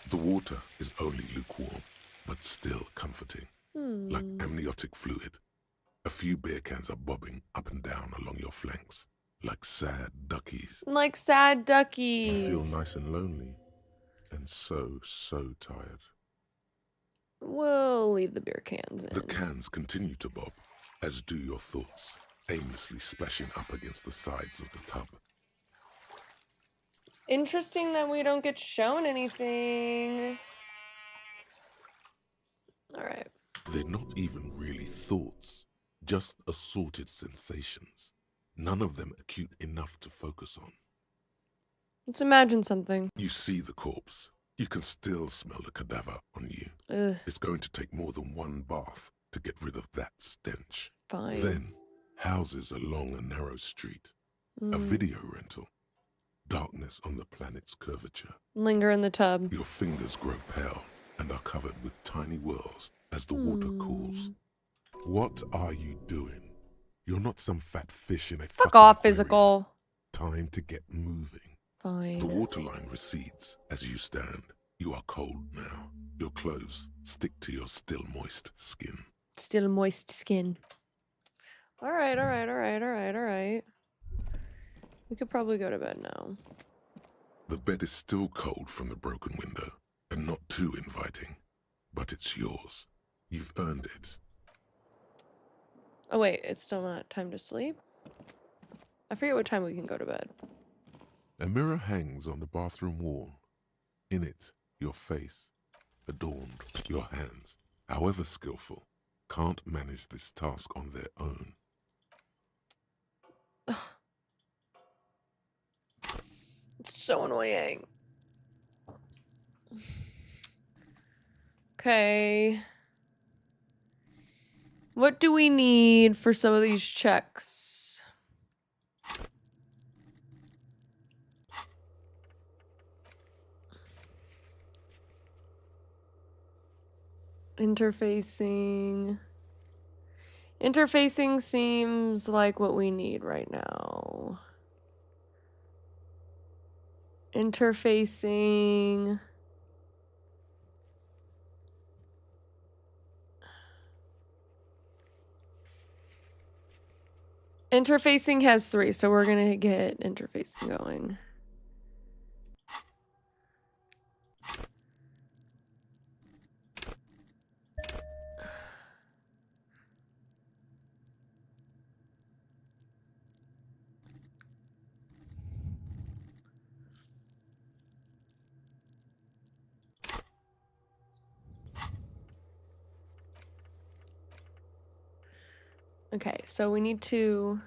The water is only lukewarm, but still comforting. Like amniotic fluid. A few beer cans are bobbing up and down along your flanks, like sad duckies. Like sad You duckies. feel nice and lonely, and so tired. We'll leave the beer cans in. The cans continue to bob, as do your thoughts, aimlessly splashing up against the sides of the tub. Interesting that we don't get shown anything. Alright. They're not even really thoughts, just assorted sensations. None of them acute enough to focus on. Let's imagine something. You see the corpse. You can still smell the cadaver on you. Ugh. It's going to take more than one bath to get rid of that stench. Fine. Then, houses along a narrow street. A video rental. Darkness on the planet's curvature. Linger in the tub. Your fingers grow pale and are covered with tiny whirls as the water cools. What are you doing? You're not some fat fish in a Fuck off, physical. Time to get moving. Fine. The waterline recedes as you stand. You are cold now. Your clothes stick to your still moist skin. Still moist skin. Alright, alright. We could probably go to bed now. The bed is still cold from the broken window, and not too inviting. But it's yours. You've earned it. Oh wait, it's still not time to sleep? I forget what time we can go to bed. A mirror hangs on the bathroom wall. In it, your face, adorned, your hands, however skillful, can't manage this task on their own. It's so annoying. Okay. What do we need for some of these checks? Interfacing. Interfacing seems like what we need right now. Interfacing. Interfacing has 3, so we're gonna get interfacing going. Okay, so we need to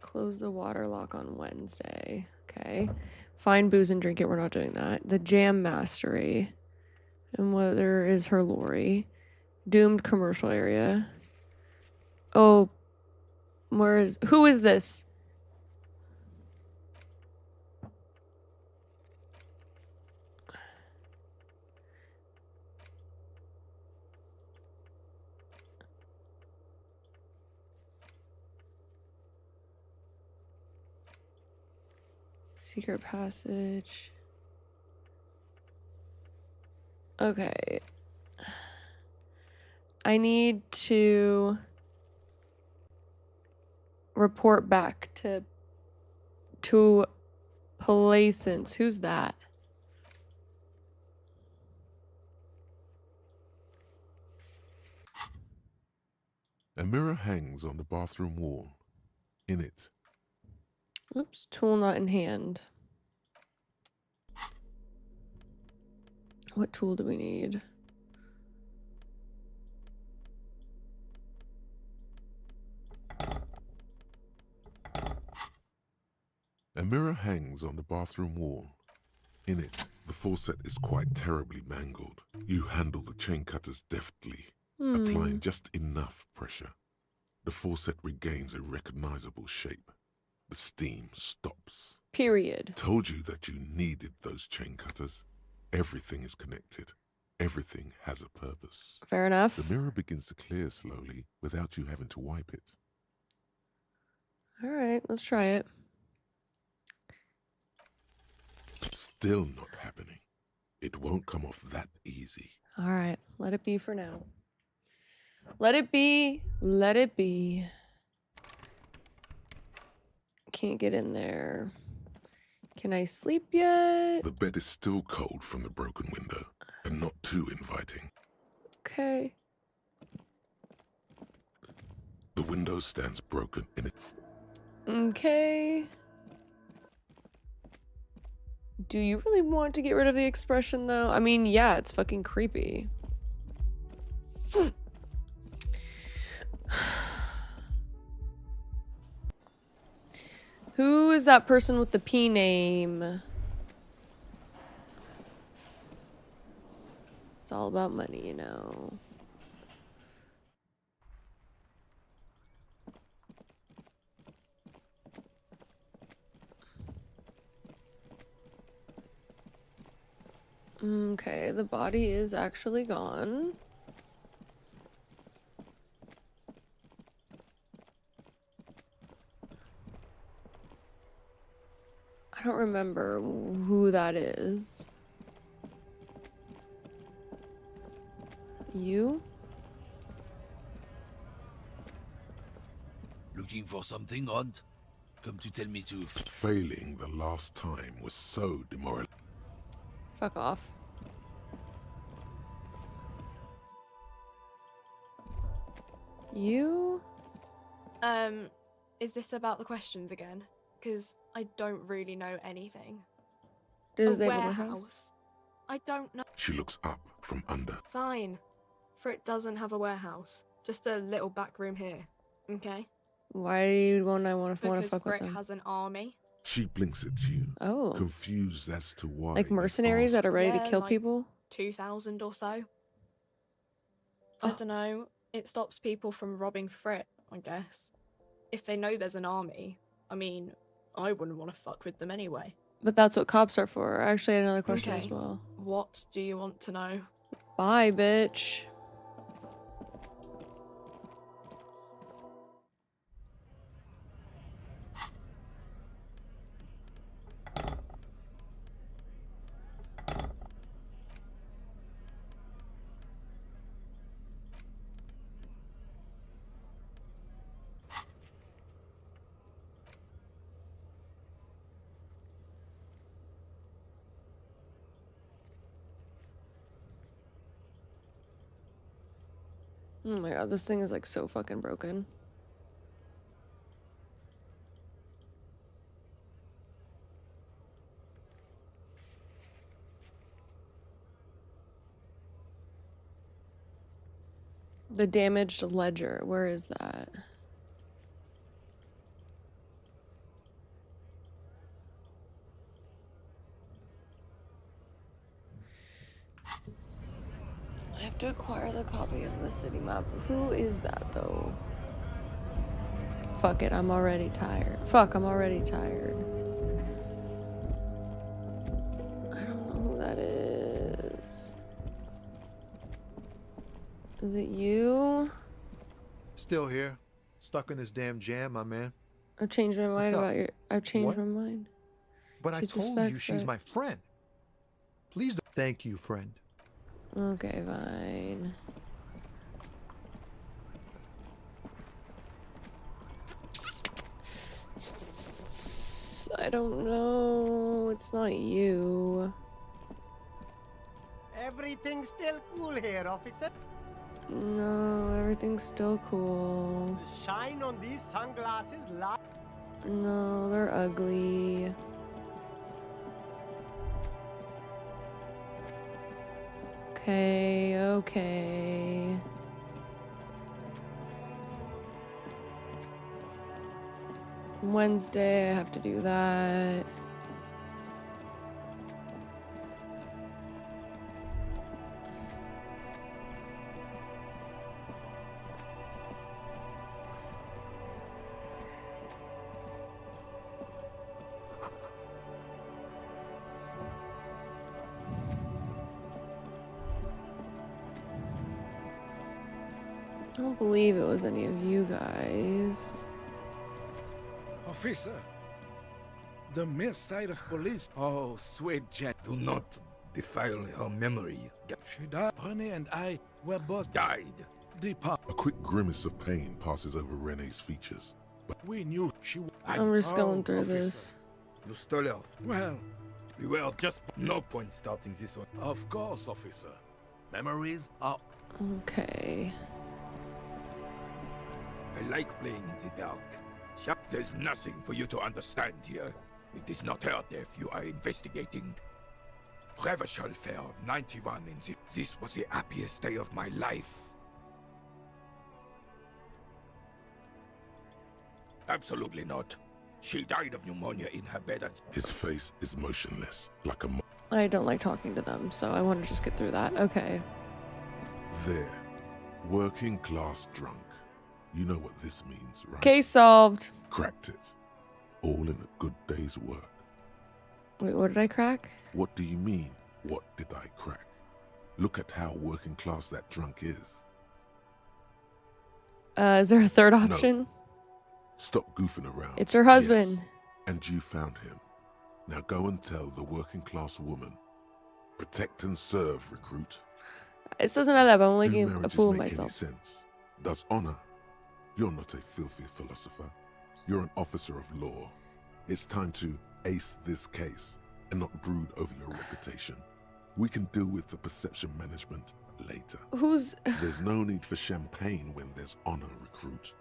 close the water lock on Wednesday. Okay. Find booze and drink it. We're not doing that. The jam mastery. And whether is her lorry. Doomed commercial area. Oh, who is this? Secret passage. Okay. I need to report back to Placence. Who's that? A mirror hangs on the bathroom wall. In it. Oops, tool not in hand. What tool do we need? A mirror hangs on the bathroom wall. In it, the faucet is quite terribly mangled. You handle the chain cutters deftly, applying just enough pressure. The faucet regains a recognizable shape. The steam stops. Period. Told you that you needed those chain cutters. Everything is connected. Everything has a purpose. Fair enough. The mirror begins to clear slowly without you having to wipe it. All right, let's try it. Still not happening. It won't come off that easy. All right, let it be for now. Let it be. Let it be. Can't get in there. Can I sleep yet? The bed is still cold from the broken window, and not too inviting. Okay. The window stands broken in it. Okay. Do you really want to get rid of the expression, though? I mean, yeah, it's fucking creepy. Who is that person with the P name? It's all about money, you know. Okay, the body is actually gone. I don't remember who that is. You? Looking for something, Aunt? Come to tell me to... Failing the last time was so demoralizing. Fuck off. You? Is this about the questions again? Because I don't really know anything. Does a they have a warehouse? I don't know. She looks up from under. Fine. For it doesn't have a warehouse. Just a little back room here. Okay? Why do you want to fuck with Frick them? has an army. She blinks at you. Oh. Confused as to why. Like mercenaries that are ready to kill like people? 2,000 or so. I don't know. It stops people from robbing Frick, I guess. If they know there's an army, I mean, I wouldn't want to fuck with them anyway. But that's what cops are for. I actually had another question as well. What do you want to know? Bye, bitch. Oh my god, this thing is like so fucking broken. The damaged ledger. Where is that? I have to acquire the copy of the city map. Who is that, though? Fuck it, I'm already tired. Fuck, I'm already tired. I don't know who that is. Is it you? Still here. Stuck in this damn jam, my man. I've changed my mind up? about your. I've changed What? my mind. But I She told you suspects she's that- my friend. Please don't. Thank you, friend. Okay, fine. I don't know. It's not you. Everything's still cool here, officer. No, everything's still cool. The shine on these sunglasses No, they're ugly. Okay, okay. Wednesday, I have to do that. I don't believe it was any of you guys. Officer, the mere sight of police. Oh, sweet Jack, do not defile her memory. She died. Honey and I were both died. A quick grimace of pain passes over Renee's features. But We knew she. I'm just going through this. You stole off. Well, we were just no point starting this one. Of course, officer. Memories are. Okay. I like playing in the dark. There's nothing for you to understand here. It is not her death you are investigating. Reversal fair of 91 in the... This was the happiest day of my life. Absolutely not. She died of pneumonia in her bed. his face is motionless, like a I don't like talking to them, so I want to just get through that. Okay. There. Working class drunk. You know what this means, right? Case solved. Cracked it. All in a good day's work. Wait, what did I crack? What do you mean, what did I crack? Look at how working class that drunk is. Is there a third option? Stop goofing around. It's her husband. Yes. And you found him. Now go and tell the working class woman. Protect and serve, recruit. This doesn't add up. I'm Do making a marriages fool of make any myself. sense? Does honor? You're not a filthy philosopher. You're an officer of law. It's time to ace this case and not brood over your reputation. We can deal with the perception management later. Who's... There's no need for champagne when there's honor, recruit.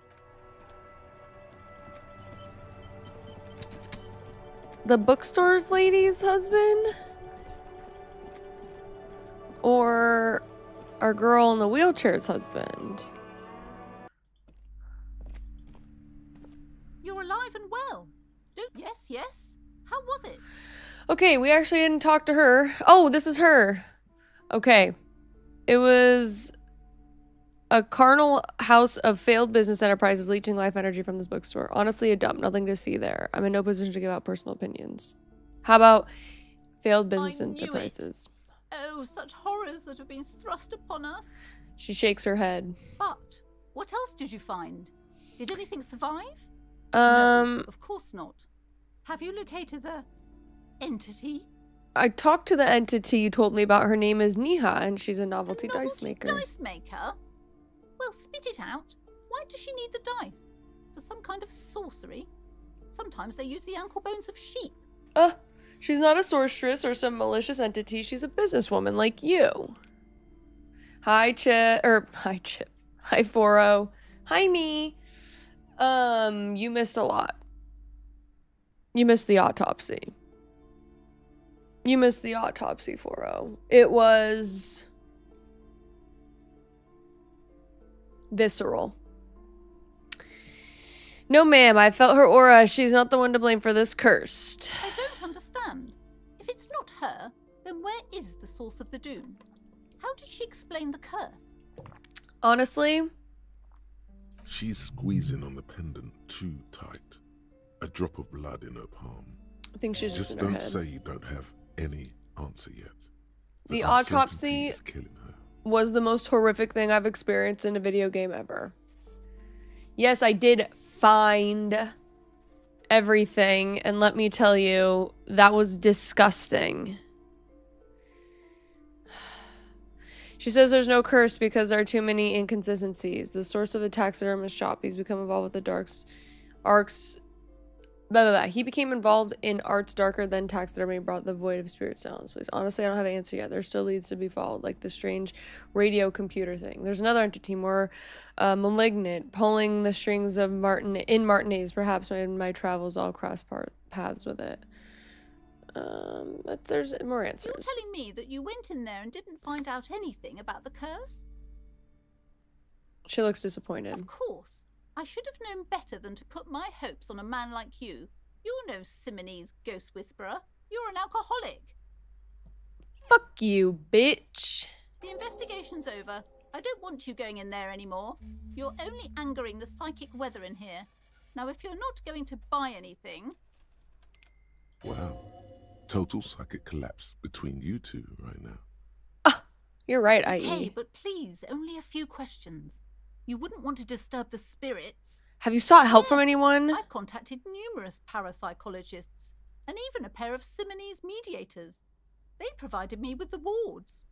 The bookstore's lady's husband? Or our girl in the wheelchair's husband? You're alive and well. Yes, yes. How was it? Okay, we actually didn't talk to her. Oh, this is her. Okay. It was a carnal house of failed business enterprises leeching life energy from this bookstore. Honestly, a dump. Nothing to see there. I'm in no position to give out personal opinions. How about failed business enterprises? Oh, such horrors that have been thrust upon us. She shakes her head. But what else did you find? Did anything survive? No, of course not. Have you located the entity? I talked to the entity you told me about. Her name is Niha, and she's a novelty dice maker. Dice maker? Well, spit it out. Why does she need the dice? For some kind of sorcery? Sometimes they use the ankle bones of sheep. She's not a sorceress or some malicious entity. She's a businesswoman like you. Hi, Chip. Hi, Chip. Hi, Foro. Hi, me. You missed a lot. You missed the autopsy. You missed the autopsy, Foro. It was... Visceral. No, ma'am, I felt her aura. She's not the one to blame for this. Cursed. I don't understand. If it's not her, then where is the source of the doom? How did she explain the curse? Honestly, she's squeezing on the pendant too tight. A drop of blood in her palm. I think she's just in her don't head. say you don't have any answer yet. The uncertainty autopsy is killing her. was the most horrific thing I've experienced in a video game ever. Yes, I did find everything, and let me tell you, that was disgusting. She says there's no curse because there are too many inconsistencies. The source of the taxidermist shop, he's become involved with the arcs. Blah, blah, blah. He became involved in arts darker than taxidermy, brought the void of spirit silence. Please. Honestly, I don't have an answer yet. There still leads to be followed, like the strange radio computer thing. There's another entity more malignant, pulling the strings of Martinaise. Perhaps my travels all cross paths with it. But there's more answers. You're telling me that you went in there and didn't find out anything about the curse? She looks disappointed. Of course. I should have known better than to put my hopes on a man like you. You're no Simonese ghost whisperer. You're an alcoholic. Fuck you, bitch. The investigation's over. I don't want you going in there anymore. You're only angering the psychic weather in here. Now, if you're not going to buy anything... Wow. Total psychic collapse between you two right now. You're right, Okay, IE. but please, only a few questions. You wouldn't want to disturb the spirits. Have you sought help from anyone? I've contacted numerous parapsychologists and even a pair of Simonese mediators. They provided me with the wards.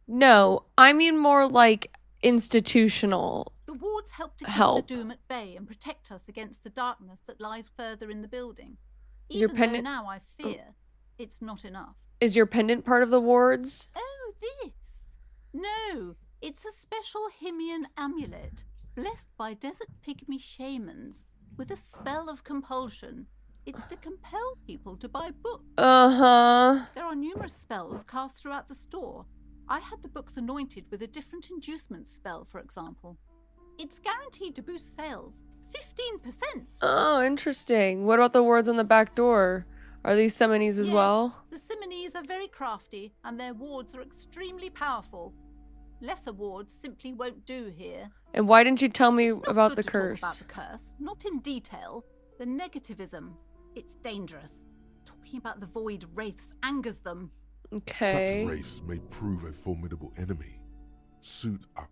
No, I mean more like institutional. The wards help to keep Help. the doom at bay and protect us against the darkness that lies further in the building. Is your Even pendant- though now I fear it's not enough. Is your pendant part of the wards? Oh, this? No, it's a special Himian amulet, blessed by desert pygmy shamans, with a spell of compulsion. It's to compel people to buy books. Uh-huh. There are numerous spells cast throughout the store. I had the books anointed with a different inducement spell, for example. It's guaranteed to boost sales 15%. Oh, interesting. What about the wards on the back door? Are these Simonese as well? The Simonese are very crafty, and their wards are extremely powerful. Lesser wards simply won't do here. And why didn't you tell me It's not about good the to curse? Talk about the curse, not in detail. The negativism, it's dangerous. Talking about the void wraiths angers them. Okay. Such wraiths may prove a formidable enemy. Suit up.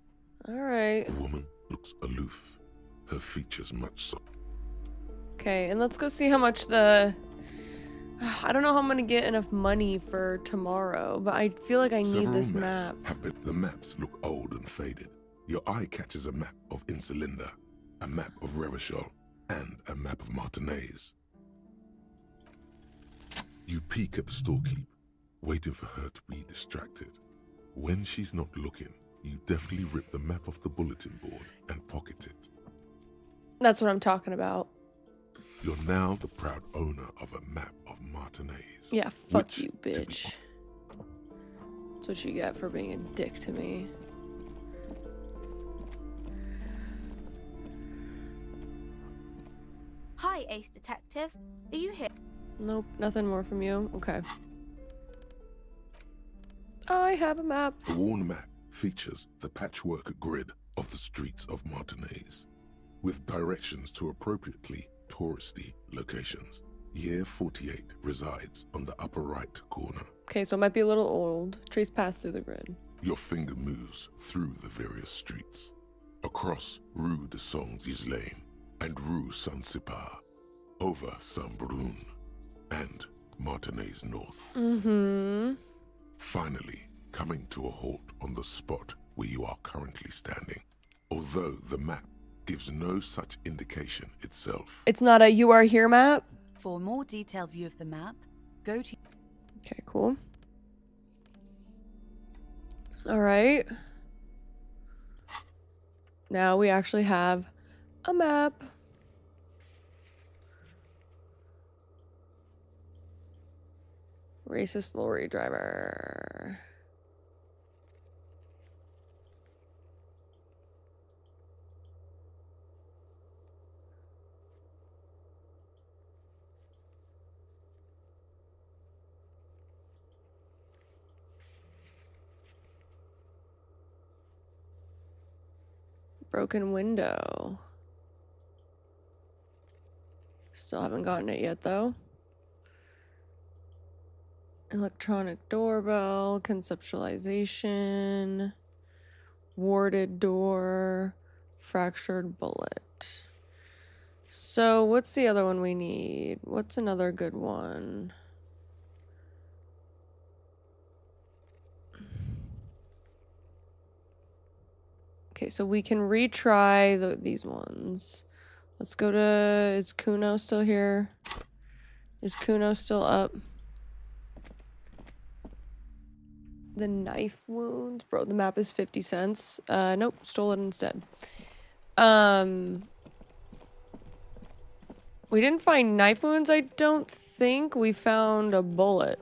All right. The woman looks aloof, her features much so. Okay, and let's go see how much the... I don't know how I'm gonna get enough money for tomorrow, but I feel like I need Several this maps map. have been. The maps look old and faded. Your eye catches a map of Insulinda, a map of Revachol, and a map of Martinaise. You peek at the storekeep, waiting for her to be distracted. When she's not looking, you deftly rip the map off the bulletin board and pocket it. That's what I'm talking about. You're now the proud owner of a map of Martinaise. Yeah, fuck which, you, bitch. That's what you get for being a dick to me. Hi, Ace Detective. Are you here? Nope, nothing more from you. Okay. I have a map. The worn map features the patchwork grid of the streets of Martinaise, with directions to appropriately touristy locations. Year 48 resides on the upper right corner. Okay, so it might be a little old. Trace past through the grid. Your finger moves through the various streets, across Rue de Saint-Ghislain and Rue Saint-Sipar, over Saint-Brun and Martinaise North. Mm-hmm. Finally, coming to a halt on the spot where you are currently standing, although the map gives no such indication itself. It's not a you are here map? For a more detailed view of the map, go to... Okay, cool. Alright. Now we actually have a map. Racist lorry driver. Broken window. Still haven't gotten it yet, though. Electronic doorbell, conceptualization, warded door, fractured bullet. So what's the other one we need? What's another good one? Okay, so we can retry these ones. Let's go to... Is Kuno still here? Is Kuno still up? The knife wounds? Bro, the map is 50 cents. Nope, stole it instead. We didn't find knife wounds, I don't think. We found a bullet.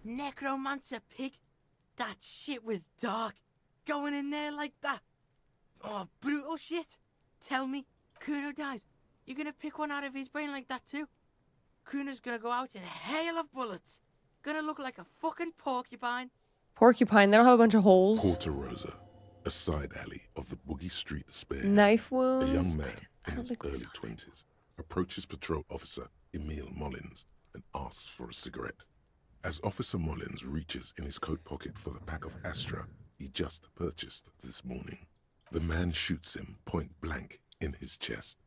Necromancer pig. That shit was dark. Going in there like that. Oh, brutal shit. Tell me, Kuno dies. You gonna pick one out of his brain like that too? Kuno's gonna go out in a hail of bullets. Gonna look like a fucking porcupine. Porcupine, they don't have a bunch of holes. Porta Rosa, a side alley of the Boogie Street Spearhead. Knife wounds? A young man in his early 20s approaches patrol officer Emile Mullins and asks for a cigarette. As Officer Mullins reaches in his coat pocket for the pack of Astra he just purchased this morning, the man shoots him point blank in his chest.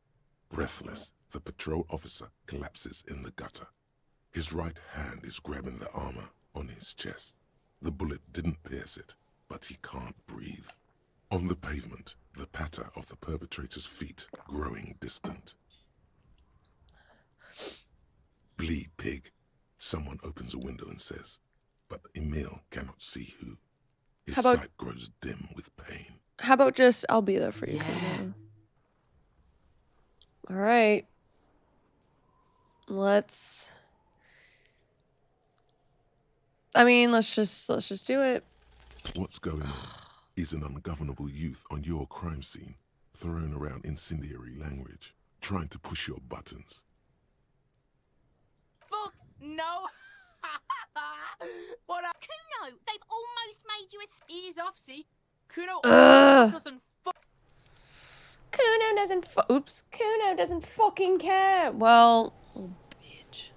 Breathless, the patrol officer collapses in the gutter. His right hand is grabbing the armor on his chest. The bullet didn't pierce it, but he can't breathe. On the pavement, the patter of the perpetrator's feet growing distant. Bleed, pig. Someone opens a window and says, but Emile cannot see who. His sight grows dim with pain. How about just, I'll be there for you, Kuno. All right. Let's just do it. What's going on? Is an ungovernable youth on your crime scene, throwing around incendiary language, trying to push your buttons. Fuck no! What up? Kuno, they've almost made you a... Ease off, see? Kuno doesn't Kuno doesn't fucking care. Well, oh, bitch.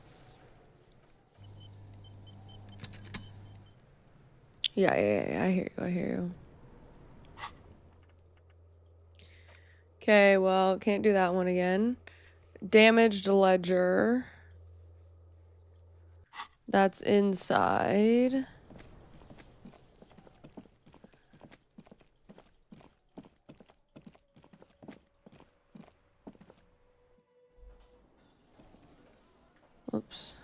Yeah, I hear you. Okay, well, can't do that one again. Damaged ledger. That's inside. Oops.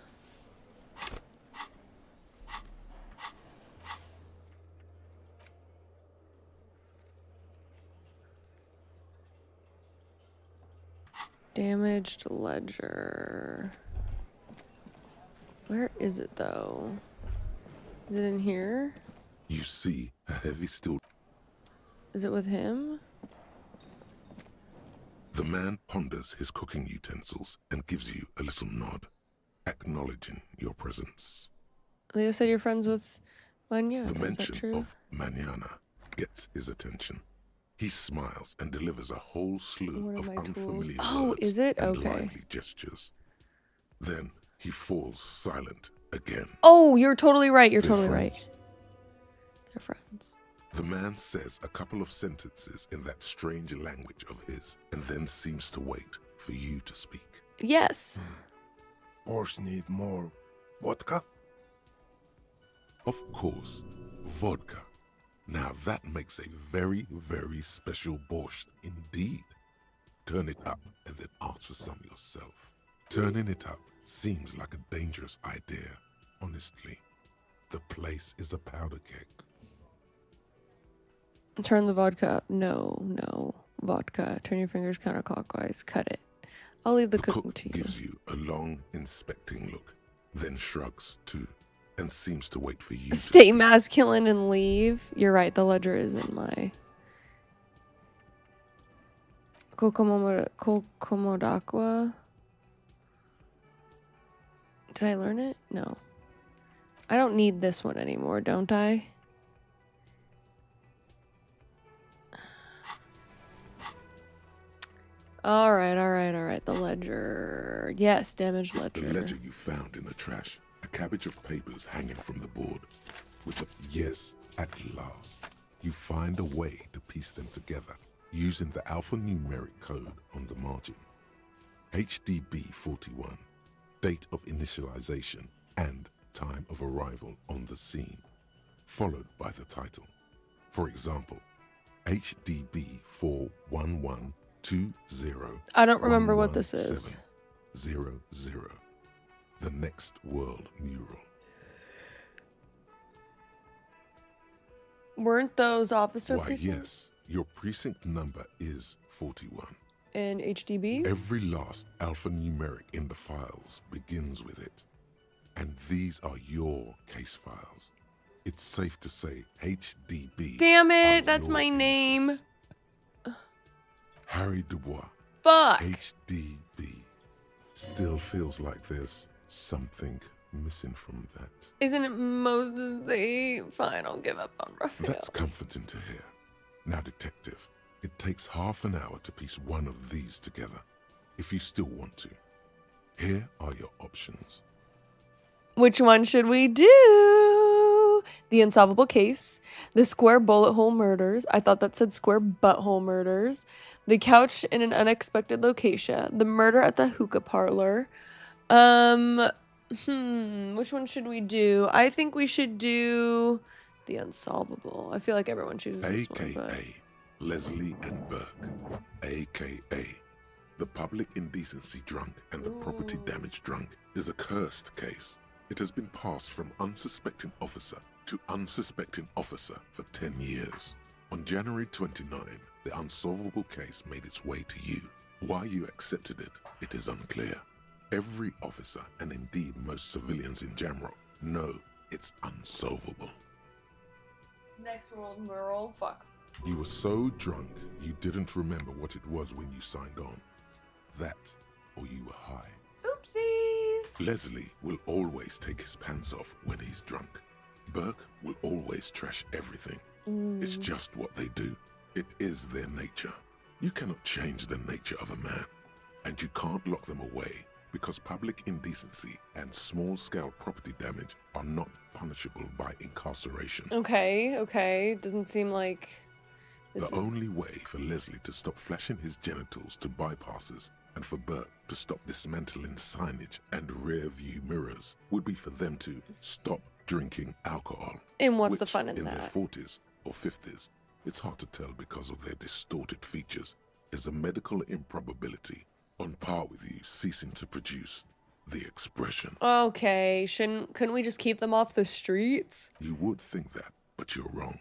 Damaged ledger. Where is it though? Is it in here? You see a heavy steel. Is it with him? The man ponders his cooking utensils and gives you a little nod, acknowledging your presence. Leo said you're friends with Manya. The Is that mention true? of Manana gets his attention. He smiles and delivers a whole slew of unfamiliar words is it? and Okay. lively gestures. Then he falls silent again. Oh, you're totally right. You're They're totally friends. right. They're friends. The man says a couple of sentences in that strange language of his and then seems to wait for you to speak. Yes. Borscht need more vodka? Of course, vodka. Now that makes a very, very special borscht indeed. Turn it up and then ask for some yourself. Turning it up seems like a dangerous idea, honestly. The place is a powder keg. Turn the vodka up. No. Vodka. Turn your fingers counterclockwise. Cut it. I'll leave the cooking cook to you. gives you a long, inspecting look, then shrugs too, and seems to wait for you. Stay masculine and leave. You're right. The ledger is in my... Kokomodakwa. Did I learn it? No. I don't need this one anymore, don't I? All right. The ledger. Yes, damaged It's ledger. the ledger you found in the trash. A cabbage of papers hanging from the board. With a yes, at last. You find a way to piece them together using the alphanumeric code on the margin. HDB 41, date of initialization and time of arrival on the scene, followed by the title. For example, HDB 41120. I don't remember what this is. 00. The Next World Mural. Weren't those officer Why, precincts? yes, your precinct number is 41. And HDB? Every last alphanumeric in the files begins with it. And these are your case files. It's safe to say HDB. Damn it, that's my name. Harry Dubois. Fuck. HDB. Still feels like there's something missing from that. Isn't it most of the... Fine, I'll give up on Raphael. That's comforting to hear. Now, detective, it takes half an hour to piece one of these together, if you still want to. Here are your options. Which one should we do? The Unsolvable Case, the Square Bullet Hole Murders. I thought that said Square Butthole Murders. The Couch in an Unexpected Location. The Murder at the Hookah Parlor. Which one should we do? I think we should do the Unsolvable. I feel like everyone chooses this one. But... Leslie and Burke. AKA the public indecency drunk and the property damage drunk is a cursed case. It has been passed from unsuspecting officer to unsuspecting officer for 10 years. On January 29, the unsolvable case made its way to you. Why you accepted it, it is unclear. Every officer, and indeed most civilians in Jamrock, know it's unsolvable. Next World Mural. Fuck. You were so drunk, you didn't remember what it was when you signed on. That, or you were high. Oopsies. Leslie will always take his pants off when he's drunk. Burke will always trash everything. It's just what they do. It is their nature. You cannot change the nature of a man. And you can't lock them away because public indecency and small-scale property damage are not punishable by incarceration. Okay. Doesn't seem like... The only way for Leslie to stop flashing his genitals to bypassers and for Burke to stop dismantling signage and rear-view mirrors would be for them to stop drinking alcohol. And what's the which, fun in their that? 40s or 50s, it's hard to tell because of their distorted features, is a medical improbability on par with you ceasing to produce the expression. Okay, couldn't we just keep them off the streets? You would think that, but you're wrong.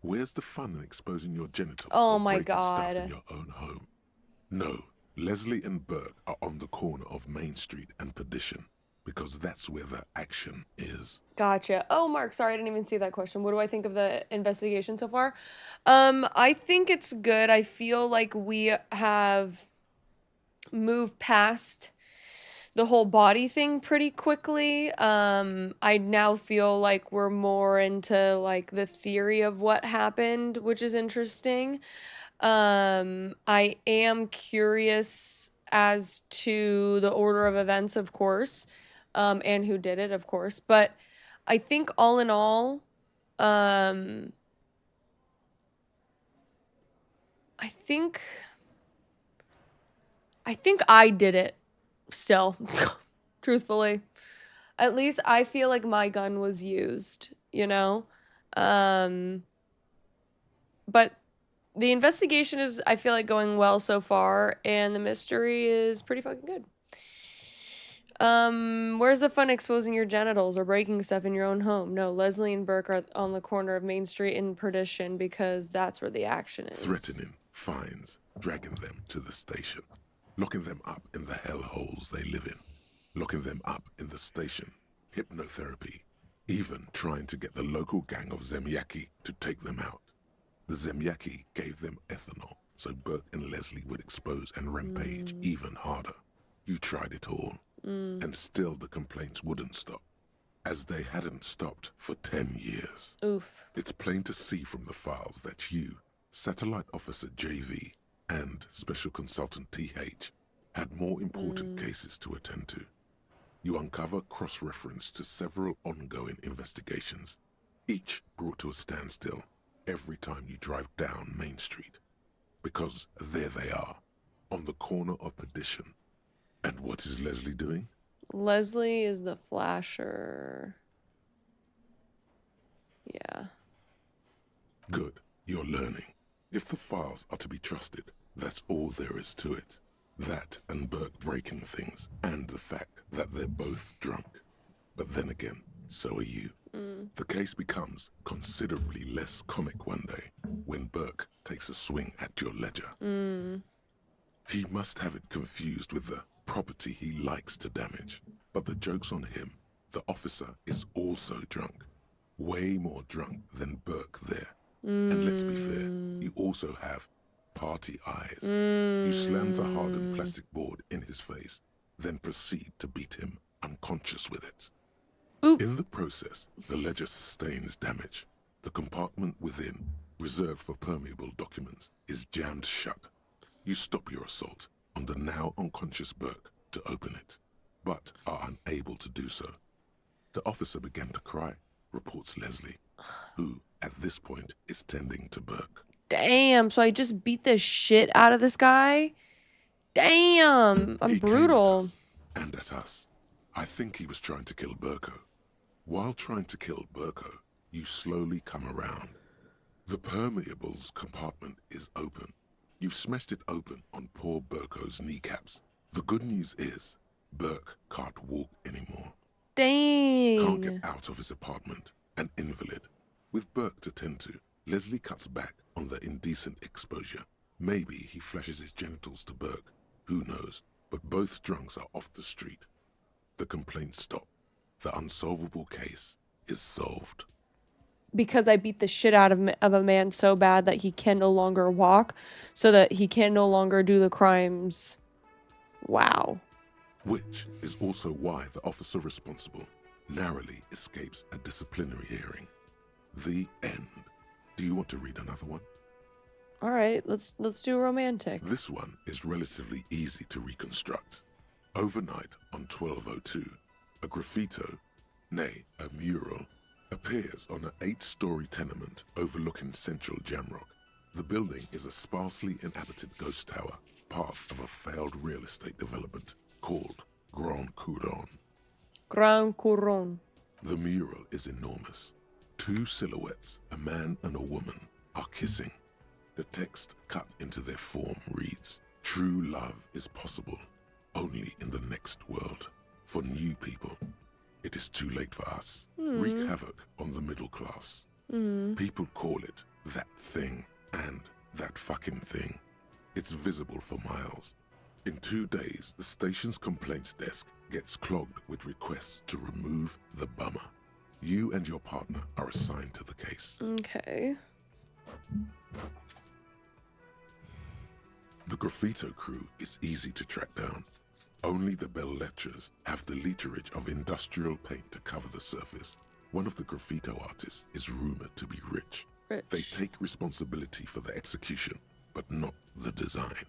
Where's the fun in exposing your genitals Oh or my breaking stuff God. in your own home? No, Leslie and Burke are on the corner of Main Street and Perdition because that's where the action is. Gotcha. Oh, Mark, sorry, I didn't even see that question. What do I think of the investigation so far? I think it's good. I feel like we have moved past the whole body thing pretty quickly. I now feel like we're more into like the theory of what happened, which is interesting. I am curious as to the order of events, of course, and who did it, of course. But I think all in all, I think I did it still, truthfully. At least I feel like my gun was used, you know? But the investigation is, I feel like, going well so far, and the mystery is pretty fucking good. Where's the fun exposing your genitals or breaking stuff in your own home? No, Leslie and Burke are on the corner of Main Street in Perdition because that's where the action is. Threatening, fines, dragging them to the station, locking them up in the hellholes they live in, locking them up in the station, hypnotherapy, even trying to get the local gang of Zemyaki to take them out. The Zemyaki gave them ethanol, so Burke and Leslie would expose and rampage even harder. You tried it all, and still the complaints wouldn't stop. as they hadn't stopped for 10 years. Oof. It's plain to see from the files that you, Satellite Officer JV, and Special Consultant TH had more important cases to attend to. You uncover cross-reference to several ongoing investigations, each brought to a standstill every time you drive down Main Street. Because there they are, on the corner of Perdition. And what is Leslie doing? Leslie is the flasher. Yeah. Good, you're learning. If the files are to be trusted, that's all there is to it. That and Burke breaking things, and the fact that they're both drunk. But then again, so are you. The case becomes considerably less comic one day when Burke takes a swing at your ledger. He must have it confused with the property he likes to damage. But the joke's on him. The officer is also drunk. Way more drunk than Burke there. And let's be fair, you also have party eyes. You slam the hardened plastic board in his face, then proceed to beat him unconscious with it. In the process, the ledger sustains damage. The compartment within, reserved for permeable documents, is jammed shut. You stop your assault on the now unconscious Burke to open it, but are unable to do so. The officer began to cry, reports Leslie, who, at this point, is tending to Burke. Damn, so I just beat the shit out of this guy? Damn, I'm brutal. And at us. I think he was trying to kill Burko. While trying to kill Burko, you slowly come around. The permeables compartment is open. You've smashed it open on poor Burko's kneecaps. The good news is, Burke can't walk anymore. Dang. Can't get out of his apartment, an invalid. With Burke to tend to, Leslie cuts back on the indecent exposure. Maybe he flashes his genitals to Burke. Who knows? But both drunks are off the street. The complaints stop. The unsolvable case is solved. Because I beat the shit out of a man so bad that he can no longer walk, so that he can no longer do the crimes. Wow. Which is also why the officer responsible narrowly escapes a disciplinary hearing. The end. Do you want to read another one? All right, let's do romantic. This one is relatively easy to reconstruct. Overnight on 1202, a graffito, nay, a mural, appears on an 8-story tenement overlooking central Jamrock. The building is a sparsely inhabited ghost tower, part of a failed real estate development called Grand Couronne. Grand Couronne. The mural is enormous. 2 silhouettes, a man and a woman, are kissing. The text cut into their form reads, "True love is possible only in the next world. For new people, it is too late for us. Wreak havoc on the middle class. People call it that thing and that fucking thing. It's visible for miles. In 2 days, the station's complaints desk gets clogged with requests to remove the bummer. You and your partner are assigned to the case." Okay. The graffito crew is easy to track down. Only the bell lectures have the literage of industrial paint to cover the surface. One of the graffito artists is rumored to be rich. They take responsibility for the execution, but not the design.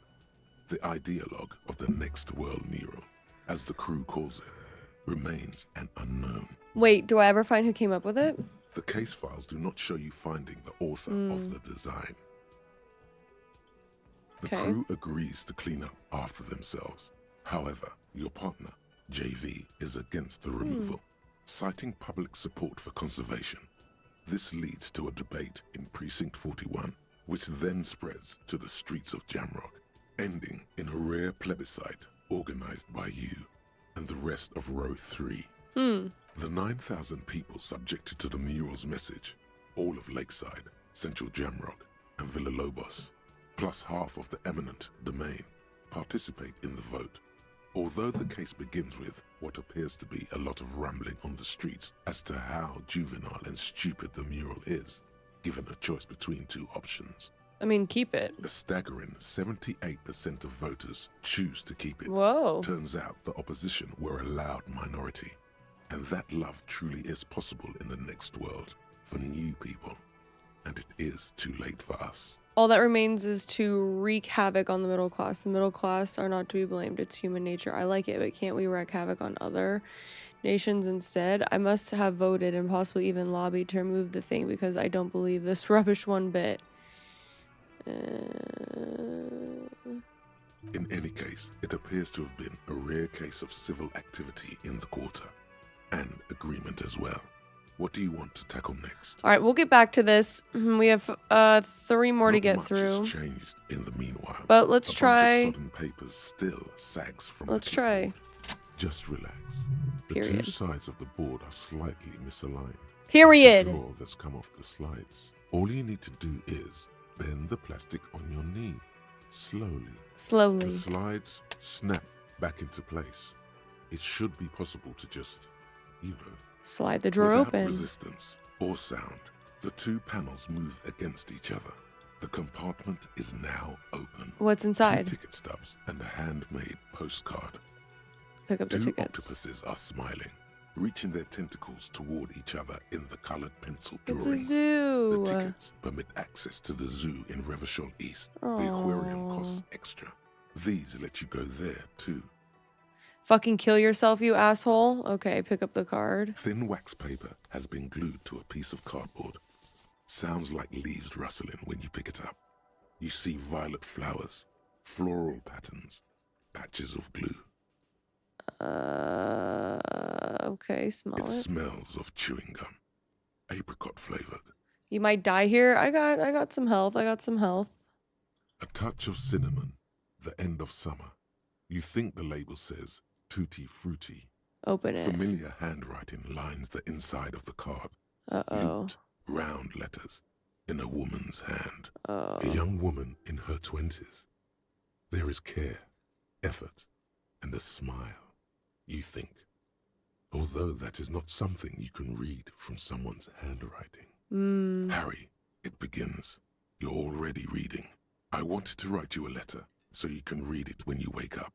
The ideologue of the Next World mural, as the crew calls it, remains an unknown. Wait, do I ever find who came up with it? The case files do not show you finding the author of the design. The crew agrees to clean up after themselves. However, your partner, JV, is against the removal, citing public support for conservation. This leads to a debate in Precinct 41, which then spreads to the streets of Jamrock, ending in a rare plebiscite organized by you and the rest of Row 3. The 9,000 people subjected to the mural's message, all of Lakeside, Central Jamrock, and Villalobos, plus half of the eminent domain, participate in the vote. Although the case begins with what appears to be a lot of rambling on the streets as to how juvenile and stupid the mural is, given a choice between 2 options. I mean, keep it. A staggering 78% of voters choose to keep it. Whoa. Turns out the opposition were a loud minority. And that love truly is possible in the next world for new people. And it is too late for us. All that remains is to wreak havoc on the middle class. The middle class are not to be blamed. It's human nature. I like it, but can't we wreak havoc on other nations instead? I must have voted and possibly even lobbied to remove the thing because I don't believe this rubbish one bit. In any case, it appears to have been a rare case of civil activity in the quarter. And agreement as well. What do you want to tackle next? All right, we'll get back to this. We have 3 more to get Not much through. has changed in the meanwhile. But let's A try. bunch of sodden papers still sags from Let's the try. clipboard. Just relax. The Period. 2 sides of the board are slightly misaligned. Period. The drawer that's come off the slides. All you need to do is bend the plastic on your knee. Slowly. Slowly. The slides snap back into place. It should be possible to just, you know, Slide the drawer without open. resistance or sound. The 2 panels move against each other. The compartment is now open. What's inside? 2 ticket stubs and a handmade postcard. Pick up the 2 tickets. octopuses are smiling, reaching their tentacles toward each other in the colored pencil It's a drawings. zoo. The tickets permit access to the zoo in Revachol East. The aquarium costs extra. These let you go there too. Fucking kill yourself, you asshole. Okay, pick up the card. Thin wax paper has been glued to a piece of cardboard. Sounds like leaves rustling when you pick it up. You see violet flowers, floral patterns, patches of glue. Okay, smell It it. smells of chewing gum, apricot flavored. You might die here. I got some health. I got some health. A touch of cinnamon, the end of summer. You think the label says tutti frutti. Open it. Familiar handwriting lines the inside of the card. Uh-oh. Looped, round letters in a woman's hand. Oh. A young woman in her 20s. There is care, effort, and a smile, you think. Although that is not something you can read from someone's handwriting. Harry, it begins. You're already reading. I wanted to write you a letter so you can read it when you wake up.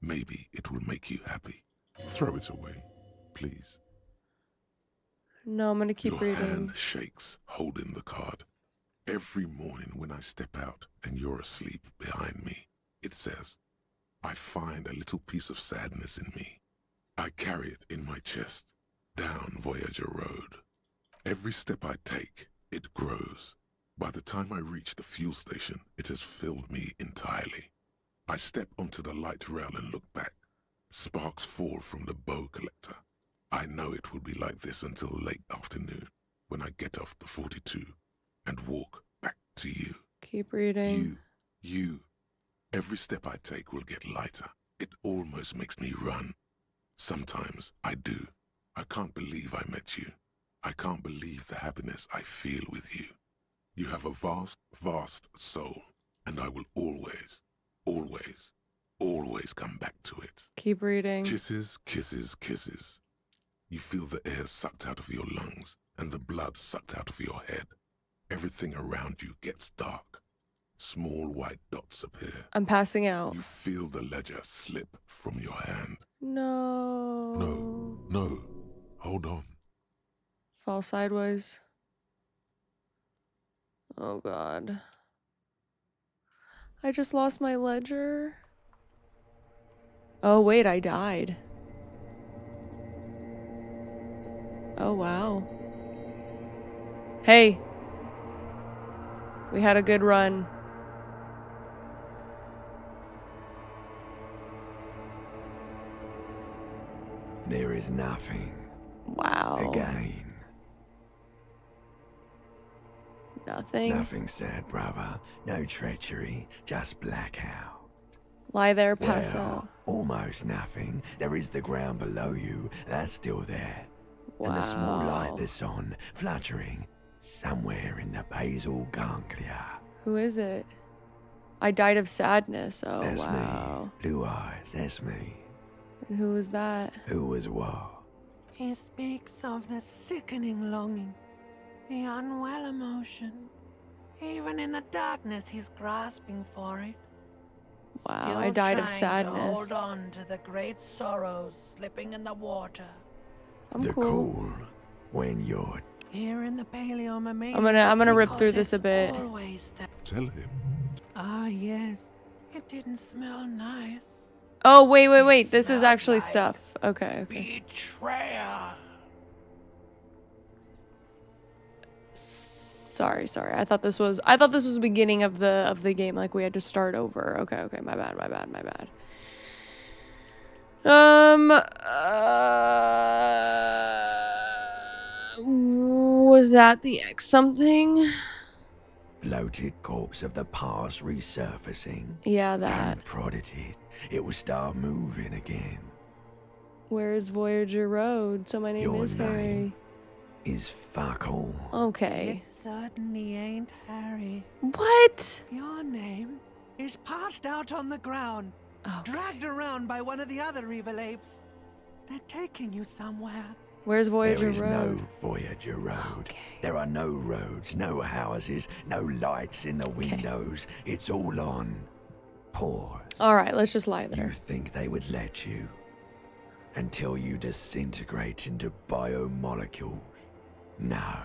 Maybe it will make you happy. Throw it away, please. No, I'm gonna keep Your reading. hand shakes, holding the card. Every morning when I step out and you're asleep behind me, it says, I find a little piece of sadness in me. I carry it in my chest, down Voyager Road. Every step I take, it grows. By the time I reach the fuel station, it has filled me entirely. I step onto the light rail and look back. Sparks fall from the bow collector. I know it will be like this until late afternoon, when I get off the 42 and walk back to you. Keep reading. You. Every step I take will get lighter. It almost makes me run. Sometimes I do. I can't believe I met you. I can't believe the happiness I feel with you. You have a vast, vast soul, and I will always, always, always come back to it. Keep reading. Kisses, kisses, kisses. You feel the air sucked out of your lungs and the blood sucked out of your head. Everything around you gets dark. Small white dots appear. I'm passing out. You feel the ledger slip from your hand. No. No. Hold on. Fall sideways. Oh god. I just lost my ledger. Oh wait, I died. Oh wow. Hey. We had a good run. There is nothing. Wow. Again. Nothing. Nothing sad, brother. No treachery, just blackout. Lie there, pass Well, out. almost nothing. There is the ground below you. That's still there. Wow. And the small light that's on, fluttering, somewhere in the basal ganglia. Who is it? I died of sadness. Oh That's wow. me. Blue eyes, that's me. And who was that? Who was what? He speaks of the sickening longing, the unwell emotion. Even in the darkness, he's grasping for it. Wow, Still I died of trying sadness. to hold on to the great sorrows slipping in the water. I'm the cool. call when you're Here in the Paleomamania, I'm gonna rip because through this a it's bit. always that. Tell him. Ah, yes. It didn't smell nice. Oh, wait. This is actually stuff. Okay. Betrayer. Sorry. I thought this was the beginning of the game. Like we had to start over. Okay. My bad. Was that the X something? bloated corpse of the past resurfacing. Yeah, that. Don't prod at it. It will start moving again. Where's Voyager Road? So my name Your is name Harry. is fuck all. Okay. It certainly ain't Harry. What? Your name is passed out on the ground, dragged around by one of the other evil apes. They're taking you somewhere. Where's Voyager There is Road? no Voyager Road. There are no roads, no houses, no lights in the windows. It's all on pause. All right, let's just lie You there. think they would let you until you disintegrate into biomolecules? No.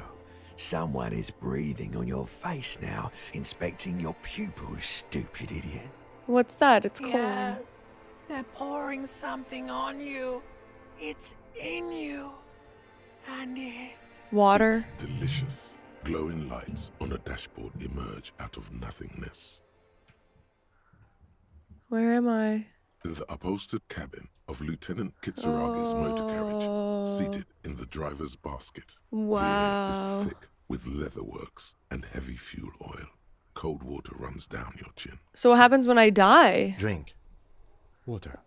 Someone is breathing on your face now, inspecting your pupils, stupid idiot. What's that? It's cold. Yes, they're pouring something on you. It's in you. And it's... Water. Delicious. Glowing lights on a dashboard emerge out of nothingness. Where am I? In the upholstered cabin of Lieutenant Kitsuragi's motor carriage, seated in the driver's basket. Wow. The air is thick with leatherworks and heavy fuel oil. Cold water runs down your chin. So what happens when I die? Drink. Water.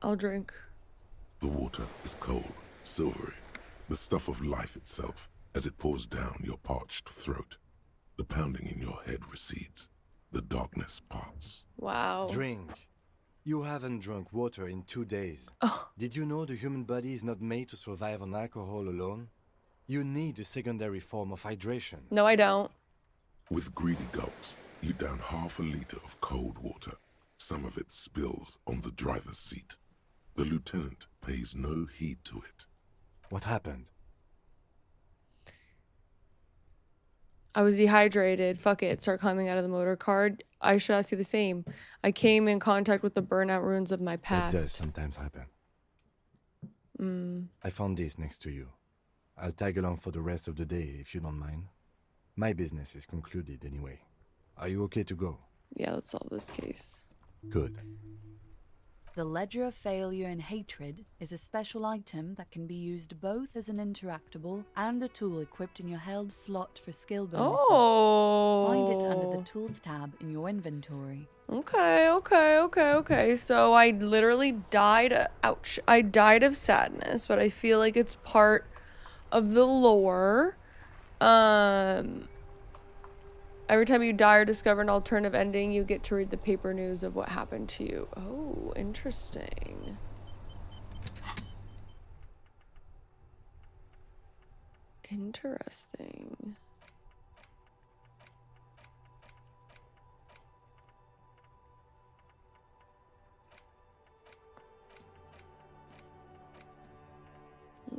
I'll drink. The water is cold, silvery, the stuff of life itself, as it pours down your parched throat. The pounding in your head recedes. The darkness parts. Wow. Drink. You haven't drunk water in 2 days. Oh. Did you know the human body is not made to survive on alcohol alone? You need a secondary form of hydration. No, I don't. With greedy gulps, you down half a liter of cold water. Some of it spills on the driver's seat. The lieutenant pays no heed to it. What happened? I was dehydrated. Fuck it. Start climbing out of the motor car. I should ask you the same. I came in contact with the burnout ruins of my That does past. sometimes happen. I found this next to you. I'll tag along for the rest of the day if you don't mind. My business is concluded anyway. Are you okay to go? Yeah, let's solve this case. Good. The Ledger of Failure and Hatred is a special item that can be used both as an interactable and a tool equipped in your held slot for skill bonuses. Find it under the Tools tab in your inventory. Okay. So I literally died. Ouch. I died of sadness, but I feel like it's part of the lore. Every time you die or discover an alternative ending, you get to read the paper news of what happened to you. Oh, interesting. Interesting.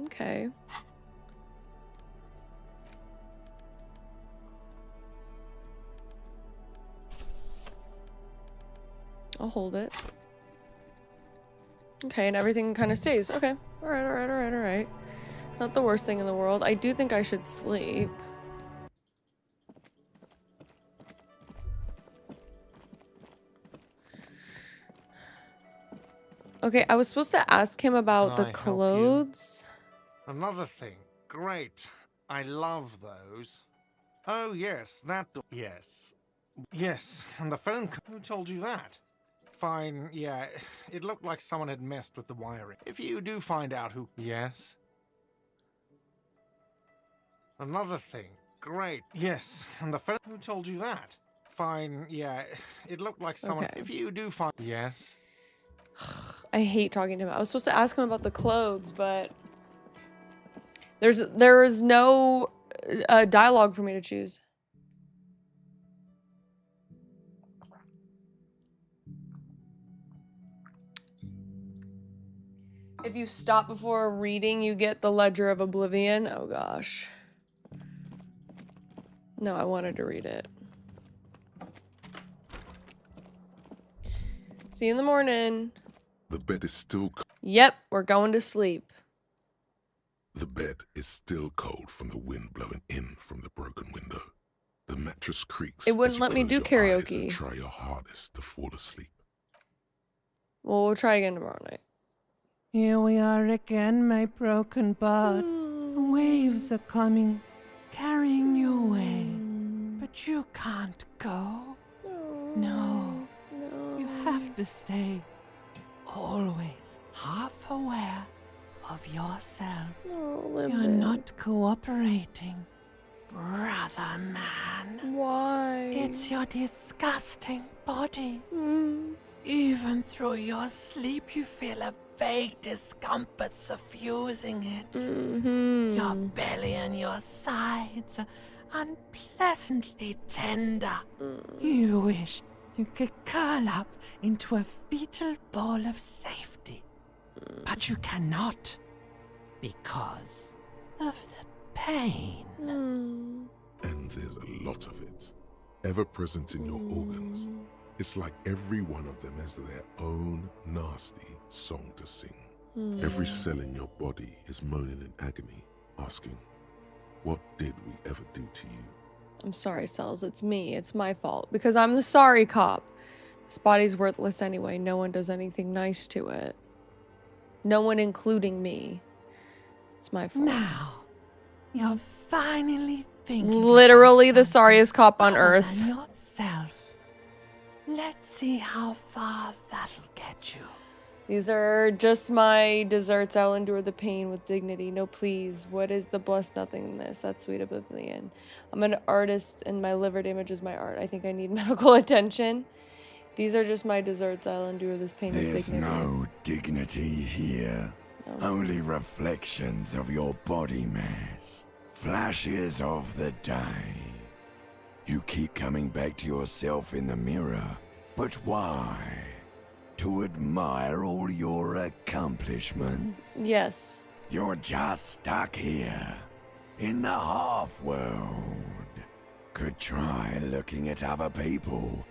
Okay. I'll hold it. Okay, and everything kind of stays. Okay. Alright. Not the worst thing in the world. I do think I should sleep. Okay, I was supposed to ask him about Can the I help you? clothes. Another thing. Great. I love those. Oh, yes, that door. Yes. Yes, and the phone Who told you that? Fine, yeah, it looked like someone had messed with the wiring. If you do find out who... Yes? Another thing. Great. Yes, and the phone... Who told you that? Fine, yeah, it looked like someone... Okay. If you do find... Yes? I hate talking to him. I was supposed to ask him about the clothes, but there is no dialogue for me to choose. If you stop before reading, you get the Ledger of Oblivion. Oh gosh. No, I wanted to read it. See you in the morning. The bed is still Yep, we're going to sleep. The bed is still cold from the wind blowing in from the broken window. The mattress creaks. It wouldn't as you let me close do your eyes karaoke. and try your hardest to fall asleep. Well, we'll try again tomorrow night. Here we are again, my broken bird. The waves are coming, carrying you away. But you can't go. No. You have to stay. Always half aware of yourself. You're not cooperating, brother man. Why? It's your disgusting body. Even through your sleep, you feel a vague discomfort suffusing it. Your belly and your sides are unpleasantly tender. You wish you could curl up into a fetal ball of safety. But you cannot, because of the pain. And there's a lot of it, ever present in your organs. It's like every one of them has their own nasty song to sing. Every cell in your body is moaning in agony, asking, what did we ever do to you? I'm sorry, Cells. It's me. It's my fault. Because I'm the sorry cop. This body's worthless anyway. No one does anything nice to it. No one including me. It's my fault. Now, you're finally thinking Literally the sorriest cop on other earth. than yourself. Let's see how far that'll get you. These are just my desserts. I'll endure the pain with dignity. No, please. What is the blessed nothingness? That's sweet oblivion. I'm an artist and my liver damages my art. I think I need medical attention. These are just my desserts. I'll endure this pain with There's dignity. no dignity here. Only reflections of your body mass. Flashes of the day. You keep coming back to yourself in the mirror. But why? To admire all your accomplishments? Yes. You're just stuck here, in the half-world. Could try looking at other people.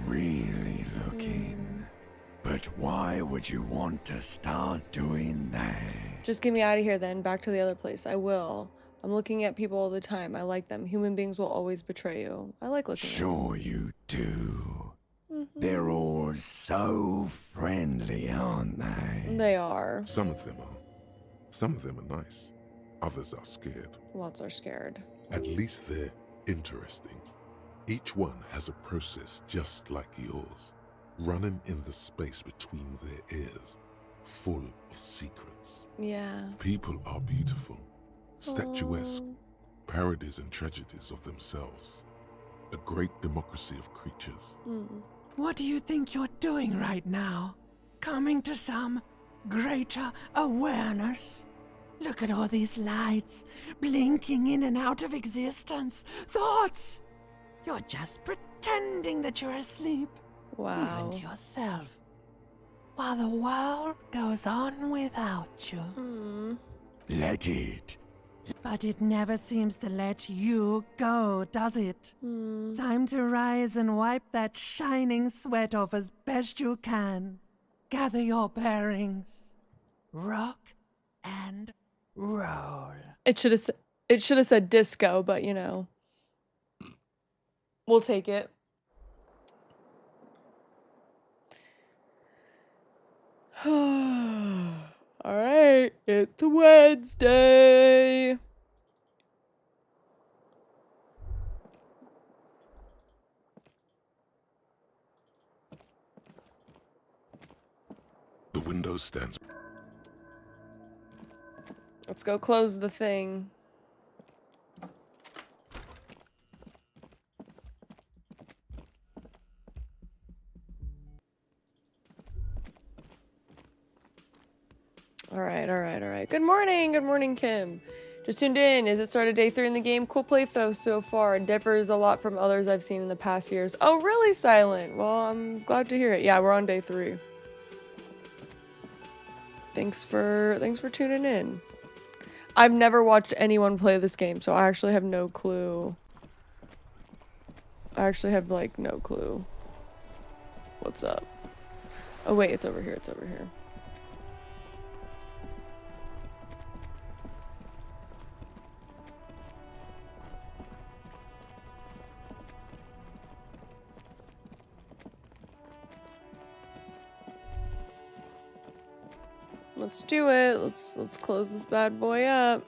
Really looking. But why would you want to start doing that? Just get me out of here then. Back to the other place. I will. I'm looking at people all the time. I like them. Human beings will always betray you. I like looking at them. Sure you do. They're all so friendly, aren't they? They are. Some of them are. Some of them are nice. Others are scared. Lots are scared. At least they're interesting. Each one has a process just like yours, running in the space between their ears, full of secrets. Yeah. People are beautiful, statuesque, parodies and tragedies of themselves. A great democracy of creatures. What do you think you're doing right now? Coming to some greater awareness? Look at all these lights, blinking in and out of existence. Thoughts! You're just pretending that you're asleep. Wow. Even to yourself. While the world goes on without you. Let it. But it never seems to let you go, does it? Time to rise and wipe that shining sweat off as best you can. Gather your bearings. Rock and roll. It should have said disco, but you know. We'll take it. Alright, it's Wednesday. The window stands. Let's go close the thing. Alright. Good morning, Kim. Just tuned in. Is it started day 3 in the game? Cool playthrough so far. Differs a lot from others I've seen in the past years. Oh, really, Silent? Well, I'm glad to hear it. Yeah, we're on day 3. Thanks for tuning in. I've never watched anyone play this game, so I actually have no clue. I actually have, like, no clue. What's up? Oh, wait, it's over here. It's over here. Let's do it. Let's close this bad boy up.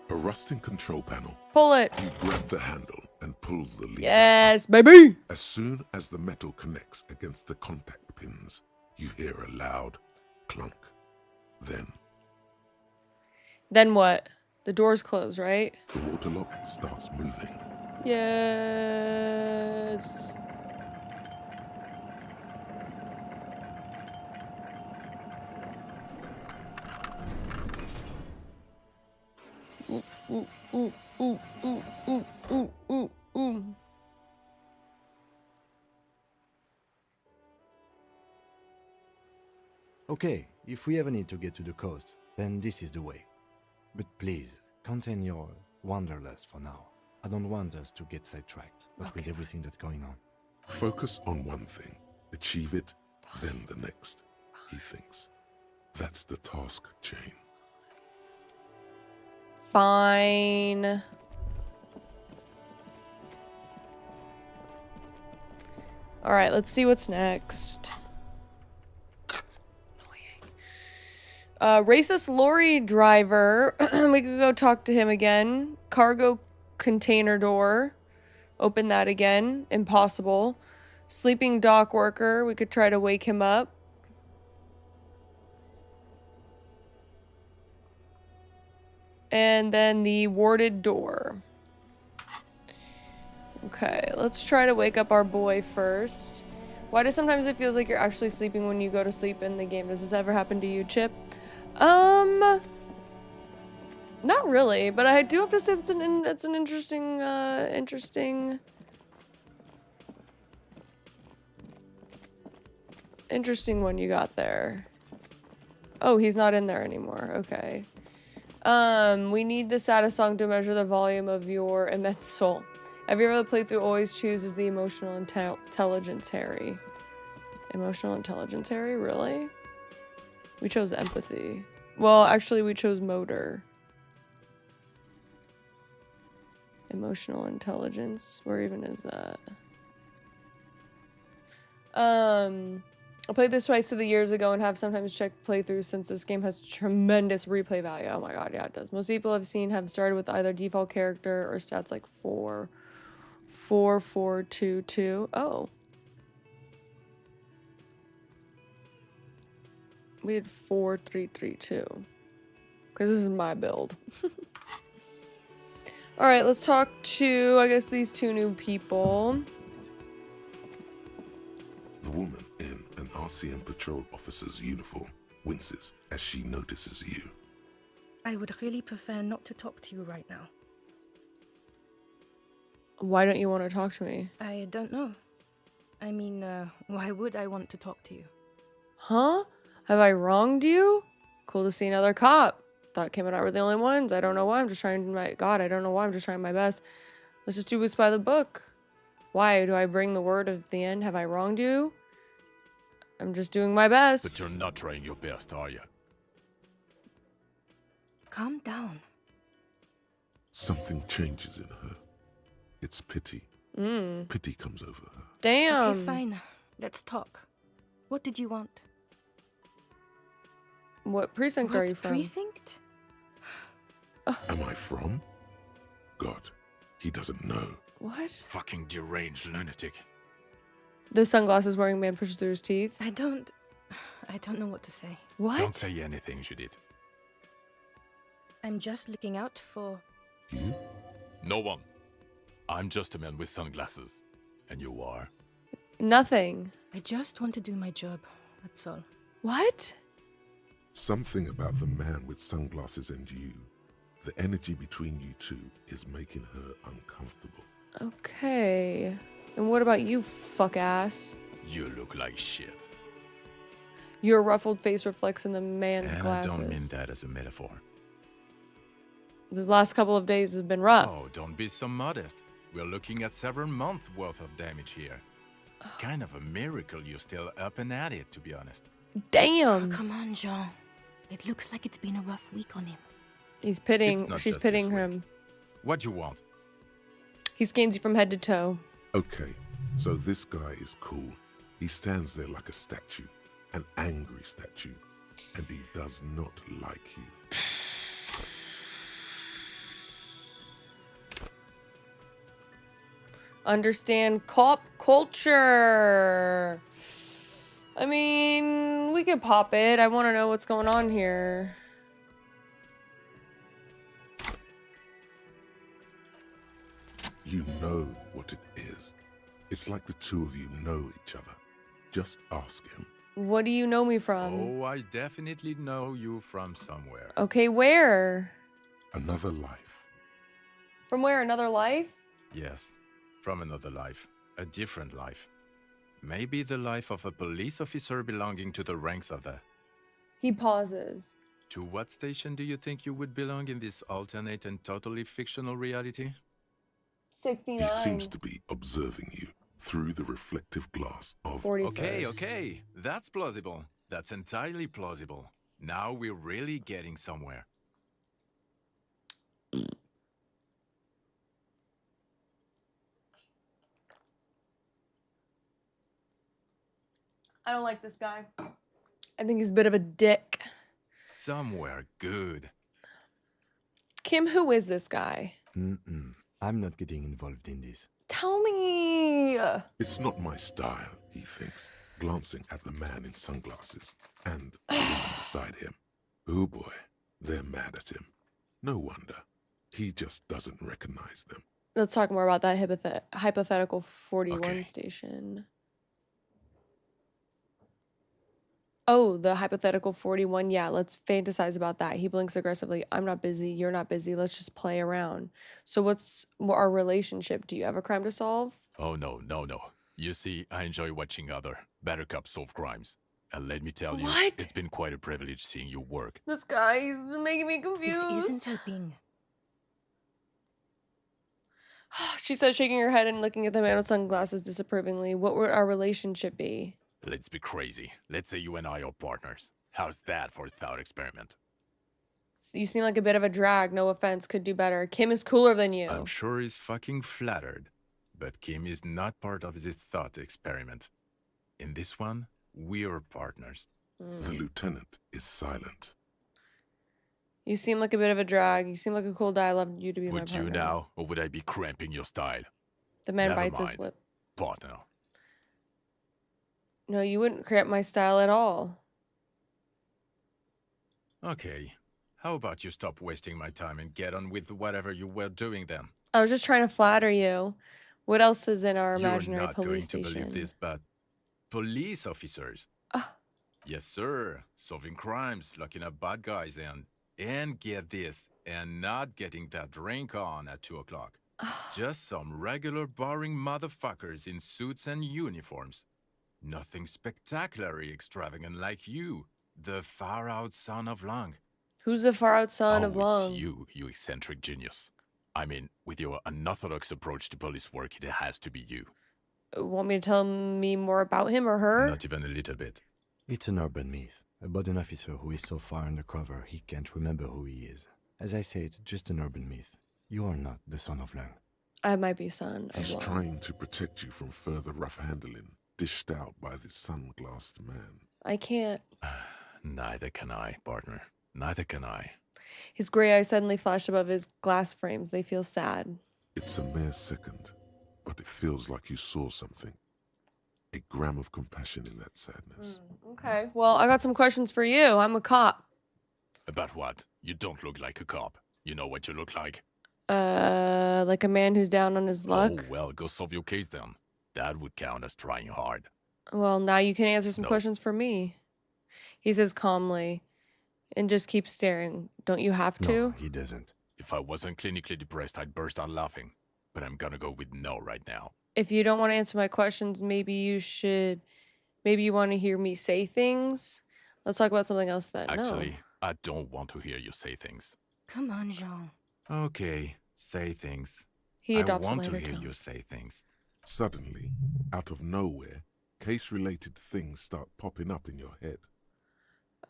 A rusting control panel. Pull it. You grab the handle and pull the lever. Yes, baby. As soon as the metal connects against the contact pins, you hear a loud clunk. Then what? The doors close, right? The water lock starts moving. Yes. Ooh, ooh, ooh, ooh, ooh, ooh, ooh, ooh, ooh. Okay, if we ever need to get to the coast, then this is the way. But please, contain your wanderlust for now. I don't want us to get sidetracked, with everything that's going on. Focus on one thing. Achieve it, then the next, he thinks. That's the task chain. Fine. Alright, let's see what's next. Racist lorry driver. We could go talk to him again. Cargo container door. Open that again. Impossible. Sleeping dock worker. We could try to wake him up. And then the warded door. Okay, let's try to wake up our boy first. Why does sometimes it feels like you're actually sleeping when you go to sleep in the game? Does this ever happen to you, Chip? Not really, but I do have to say it's an interesting, interesting one you got there. Oh, he's not in there anymore. Okay. We need the saddest song to measure the volume of your immense soul. Have you ever played through always chooses the emotional intelligence Harry? Emotional intelligence Harry? Really? We chose empathy. Well, actually, we chose motor. Emotional intelligence. Where even is that? I played this twice through the years ago and have sometimes checked playthroughs since this game has tremendous replay value. Oh my god, yeah, it does. Most people I've seen have started with either default character or stats like 4, 4, 4, 2, 2. Oh. We did 4, 3, 3, 2. Because this is my build. Alright, let's talk to, I guess, these two new people. The woman in an RCM patrol officer's uniform winces as she notices you. I would really prefer not to talk to you right now. Why don't you want to talk to me? I don't know. I mean, why would I want to talk to you? Huh? Have I wronged you? Cool to see another cop. Thought Kim and I were the only ones. I don't know why. I'm just trying my... God, I don't know why. I'm just trying my best. Let's just do what's by the book. Why do I bring the word at the end? Have I wronged you? I'm just doing my best. But you're not trying your best, are you? Calm down. Something changes in her. It's pity. Pity comes over her. Damn. Okay, fine. Let's talk. What did you want? What precinct are you from? Precinct? Am I from? God, he doesn't know. What? Fucking deranged lunatic. The sunglasses wearing man pushes through his teeth. I don't know what to say. What? Don't say anything, Judith. I'm just looking out for... You? No one. I'm just a man with sunglasses. And you are? Nothing. I just want to do my job. That's all. What? Something about the man with sunglasses and you, the energy between you two, is making her uncomfortable. Okay. And what about you, fuck ass? You look like shit. Your ruffled face reflects in the man's And glasses. I don't mean that as a metaphor. The last couple of days has been rough. Oh, don't be so modest. We're looking at several months worth of damage here. Kind of a miracle you're still up and at it, to be honest. Damn. Come on, Jean. It looks like it's been a rough week on him. She's It's pitying not just him. What do you want? He scans you from head to toe. Okay, so this guy is cool. He stands there like a statue, an angry statue, and he does not like you. Understand cop culture. I mean, we could pop it. I want to know what's going on here. You know what it is. It's like the two of you know each other. Just ask him. What do you know me from? Oh, I definitely know you from somewhere. Okay, where? Another life. From where? Another life? Yes, from another life. A different life. Maybe the life of a police officer belonging to the ranks of the... He pauses. To what station do you think you would belong in this alternate and totally fictional reality? 69. He seems to be observing you through the reflective glass of... 41st. Okay, that's plausible. That's entirely plausible. Now we're really getting somewhere. I don't like this guy. I think he's a bit of a dick. Somewhere good. Kim, who is this guy? I'm not getting involved in this. Tell me. It's not my style, he thinks, glancing at the man in sunglasses and looking beside him. Oh boy, they're mad at him. No wonder. He just doesn't recognize them. Let's talk more about that hypothetical 41 Okay. station. Oh, the hypothetical 41. Yeah, let's fantasize about that. He blinks aggressively. I'm not busy. You're not busy. Let's just play around. So what's our relationship? Do you have a crime to solve? Oh, no. You see, I enjoy watching other better cops solve crimes. And let me tell you, What? it's been quite a privilege seeing you work. This guy, he's making me confused. This isn't helping. She says, shaking her head and looking at the man with sunglasses disapprovingly. What would our relationship be? Let's be crazy. Let's say you and I are partners. How's that for a thought experiment? You seem like a bit of a drag. No offense. Could do better. Kim is cooler than you. I'm sure he's fucking flattered. But Kim is not part of this thought experiment. In this one, we're partners. The lieutenant is silent. You seem like a bit of a drag. You seem like a cool guy. I love you to be my Would partner. you now, or would I be cramping your style? The man Never bites his mind. lip. Partner. No, you wouldn't cramp my style at all. Okay. How about you stop wasting my time and get on with whatever you were doing then? I was just trying to flatter you. What else is in our You're imaginary not police going to station? believe this, but police officers. Yes, sir. Solving crimes, locking up bad guys, and get this, and not getting that drink on at 2 o'clock. Just some regular boring motherfuckers in suits and uniforms. Nothing spectacularly extravagant like you, the far-out son of Lang. Who's the far-out son of Long? It's you eccentric genius. I mean, with your unorthodox approach to police work, it has to be you. Want me to tell me more about him or her? Not even a little bit. It's an urban myth about an officer who is so far undercover he can't remember who he is. As I said, just an urban myth. You are not the son of Lang. I might be son of He's Long. trying to protect you from further rough handling, dished out by this sunglassed man. I can't. Neither can I, partner. Neither can I. His gray eyes suddenly flash above his glass frames. They feel sad. It's a mere second, but it feels like you saw something. A gram of compassion in that sadness. Okay, well, I got some questions for you. I'm a cop. About what? You don't look like a cop. You know what you look like? Like a man who's down on his luck. Oh, well, go solve your case then. That would count as trying hard. Well, now you can answer some No. questions for me. He says calmly, and just keeps staring. Don't you have to? No, he doesn't. If I wasn't clinically depressed, I'd burst out laughing. But I'm gonna go with no right now. If you don't want to answer my questions, maybe you should. Maybe you want to hear me say things. Let's talk about something else then. Actually, I don't want to hear you say things. Come on, Jean. Okay, say things. He I adopts a want to lighter hear tone. you say things. Suddenly, out of nowhere, case-related things start popping up in your head.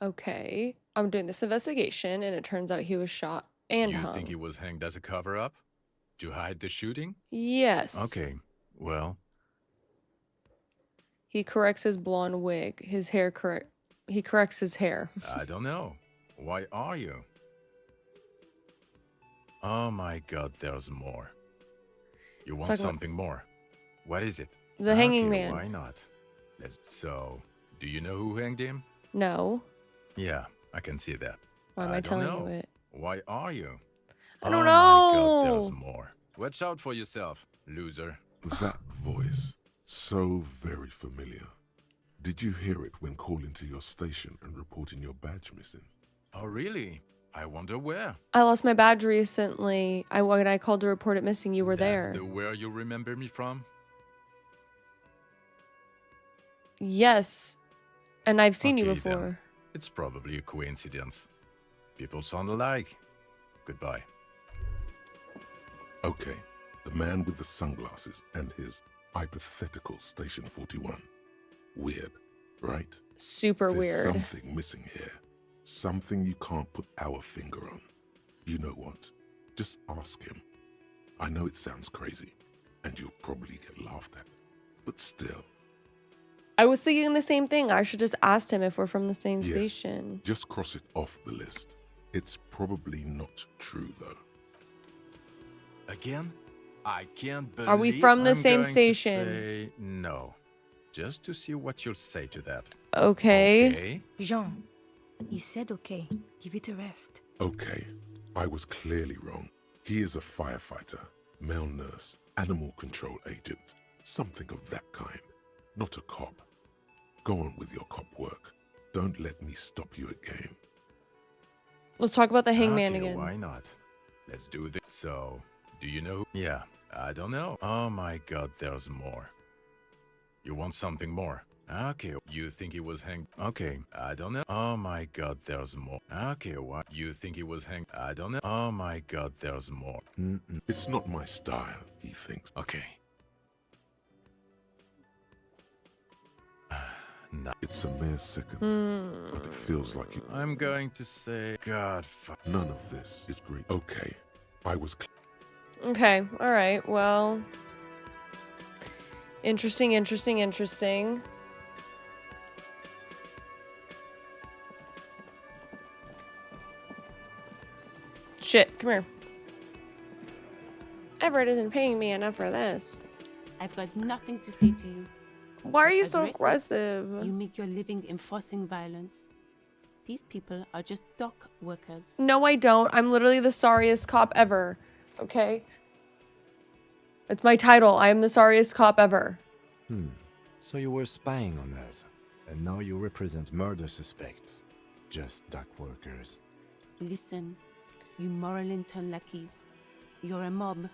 Okay. I'm doing this investigation, and it turns out he was shot and You hung. think he was hanged as a cover-up? To hide the shooting? Yes. Okay, well, He corrects his blonde wig. His hair he corrects his hair. I don't know. Why are you? Oh my god, there's more. You want Talking about- something more? What is it? The hanging Okay, man. Why not? So, do you know who hanged him? No. Yeah, I can see that. Why am I don't telling know. you it? Why are you? I don't Oh my god, know. there's more. Watch out for yourself, loser. That voice, so very familiar. Did you hear it when calling to your station and reporting your badge missing? Oh really? I wonder where. I lost my badge recently. When I called to report it missing, you were there. The where you remember me from? Yes. And I've seen you Okay, before. then. It's probably a coincidence. People sound alike. Goodbye. Okay, the man with the sunglasses and his hypothetical Station 41. Weird, right? Super There's weird. something missing here. Something you can't put our finger on. You know what? Just ask him. I know it sounds crazy, and you'll probably get laughed at. But still. I was thinking the same thing. I should just ask him if we're from the same Yes, station. just cross it off the list. It's probably not true, though. Again? I can't believe Are we from the I'm same going to station? say no. Just to see what you'll say to that. Okay. Okay. Jean, he said okay. Give it a rest. Okay, I was clearly wrong. He is a firefighter, male nurse, animal control agent, something of that kind. Not a cop. Go on with your cop work. Don't let me stop you again. Let's talk about the hangman Okay, again. why not? Let's do this. So, do you know? Yeah, I don't know. Oh my god, there's more. You want something more? Okay, you think he was hanged? Okay, I don't know. Oh my god, there's more. Okay, what? You think he was hanged? I don't know. Oh my god, there's more. It's not my style, he thinks. Okay. No. It's a mere second, but it feels like it. I'm going to say, God, fuck. None of this is great. Okay, I was. Okay, alright, well. Interesting, interesting, interesting. Shit, come here. Everett isn't paying me enough for this. I've got nothing to say to you. Why are you so aggressive? You make your living enforcing violence. These people are just dock workers. No, I don't. I'm literally the sorriest cop ever. Okay? It's my title. I am the sorriest cop ever. So you were spying on us, and now you represent murder suspects. Just dock workers. Listen, you moral intern lackeys. You're a mob,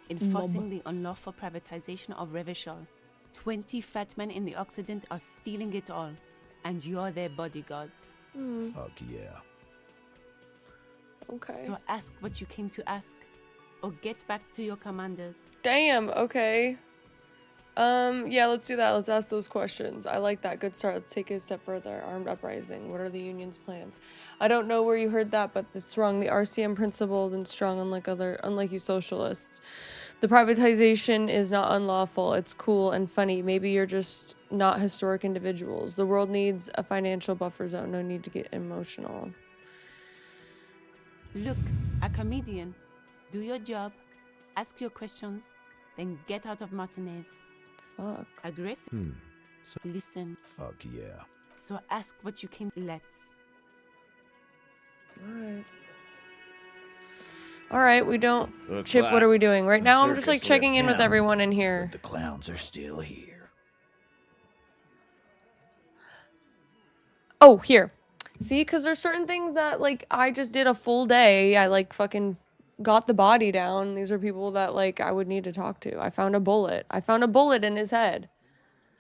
enforcing the unlawful privatization of Revachol. 20 fat men in the Occident are stealing it all, and you're their bodyguards. Fuck yeah. Okay. So ask what you came to ask, or get back to your commanders. Damn, okay. Yeah, let's do that. Let's ask those questions. I like that. Good start. Let's take it a step further. Armed uprising. What are the union's plans? I don't know where you heard that, but it's wrong. The RCM principled and strong, unlike you socialists. The privatization is not unlawful. It's cool and funny. Maybe you're just not historic individuals. The world needs a financial buffer zone. No need to get emotional. Look, a comedian. Do your job, ask your questions, then get out of Martinaise. Fuck. Aggressive. So listen. Fuck yeah. So ask what you came. Let's. Alright. Alright, we don't. Chip, what are we doing? Right now, I'm just like checking in with everyone in here. The clowns are still here. Oh, here. See, because there's certain things that, like, I just did a full day. I, like, fucking got the body down. These are people that, like, I would need to talk to. I found a bullet. I found a bullet in his head.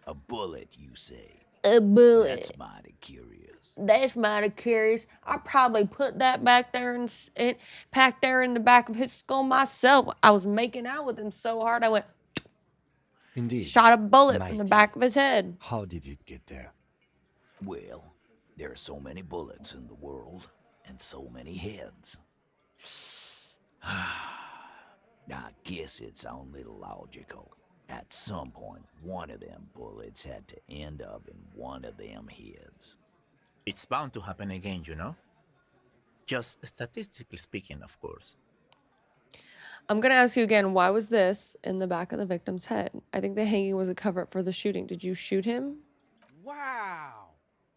A bullet, you say? A bullet. That's mighty curious. That's mighty curious. I probably put that back there and packed there in the back of his skull myself. I was making out with him so hard I went. Indeed. Shot a bullet Mighty. in the back of his head. How did it get there? Well, there are so many bullets in the world, and so many heads. I guess it's only logical. At some point, one of them bullets had to end up in one of them heads. It's bound to happen again, you know? Just statistically speaking, of course. I'm going to ask you again, why was this in the back of the victim's head? I think the hanging was a cover-up for the shooting. Did you shoot him? Wow!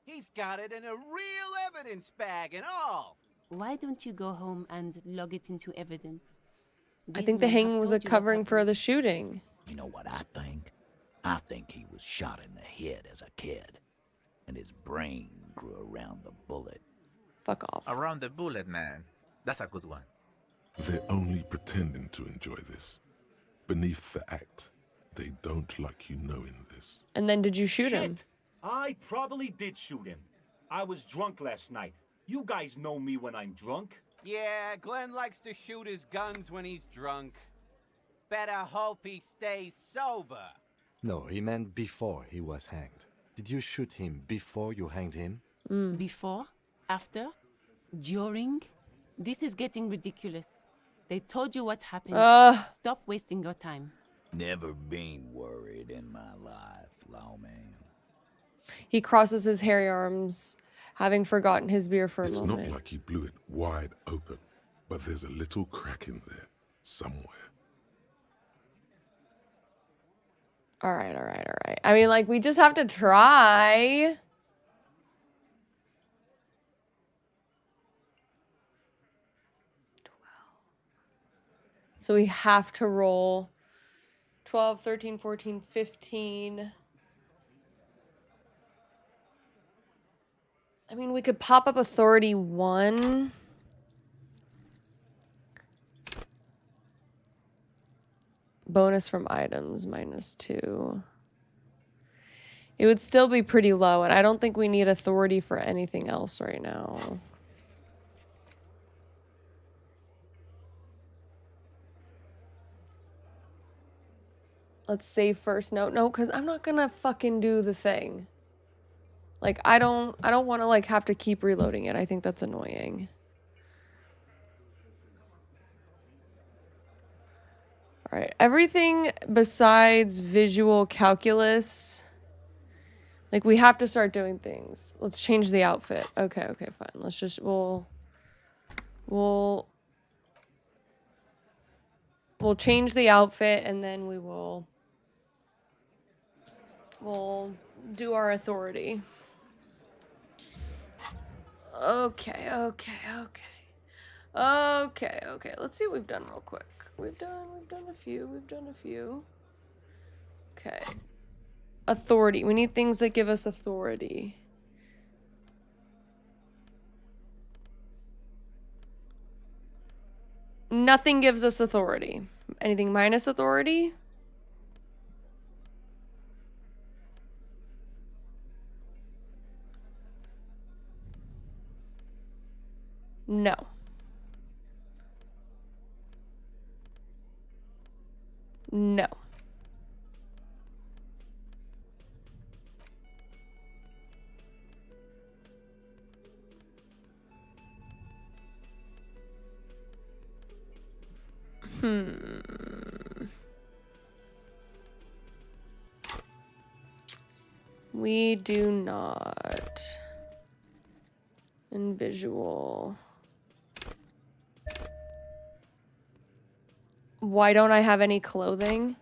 He's got it in a real evidence bag and all! Why don't you go home and log it into evidence? I think the hanging was a covering for the shooting. You know what I think? I think he was shot in the head as a kid, and his brain grew around the bullet. Fuck off. Around the bullet, man. That's a good one. They're only pretending to enjoy this. Beneath the act, they don't like you knowing this. And then did you shoot him? I probably did shoot him. I was drunk last night. You guys know me when I'm drunk. Yeah, Glenn likes to shoot his guns when he's drunk. Better hope he stays sober. No, he meant before he was hanged. Did you shoot him before you hanged him? Before? After? During? This is getting ridiculous. They told you what happened. Stop wasting your time. Never been worried in my life, lawman. He crosses his hairy arms, having forgotten his beer for a moment. It's not like he blew it wide open, but there's a little crack in there, somewhere. All right. I mean, like, we just have to try. So we have to roll 12, 13, 14, 15. I mean, we could pop up authority 1. Bonus from items, -2. It would still be pretty low, and I don't think we need authority for anything else right now. Let's save first. No, because I'm not gonna fucking do the thing. Like, I don't want to, like, have to keep reloading it. I think that's annoying. All right, everything besides visual calculus, like, we have to start doing things. Let's change the outfit. Okay, fine. Let's just, we'll change the outfit, and then we'll do our authority. Okay. Let's see what we've done real quick. We've done a few. Okay. Authority. We need things that give us authority. Nothing gives us authority. Anything minus authority? No. No. We do not. In visual. Why don't I have any clothing?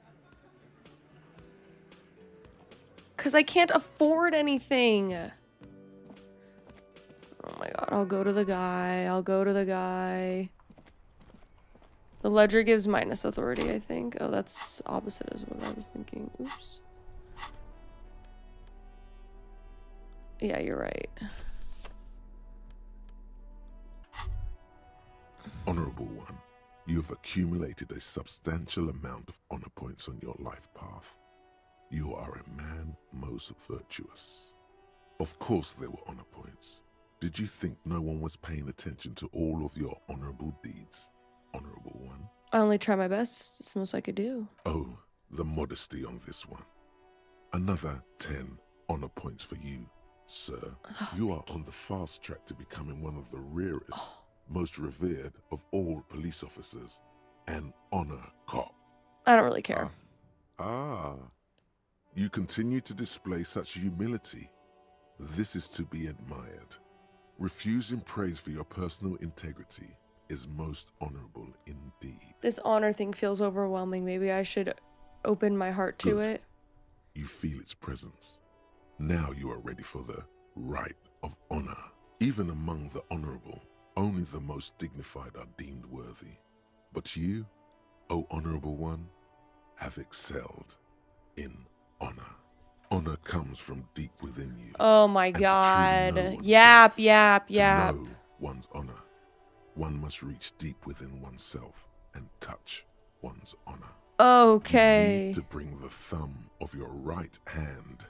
Because I can't afford anything. Oh my god, I'll go to the guy. The ledger gives minus authority, I think. Oh, that's opposite as what I was thinking. Oops. Yeah, you're right. Honorable One, you have accumulated a substantial amount of honor points on your life path. You are a man most virtuous. Of course there were honor points. Did you think no one was paying attention to all of your honorable deeds, Honorable One? I only try my best. It's the most I could do. Oh, the modesty on this one. Another 10 honor points for you, sir. You are on the fast track to becoming one of the rarest, most revered of all police officers, an honor cop. I don't really care. You continue to display such humility. This is to be admired. Refusing praise for your personal integrity is most honorable indeed. This honor thing feels overwhelming. Maybe I should open my heart to it. You feel its presence. Now you are ready for the right of honor. Even among the honorable, only the most dignified are deemed worthy. But you, O Honorable One, have excelled in honor. Honor comes from deep within you. Oh my god. Yap. To know one's honor, one must reach deep within oneself and touch one's honor. Okay. You need to bring the thumb of your right hand,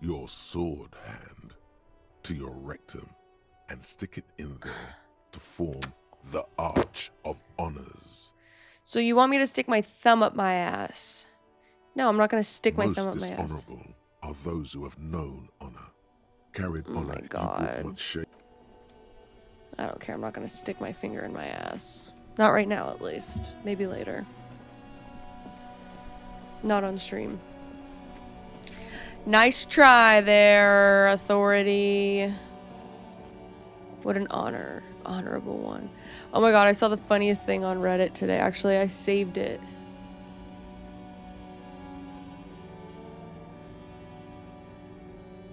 your sword hand, to your rectum and stick it in there to form the Arch of Honors. So you want me to stick my thumb up my ass? No, I'm not going to stick my thumb up my ass. Most dishonorable are those who have known honor, carried honor. My god. I don't care. I'm not going to stick my finger in my ass. Not right now, at least. Maybe later. Not on stream. Nice try there, authority. What an honor. Honorable One. Oh my god, I saw the funniest thing on Reddit today. Actually, I saved it.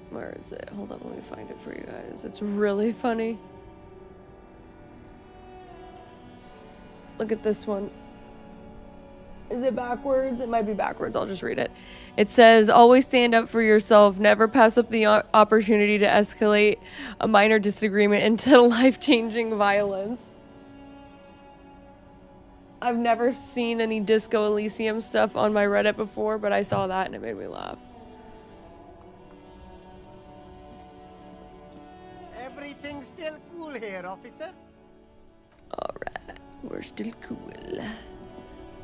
Where is it? Hold on, let me find it for you guys. It's really funny. Look at this one. Is it backwards? It might be backwards. I'll just read it. It says, always stand up for yourself. Never pass up the opportunity to escalate a minor disagreement into life-changing violence. I've never seen any Disco Elysium stuff on my Reddit before, but I saw that and it made me laugh. Everything's still cool here, officer. Alright, we're still cool.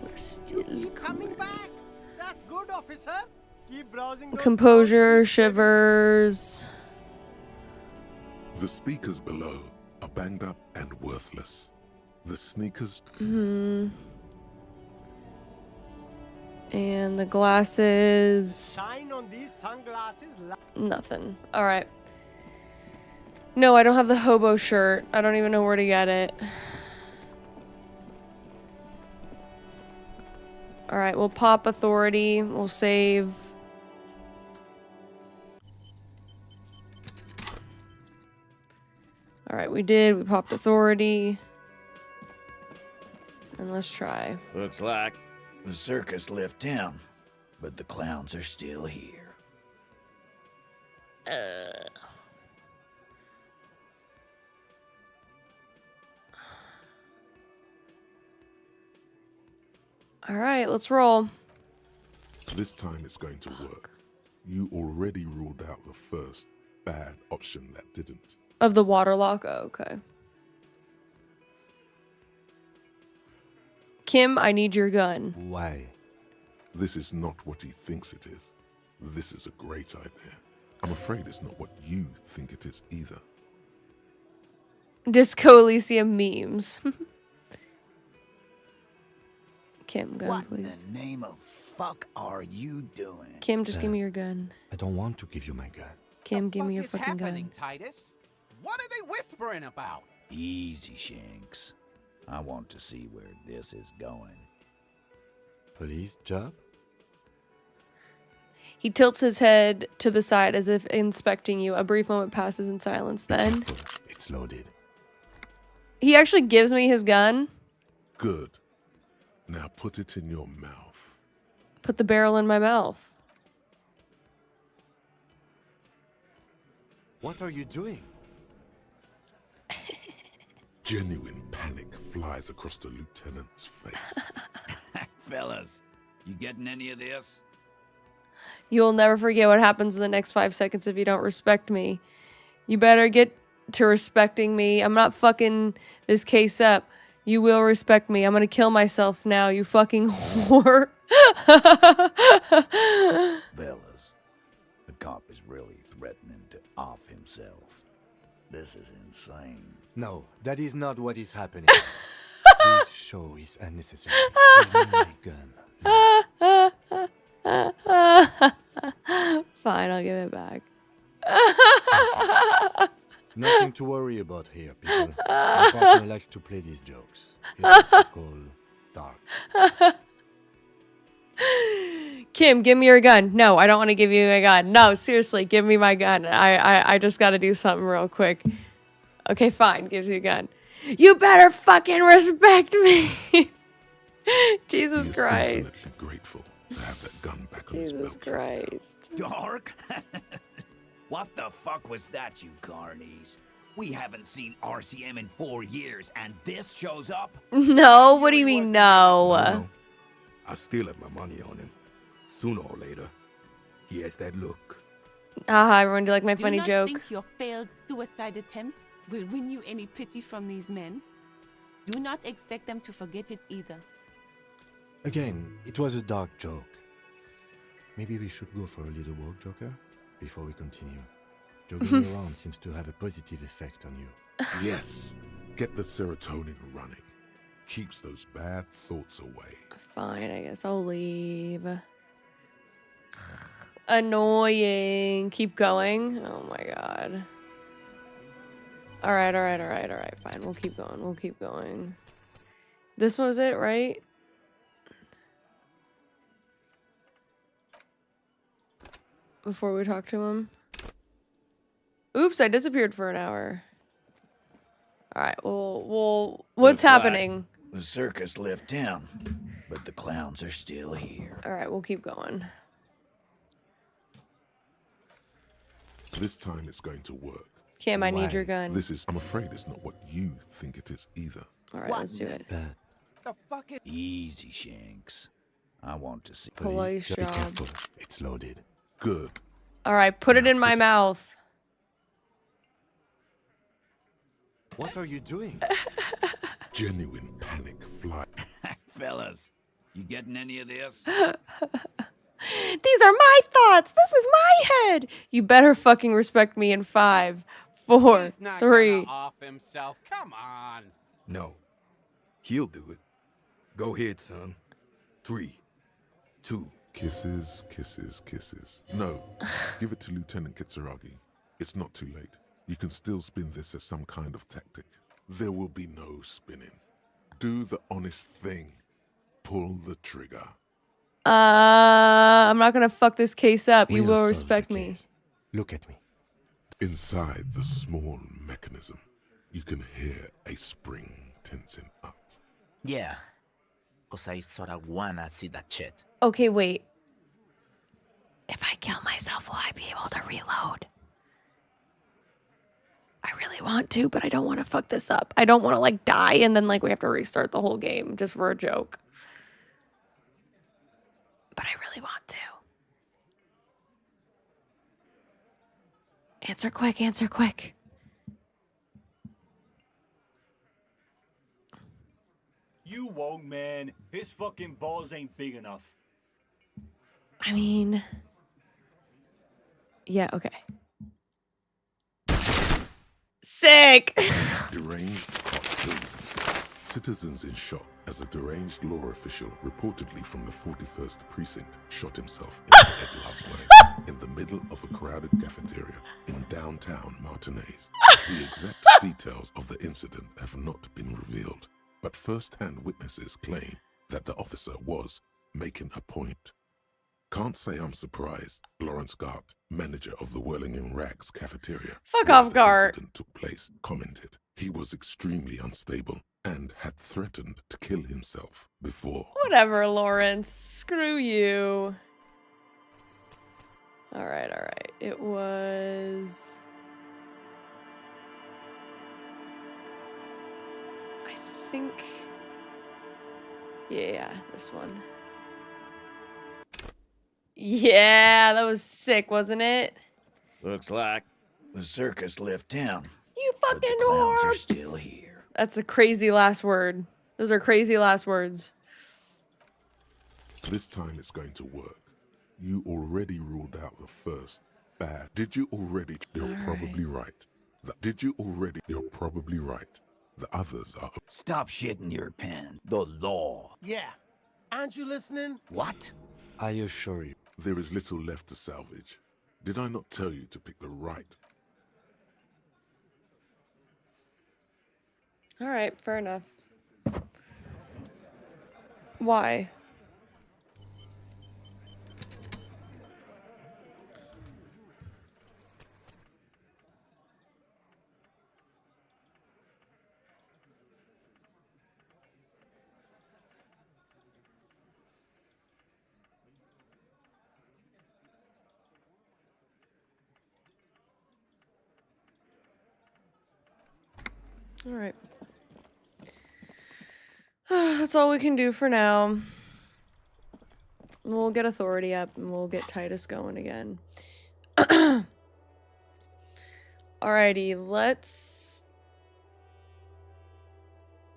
We're still cool. Coming back. That's good, officer. Keep browsing those Composure, shivers. The speakers below are banged up and worthless. The sneakers. And the glasses. Sign on these sunglasses. Nothing. Alright. No, I don't have the hobo shirt. I don't even know where to get it. Alright, we'll pop authority. We'll save. Alright, we did. We popped authority. And let's try. Looks like the circus left town, but the clowns are still here. Alright, let's roll. This time it's going to work. You already ruled out the first bad option that didn't. Of the waterlock? Oh, okay. Kim, I need your gun. Why? This is not what he thinks it is. This is a great idea. I'm afraid it's not what you think it is either. Disco Elysium memes. Kim, gun, What please. in the name of fuck are you doing? Kim, just give me your gun. I don't want to give you my gun. Kim, give me your What's fucking happening, gun. Titus? What are they whispering about? Easy, Shanks. I want to see where this is going. Police job? He tilts his head to the side as if inspecting you. A brief moment passes in silence. Then It's loaded. he actually gives me his gun. Good. Now put it in your mouth. Put the barrel in my mouth. What are you doing? Genuine panic flies across the lieutenant's face. Fellas, you getting any of this? You'll never forget what happens in the next 5 seconds if you don't respect me. You better get to respecting me. I'm not fucking this case up. You will respect me. I'm gonna kill myself now, you fucking whore. Fellas, the cop is really threatening to off himself. This is insane. No, that is not what is happening. This show is unnecessary. Give me my gun. Fine, I'll give it back. Nothing to worry about here, people. My partner likes to play these jokes. It's what we call dark. Kim, give me your gun. No, I don't want to give you a gun. No, seriously, give me my gun. I just gotta do something real quick. Okay, fine, gives you a gun. You better fucking respect me. Jesus He is Christ. infinitely grateful to have that gun back on his Jesus belt. Christ. Dark? What the fuck was that, you carnies? We haven't seen RCM in 4 years, and this shows up? No, what do you mean no? I still have my money on him. Sooner or later, he has that look. Haha, everyone do like my Do funny not joke. think your failed suicide attempt will win you any pity from these men. Do not expect them to forget it either. Again, it was a dark joke. Maybe we should go for a little walk, Joker, before we continue. Jogging around seems to have a positive effect on you. Yes, get the serotonin running. Keeps those bad thoughts away. Fine, I guess I'll leave. Annoying. Keep going. Oh my god. Alright, fine. We'll keep going. This was it, right? Before we talk to him. Oops, I disappeared for an hour. Alright, well, what's Looks like happening? The circus left town, but the clowns are still here. Alright, we'll keep going. This time it's going to work. Kim, I need your gun. This is, I'm afraid it's not what you think it is either. Alright, let's do it. The fuck is... Easy, Shanks. I want to see... Police Be job. careful. It's loaded. Good. Alright, put it in my mouth. What are you doing? Genuine panic fly. Fellas, you getting any of this? These are my thoughts. This is my head. You better fucking respect me in 5, 4, He's not 3. gonna off himself. Come on. No. He'll do it. Go ahead, son. 3, 2. Kisses, kisses, kisses. No, give it to Lieutenant Kitsuragi. It's not too late. You can still spin this as some kind of tactic. There will be no spinning. Do the honest thing. Pull the trigger. I'm not gonna fuck this case up. You We'll will solve respect the me. case. Look at me. Inside the small mechanism, you can hear a spring tensing up. Yeah, because I sort of wanna see that shit. Okay, wait. If I kill myself, will I be able to reload? I really want to, but I don't want to fuck this up. I don't want to, like, die and then, like, we have to restart the whole game just for a joke. But I really want to. Answer quick, answer quick. You won't, man. His fucking balls ain't big enough. I mean... Yeah, okay. Sick! Deranged cop kills himself. Citizens in shock as a deranged law official, reportedly from the 41st precinct, shot himself in the head last night in the middle of a crowded cafeteria in downtown Martinaise. The exact details of the incident have not been revealed, but first-hand witnesses claim that the officer was making a point. Can't say I'm surprised. Lawrence Gart, manager of the Whirling in Rags cafeteria, Fuck where off, the Gart. incident took place, commented he was extremely unstable and had threatened to kill himself before. Whatever, Lawrence. Screw you. Alright, alright. It was... I think... Yeah, this one. Yeah, that was sick, wasn't it? Looks like the circus left town. You fucking clowns are orb. still here. That's a crazy last word. Those are crazy last words. This time it's going to work. You already ruled out the first bad. Did you already? You're probably right. Did you already? You're probably right. The others are. Stop shitting your pants. The law. Yeah. Aren't you listening? What? I assure you. There is little left to salvage. Did I not tell you to pick the right? All right, fair enough. Why? All right. That's all we can do for now. We'll get authority up and we'll get Titus going again. Alrighty, let's...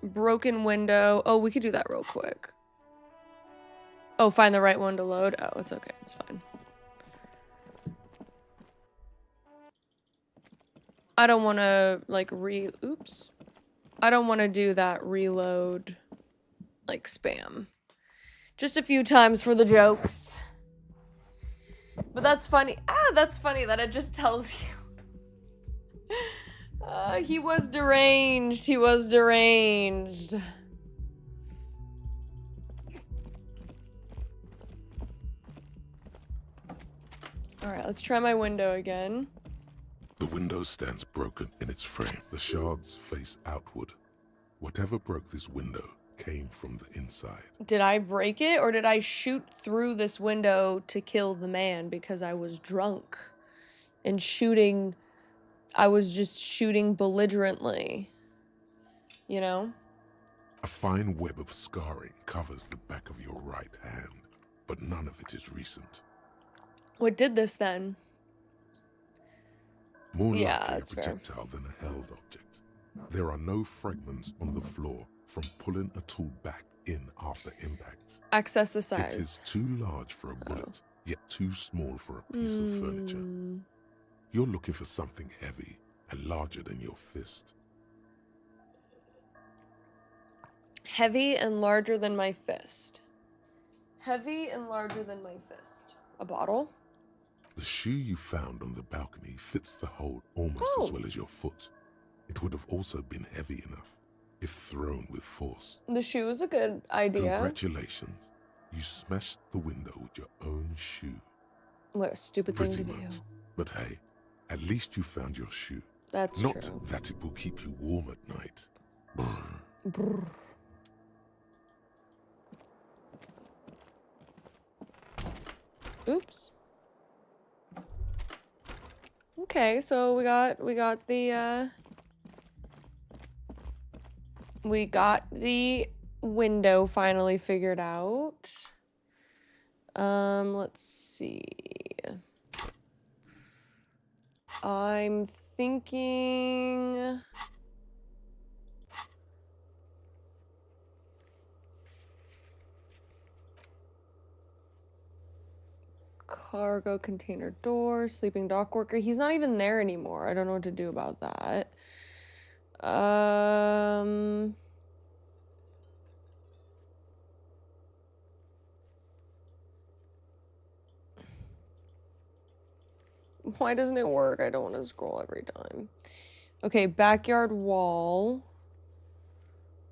Broken window. Oh, we could do that real quick. Oh, find the right one to load. Oh, it's okay. It's fine. I don't want to, like, oops. I don't want to do that reload, like, spam. Just a few times for the jokes. But that's funny. That's funny that it just tells you. He was deranged. He was deranged. Alright, let's try my window again. The window stands broken in its frame. The shards face outward. Whatever broke this window came from the inside. Did I break it or did I shoot through this window to kill the man because I was drunk and shooting? I was just shooting belligerently, you know? A fine web of scarring covers the back of your right hand, but none of it is recent. What did this then? More Yeah, likely a that's fair. projectile than a held object. There are no fragments on the floor from pulling a tool back in after impact. Access the size. It is too large for a bullet, yet too small for a piece of furniture. You're looking for something heavy and larger than your fist. Heavy and larger than my fist. Heavy and larger than my fist. A bottle? The shoe you found on the balcony fits the hold almost as well as your foot. It would have also been heavy enough if thrown with force. The shoe is a good idea. Congratulations. You smashed the window with your own shoe. What a stupid thing to do. But hey, at least you found your shoe. That's Not true. that it will keep you warm at night. Brr. Oops. Okay, so we got the window finally figured out. Let's see. I'm thinking cargo container door, sleeping dock worker. He's not even there anymore. I don't know what to do about that. Why doesn't it work? I don't want to scroll every time. Okay, backyard wall.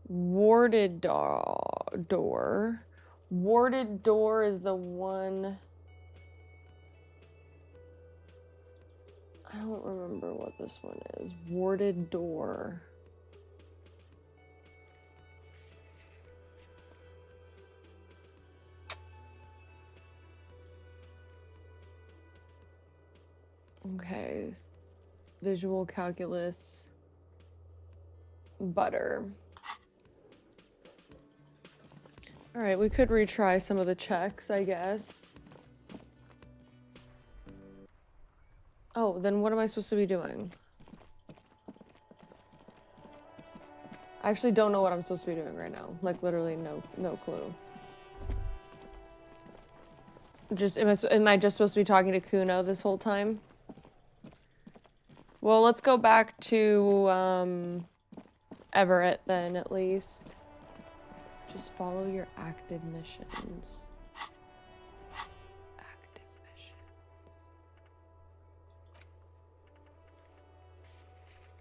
Warded door. Warded door is the one... I don't remember what this one is. Warded door. Okay. Visual calculus. Butter. All right, we could retry some of the checks, I guess. Oh, then what am I supposed to be doing? I actually don't know what I'm supposed to be doing right now. Like, literally no clue. Just, am I just supposed to be talking to Kuno this whole time? Well, let's go back to, Everett then, at least. Just follow your active missions. Active missions.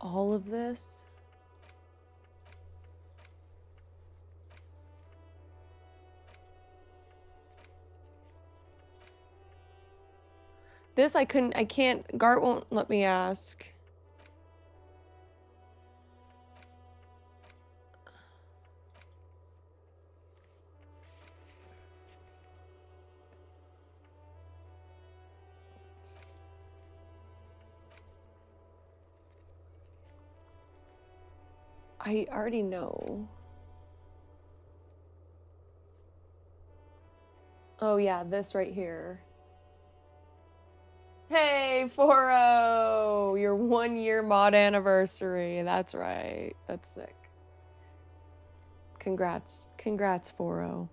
All of this? This I can't, Gart won't let me ask. I already know. Oh yeah, this right here. Hey, 4-0! Your 1-year mod anniversary. That's right. That's sick. Congrats. Congrats, 4-0.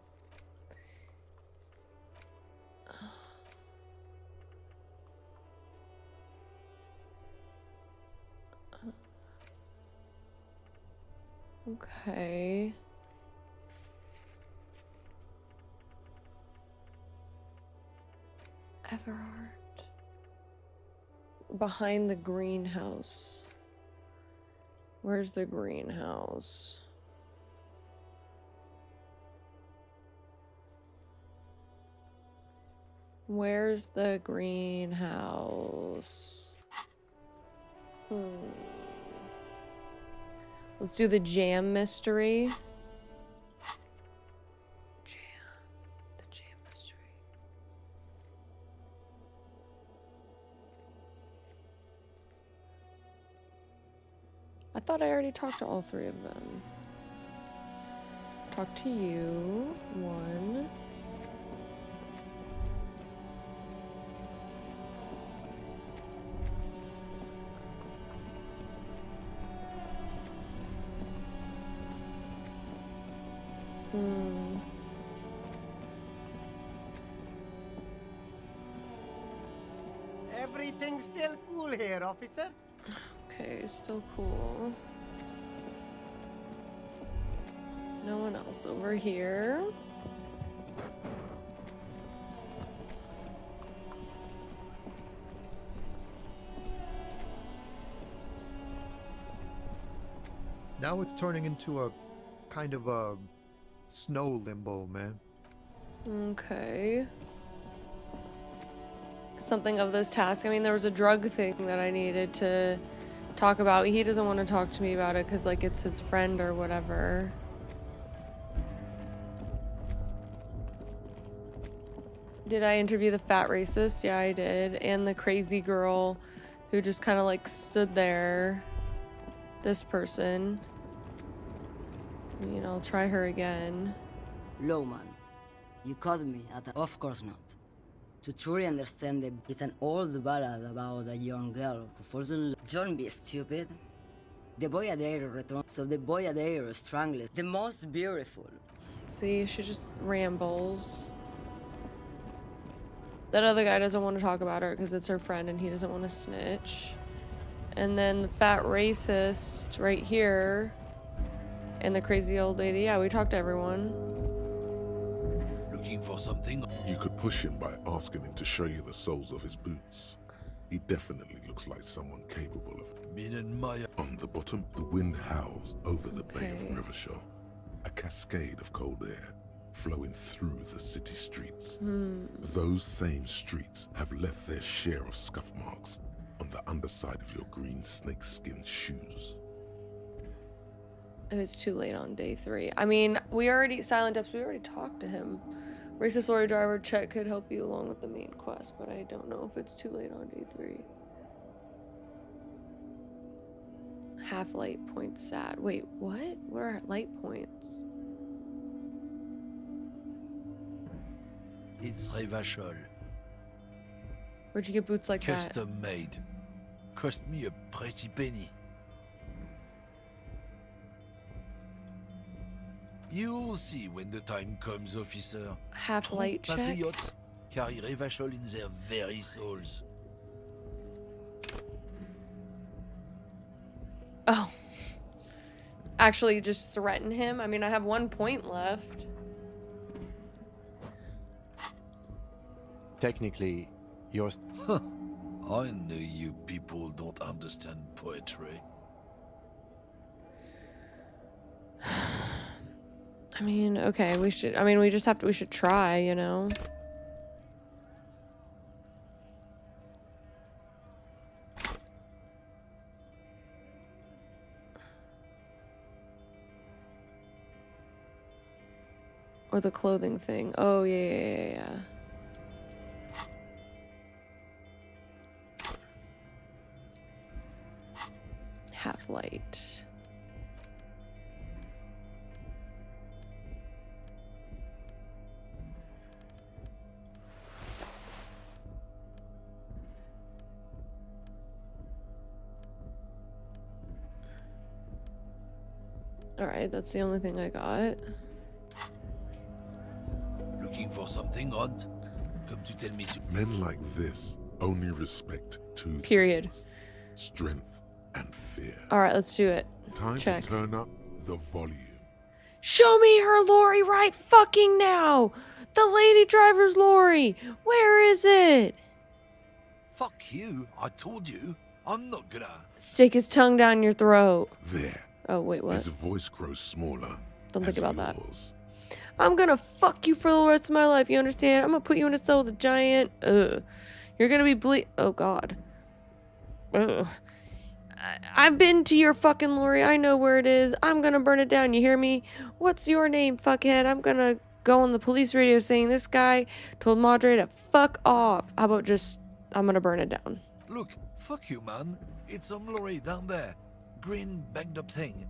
Okay. Everard. Behind the greenhouse. Where's the greenhouse? Where's the greenhouse? Let's do the jam mystery. The jam mystery. I thought I already talked to all 3 of them. Talk to you. 1. Everything's still cool here, officer. Okay, still cool. No one else over here. Now it's turning into a kind of a snow limbo, man. Okay. Something of this task. I mean, there was a drug thing that I needed to talk about. He doesn't want to talk to me about it because, like, it's his friend or whatever. Did I interview the fat racist? Yeah, I did. And the crazy girl who just kind of, like, stood there. This person. I mean, I'll try her again. Lowman, you caught me at of course not. To truly understand it, it's an old ballad about a young girl who falls in love. Don't be stupid. The Boyadero returns, so the Boyadero strangles the most beautiful. See, she just rambles. That other guy doesn't want to talk about her because it's her friend and he doesn't want to snitch. And then the fat racist right here. And the crazy old lady. Yeah, we talked to everyone. Looking for something? You could push him by asking him to show you the soles of his boots. He definitely looks like someone capable of it. On the bottom, the wind howls over the Bay of Rivershore. A cascade of cold air flowing through the city streets. Those same streets have left their share of scuff marks on the underside of your green snakeskin shoes. It's too late on day 3. I mean, we already talked to him. Racist lorry driver check could help you along with the main quest, but I don't know if it's too late on day 3. Half light points sad. Wait, what? What are light points? It's Revachol. Where'd you get boots like that? Custom made. Cost me a pretty penny. You'll see when the time comes, officer. Half-light check. Patriots carry Revachol in their very souls. Oh. Actually, just threaten him? I mean, I have 1 point left. Technically, you're... Huh. I know you people don't understand poetry. I mean, okay, we should... I mean, we just have to... We should try, you know? Or the clothing thing. Oh, yeah. Half-light. Alright, that's the only thing I got. Looking for something odd? Come to tell me to... Men like this only respect two Period. things: strength and fear. Alright, let's do it. Time Check. to turn up the volume. Show me her lorry right fucking now! The lady driver's lorry! Where is it? Fuck you, I told you. I'm not gonna... Stick his tongue down your throat. There. Oh, wait, what? As the voice grows smaller. Don't think as about that. yours. I'm gonna fuck you for the rest of my life, you understand? I'm gonna put you in a cell with a giant... Ugh. You're gonna be oh, God. Ugh. I've been to your fucking lorry. I know where it is. I'm gonna burn it down. You hear me? What's your name, fuckhead? I'm gonna go on the police radio saying this guy told Madre to fuck off. How about just... I'm gonna burn it down. Look, fuck you, man. It's some lorry down there. Green, banged up thing.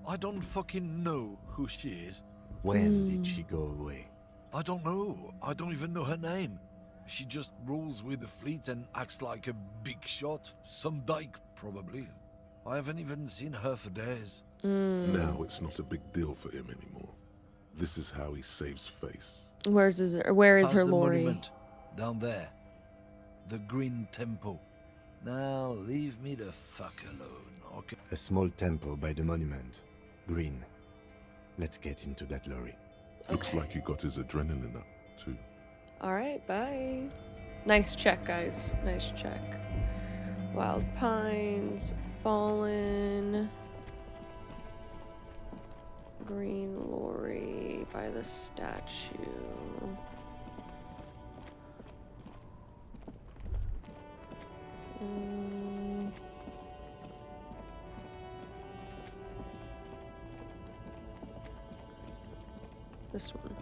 I don't fucking know who she is. When did she go away? I don't know. I don't even know her name. She just rolls with the fleet and acts like a big shot. Some dyke, probably. I haven't even seen her for days. Now it's not a big deal for him anymore. This is how he saves face. Where is Past her the lorry? monument, down there. The Green Temple. Now leave me the fuck alone, okay? A small temple by the monument. Green. Let's get into that lorry. Looks like you got his adrenaline up, too. Alright, bye. Nice check, guys. Nice check. Wild Pines, Fallen, Green Lorry by the statue. This one.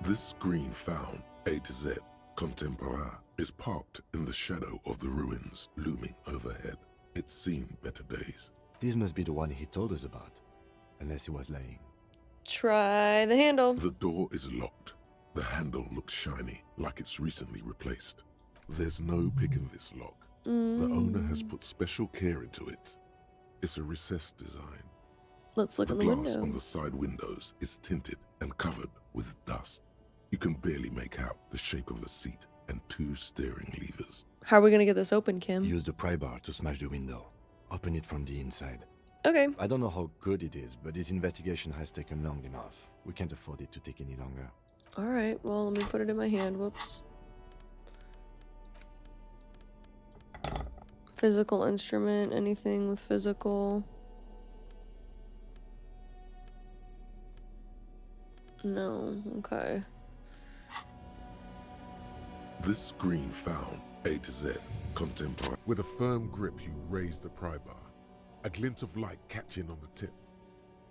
This green found, A to Z, contemporaire, is parked in the shadow of the ruins looming overhead. It's seen better days. This must be the one he told us about, unless he was lying. Try the handle. The door is locked. The handle looks shiny, like it's recently replaced. There's no picking this lock. The owner has put special care into it. It's a recessed design. Let's look The in the glass window. on the side windows is tinted and covered with dust. You can barely make out the shape of a seat and two steering levers. How are we gonna get this open, Kim? Use the pry bar to smash the window. Open it from the inside. Okay. I don't know how good it is, but this investigation has taken long enough. We can't afford it to take any longer. Alright, well, let me put it in my hand. Whoops. Physical instrument, anything with physical. No, okay. This screen found, A to Z, contemporary. With a firm grip, you raise the pry bar. A glint of light catching on the tip.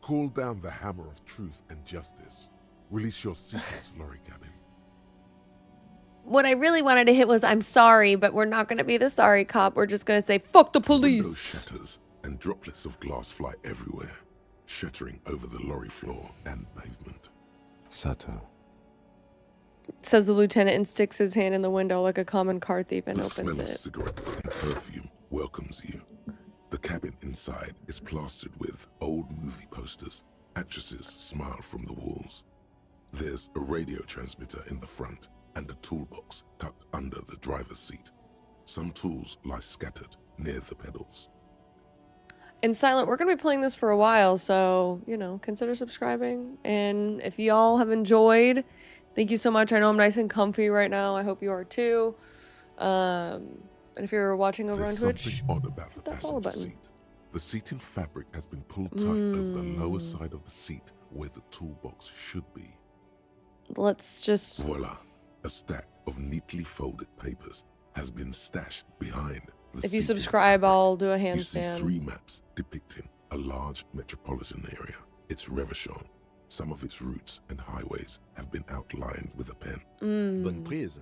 Call down the hammer of truth and justice. Release your secrets, lorry cabin. What I really wanted to hit was, I'm sorry, but we're not gonna be the sorry cop. We're just gonna say, fuck the Window police. shatters, and droplets of glass fly everywhere, shattering over the lorry floor and pavement. Subtle. Says the lieutenant and sticks his hand in the window like a common car thief and The opens smell of it. cigarettes and perfume welcomes you. The cabin inside is plastered with old movie posters, Actresses smile from the walls. There's a radio transmitter in the front and a toolbox tucked under the driver's seat. Some tools lie scattered near the pedals. And Silent, we're going to be playing this for a while, so, you know, consider subscribing. And if y'all have enjoyed, thank you so much. I know I'm nice and comfy right now. I hope you are too. And if you're watching over on Twitch, There's something odd about the that follow passenger button. seat. The seating fabric has been pulled tight over the lower side of the seat where the toolbox should be. Let's just... Voila! A stack of neatly folded papers has been stashed behind the If you seating subscribe, fabric. I'll do a You see handstand. 3 maps depicting a large metropolitan area. It's Revachol. Some of its routes and highways have been outlined with a pen. Bonne prise.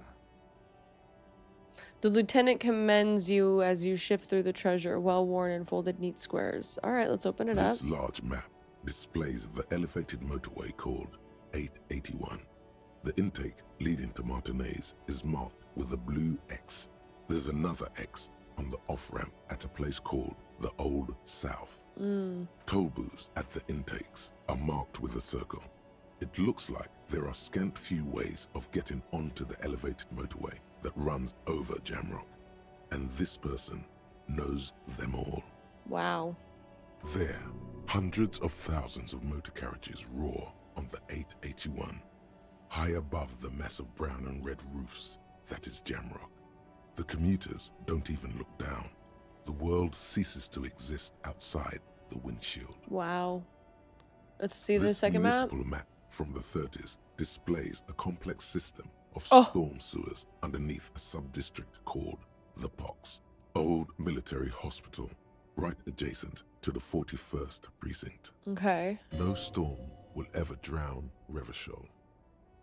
The lieutenant commends you as you shift through the treasure, well-worn and folded neat squares. All right, let's open it up. This large map displays the elevated motorway called 881. The intake leading to Martinaise is marked with a blue X. There's another X on the off-ramp at a place called the Old South. Toll booths at the intakes are marked with a circle. It looks like there are scant few ways of getting onto the elevated motorway that runs over Jamrock, and this person knows them all. Wow. There, hundreds of thousands of motor carriages roar on the 881, high above the mass of brown and red roofs that is Jamrock. The commuters don't even look down. The world ceases to exist outside the windshield. Wow. Let's see the This second map. municipal map from the 30s displays a complex system of Oh. storm sewers underneath a sub-district called the Pox, old military hospital, right adjacent to the 41st precinct. Okay. No storm will ever drown Revachol.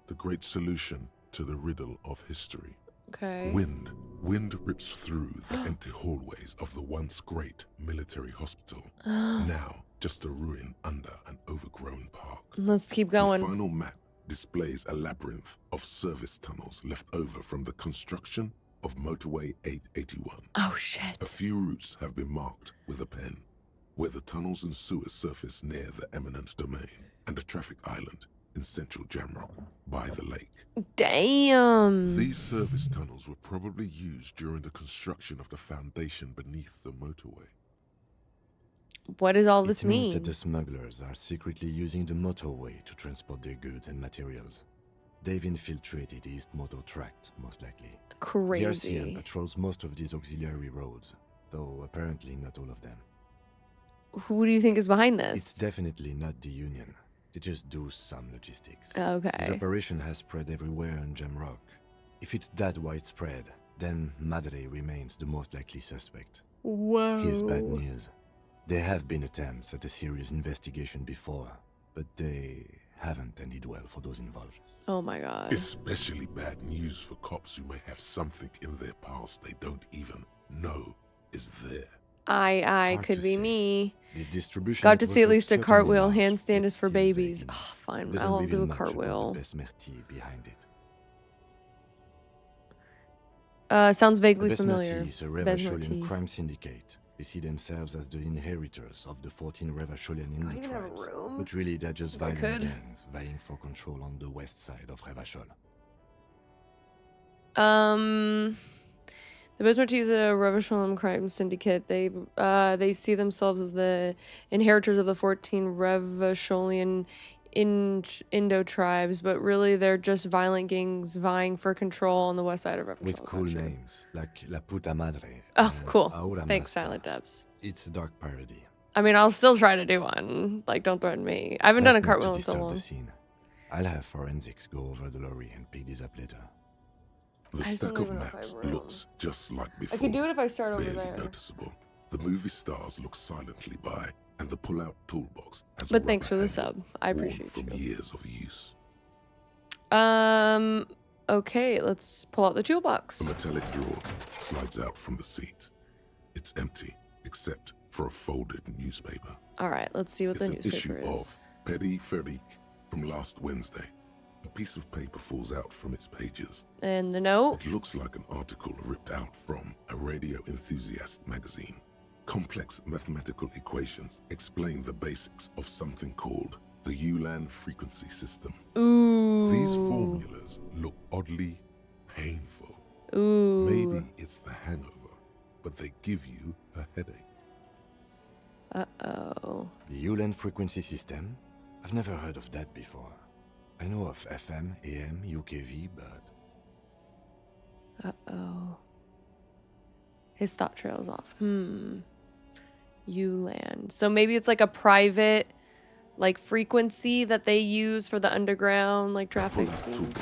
The great solution to the riddle of history. Okay. Wind rips through the empty hallways of the once great military hospital, now just a ruin under an overgrown park. Let's keep The going. final map displays a labyrinth of service tunnels left over from the construction of Motorway 881. Oh, shit. A few routes have been marked with a pen, where the tunnels and sewers surface near the eminent domain and a traffic island in central Jamrock by the lake. Damn. These service tunnels were probably used during the construction of the foundation beneath the motorway. What does all this It means mean? that the smugglers are secretly using the motorway to transport their goods and materials. They've infiltrated the East Motor Tract, most likely. Crazy. The RCM patrols most of these auxiliary roads, though apparently not all of them. Who do you think is behind It's this? definitely not the Union. They just do some logistics. Okay. This operation has spread everywhere in Jamrock. If it's that widespread, then Madre remains the most likely suspect. Whoa. Here's bad news. There have been attempts at a serious investigation before, but they haven't ended well for those involved. Oh my god. Especially bad news for cops who may have something in their past they don't even know is there. I could be me. This distribution Got to see at network least a certainly cartwheel. large, Handstand is for still vague. babies. Oh, fine. Doesn't I'll reveal do a much about cartwheel. the besmerti behind it. Sounds vaguely The familiar. Besmerti is a Revacholian Besmerti. crime syndicate. They see themselves as the inheritors of the 14 Revacholian Do I Indo even have a tribes. room? But really, they're just If I violent could. gangs vying for control on the west side of Revachol. The Besmerti is a Revacholian crime syndicate. They see themselves as the inheritors of the 14 Revacholian Indo tribes, but really they're just violent gangs vying for control on the west side of Revachol. With cool names, like La Puta Madre. Oh, and cool. Ahora Thanks, Masta. Silent Debs. It's a dark parody. I mean, I'll still try to do one. Like, don't threaten me. I haven't done a Best not to cartwheel in so disturb long. the scene. I'll have forensics go over the lorry and pick these up later. The I just stack don't of even know if I maps have room. looks just like before. I could do it if I start over barely there. noticeable. The movie stars look silently by, and the pull-out toolbox has a But thanks for rubber the handle sub. I worn appreciate from you. years of use. Okay, let's pull out the A toolbox. metallic drawer slides out from the seat. It's empty, except for a folded newspaper. All right, let's see what It's the an newspaper issue is. of Petty Ferric from last Wednesday. A piece of paper falls out from its pages. And the note? It looks like an article ripped out from a radio enthusiast magazine. Complex mathematical equations explain the basics of something called the ULAN frequency system. Ooh. These formulas look oddly painful. Ooh. Maybe it's the hangover, but they give you a headache. Uh-oh. The ULAN frequency system? I've never heard of that before. I know of FM, AM, UKV, but... Uh-oh. His thought trail's off. ULAN. So maybe it's like a private, like, frequency that they use for the underground, like, traffic.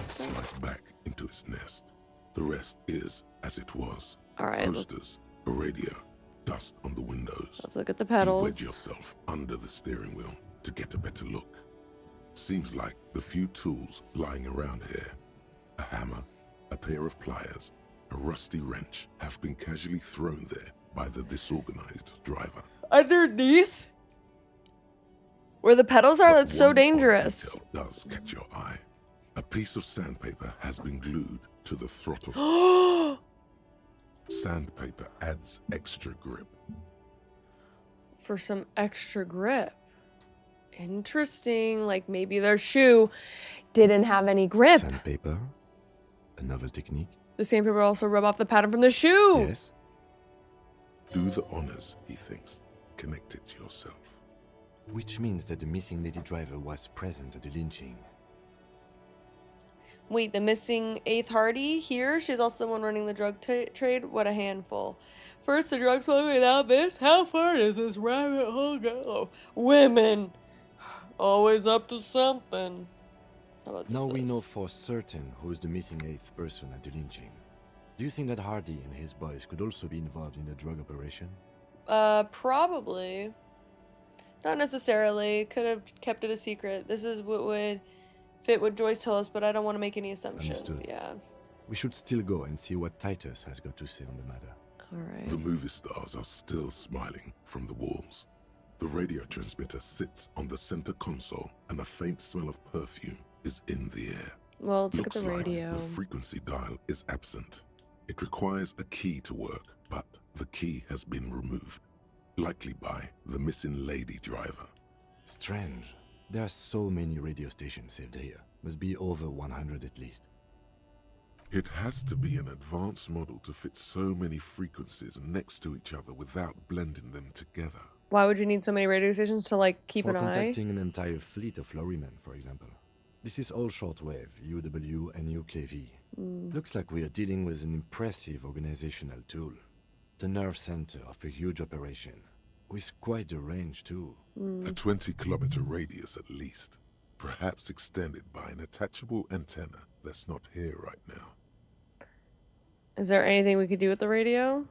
Slice back into its nest. The rest is as it was. All right. Posters, a radio, dust on the windows. Let's look at the You pedals. wedge yourself under the steering wheel to get a better look. Seems like the few tools lying around here, a hammer, a pair of pliers, a rusty wrench, have been casually thrown there by the disorganized driver. Underneath? Where the pedals are? That's so dangerous. Does catch your eye. A piece of sandpaper has been glued to the throttle. Sandpaper adds extra grip. For some extra grip. Interesting. Like maybe their shoe didn't have any grip. Sandpaper? A novel technique? The sandpaper also rub off the pattern from the shoe. Yes. Do the honors, he thinks. Connect it yourself. Which means that the missing lady driver was present at the lynching. Wait, the missing 8th Hardy here? She's also the one running the drug trade? What a handful. First the drug smuggling, now this? How far does this rabbit hole go? Women. Always up to something. Now we know for certain who's the missing 8th person at the lynching. Do you think that Hardy and his boys could also be involved in the drug operation? Probably. Not necessarily. Could have kept it a secret. This is what would fit what Joyce told us, but I don't want to make any assumptions. Understood. Yeah. We should still go and see what Titus has got to say on the matter. Alright. The movie stars are still smiling from the walls. The radio transmitter sits on the center console, and a faint smell of perfume is in the air. Well, let's look at Looks the like radio. the frequency dial is absent. It requires a key to work, but the key has been removed, likely by the missing lady driver. Strange. There are so many radio stations saved here. Must be over 100 at least. It has to be an advanced model to fit so many frequencies next to each other without blending them together. Why would you need so many radio stations to, like, keep For an eye? contacting an entire fleet of lorrymen, for example. This is all shortwave, UW and UKV. Looks like we are dealing with an impressive organizational tool. The nerve center of a huge operation. With quite a range, too. A 20-kilometer radius at least. Perhaps extended by an attachable antenna that's not here right now. Is there anything we could do with the radio?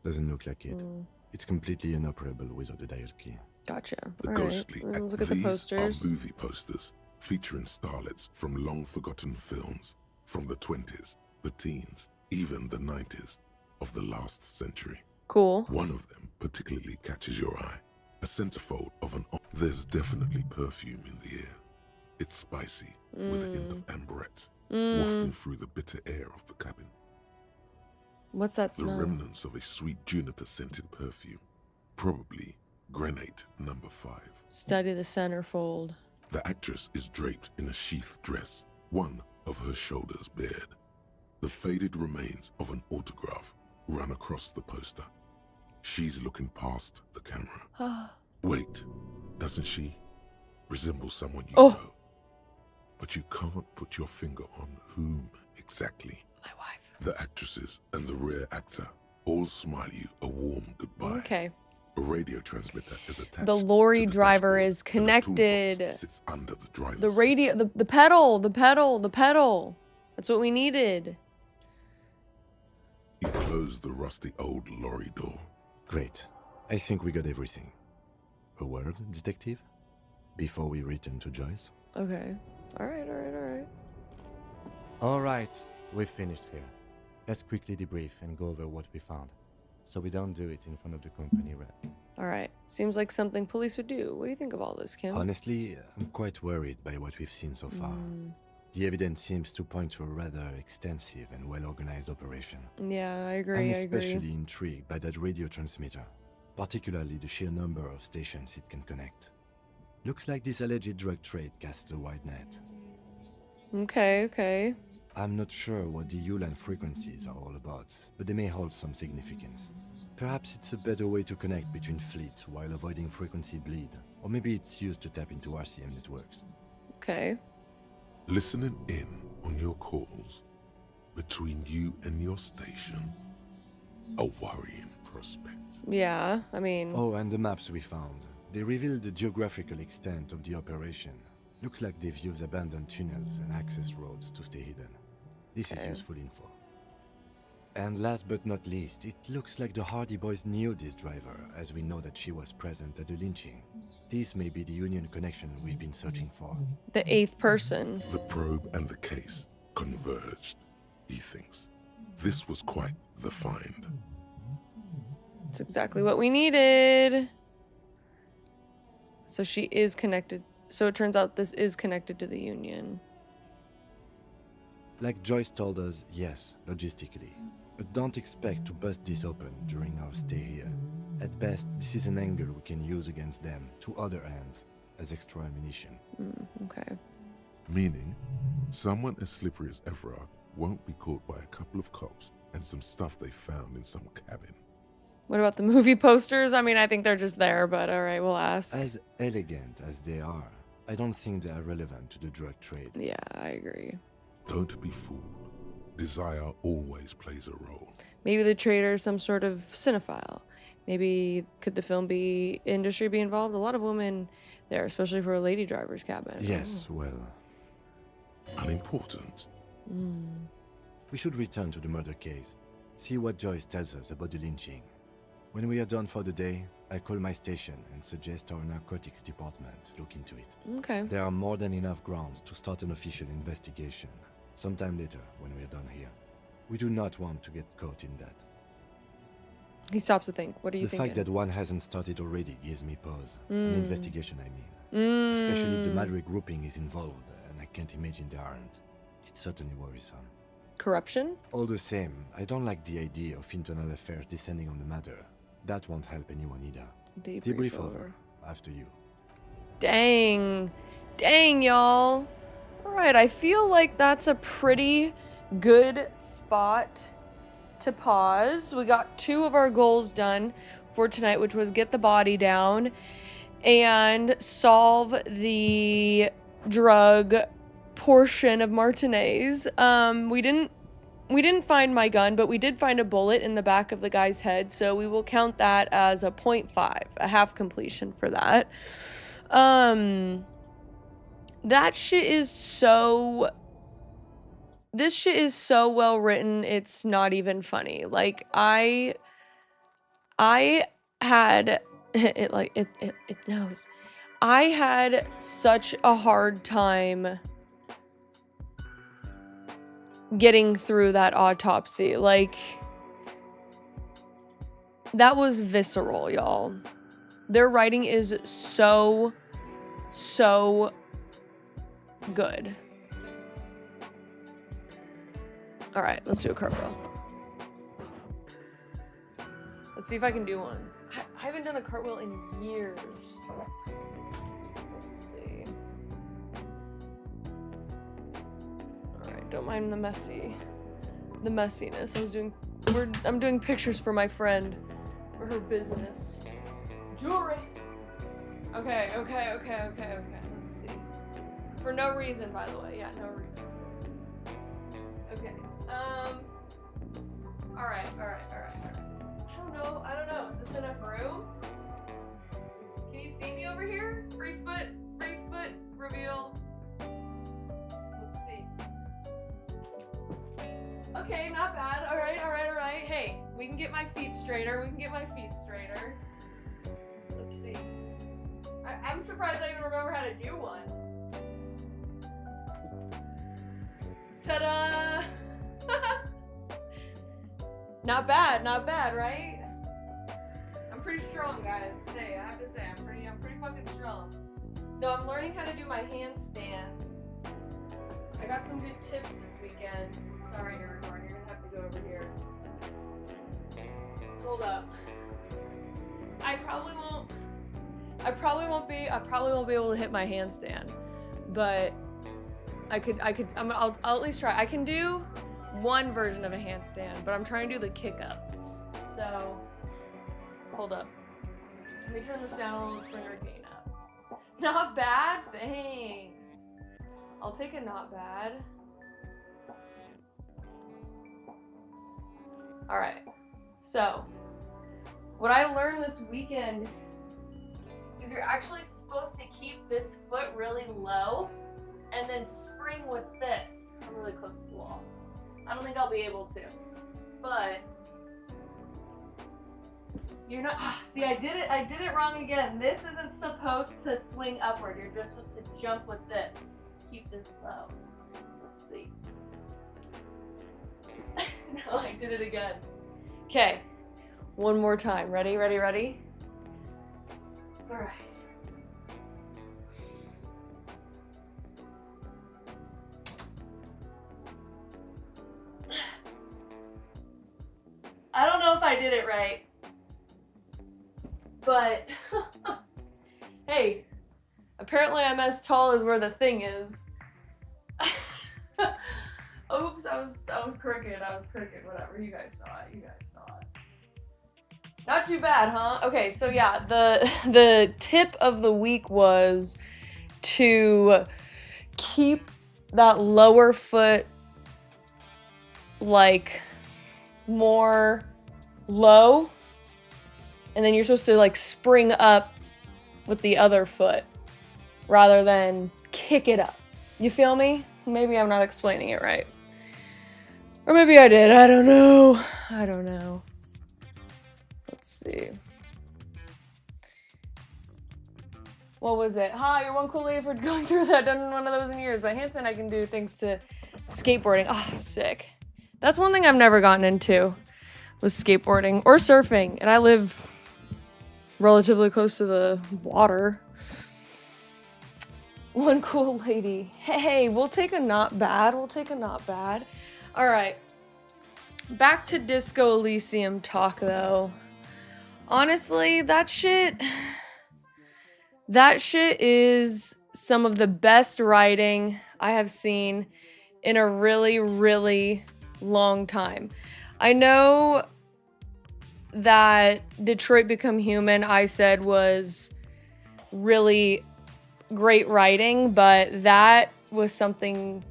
Doesn't look like it. It's completely inoperable without a dial key. Gotcha. The All right. ghostly Let's look at the These posters. are movie posters featuring starlets from long-forgotten films from the 20s, the teens, even the 90s of the last century. Cool. One of them particularly catches your eye. A centerfold of an... There's definitely perfume in the air. It's spicy, with a hint of amberette, wafting through the bitter air of the cabin. What's that The smell? remnants of a sweet juniper-scented perfume. Probably granate number 5. Study the centerfold. The actress is draped in a sheath dress, one of her shoulders bared. The faded remains of an autograph run across the poster. She's looking past the camera. Wait, doesn't she resemble someone you know? But you can't put your finger on whom exactly. My wife. The actresses and the rear actor all smile you a warm goodbye. Okay. A radio transmitter is attached. The lorry driver is connected. Sits under the driver's The radio, the pedal, the pedal, the pedal. That's what we needed. You close the rusty old lorry door. Great. I think we got everything. A word, detective? Before we return to Joyce? Okay. All right. Alright, we've finished here. Let's quickly debrief and go over what we found. So we don't do it in front of the company rep. All right. Seems like something police would do. What do you think of all this, Kim? Honestly, I'm quite worried by what we've seen so far. The evidence seems to point to a rather extensive and well-organized operation. Yeah, I agree. I'm especially intrigued by that radio transmitter, particularly the sheer number of stations it can connect. Looks like this alleged drug trade casts a wide net. Okay, okay. I'm not sure what the Ulan frequencies are all about, but they may hold some significance. Perhaps it's a better way to connect between fleets while avoiding frequency bleed, or maybe it's used to tap into RCM networks. Okay. Listening in on your calls between you and your station. A worrying prospect. Yeah, I mean... Oh, and the maps we found. They reveal the geographical extent of the operation. Looks like they've used abandoned tunnels and access roads to stay hidden. This is useful info. And last but not least, it looks like the Hardy Boys knew this driver, as we know that she was present at the lynching. This may be the Union connection we've been searching for. The 8th person. The probe and the case converged, he thinks. This was quite the find. That's exactly what we needed. So she is connected. So it turns out this is connected to the Union. Like Joyce told us, yes, logistically. But don't expect to bust this open during our stay here. At best, this is an angle we can use against them to other ends as extra ammunition. Okay. Meaning, someone as slippery as Everard won't be caught by a couple of cops and some stuff they found in some cabin. What about the movie posters? I mean, I think they're just there, but alright, we'll ask. As elegant as they are, I don't think they are relevant to the drug trade. Yeah, I agree. Don't be fooled. Desire always plays a role. Maybe the trader is some sort of cinephile. Maybe could the film industry be involved? A lot of women there, especially for a lady driver's cabin. Yes, well... Unimportant. We should return to the murder case. See what Joyce tells us about the lynching. When we are done for the day, I call my station and suggest our narcotics department look into it. Okay. There are more than enough grounds to start an official investigation. Sometime later, when we are done here. We do not want to get caught in that. He stops to think. What are you thinking? The fact that one hasn't started already gives me pause. An investigation, I mean. Especially if the Madrid grouping is involved, and I can't imagine they aren't. It's certainly worrisome. Corruption? All the same, I don't like the idea of internal affairs descending on the matter. That won't help anyone either. Debrief over. After you. Dang. Dang, y'all. Alright, I feel like that's a pretty good spot to pause. We got 2 of our goals done for tonight, which was get the body down and solve the drug portion of Martinaise. We didn't find my gun, but we did find a bullet in the back of the guy's head, so we will count that as a 0.5, a half completion for that. That shit is so... This shit is so well written, it's not even funny. Like, I had... It knows. I had such a hard time getting through that autopsy. Like, that was visceral, y'all. Their writing is so good. All right, let's do a cartwheel. Let's see if I can do one. I haven't done a cartwheel in years. Let's see. All right, don't mind the messiness. I'm doing pictures for my friend for her business. Jewelry. Okay. Let's see. For no reason, by the way. Yeah, no reason. Okay. All right. I don't know. Is this enough room? Can you see me over here? Free foot reveal. Let's see. Okay, not bad. All right. Hey, we can get my feet straighter. Let's see. I'm surprised I even remember how to do one. Ta-da! Not bad, right? I'm pretty strong, guys. Hey, I have to say, I'm pretty fucking strong. No, I'm learning how to do my handstands. I got some good tips this weekend. Sorry, Aragorn, you're gonna have to go over here. Hold up. I probably won't I probably won't be able to hit my handstand, but I'll at least try. I can do one version of a handstand, but I'm trying to do the kick up. So, hold up. Let me turn this down a little, let's bring our gain up. Not bad? Thanks. I'll take a not bad. All right, so what I learned this weekend is you're actually supposed to keep this foot really low and then spring with this. I'm really close to the wall. I don't think I'll be able to, but you're not, see, I did it wrong again. This isn't supposed to swing upward. You're just supposed to jump with this. Keep this low. Let's see. No, I did it again. Okay, one more time. Ready, ready, ready? All right. I don't know if I did it right, but hey, apparently I'm as tall as where the thing is. Oops, I was crooked. Whatever. You guys saw it. Not too bad, huh? Okay, so yeah, the tip of the week was to keep that lower foot like more low, and then you're supposed to like spring up with the other foot rather than kick it up. You feel me? Maybe I'm not explaining it right. Or maybe I did. I don't know. Let's see. What was it? Hi, you're one cool lady for going through that. Done one of those in years. By handstand, I can do things to skateboarding. Oh, sick. That's one thing I've never gotten into, was skateboarding or surfing. And I live relatively close to the water. One cool lady. Hey, we'll take a not bad. All right. Back to Disco Elysium talk, though. Honestly, that shit is some of the best writing I have seen in a really, really long time. I know that Detroit Become Human, I said, was really great writing, but that was something.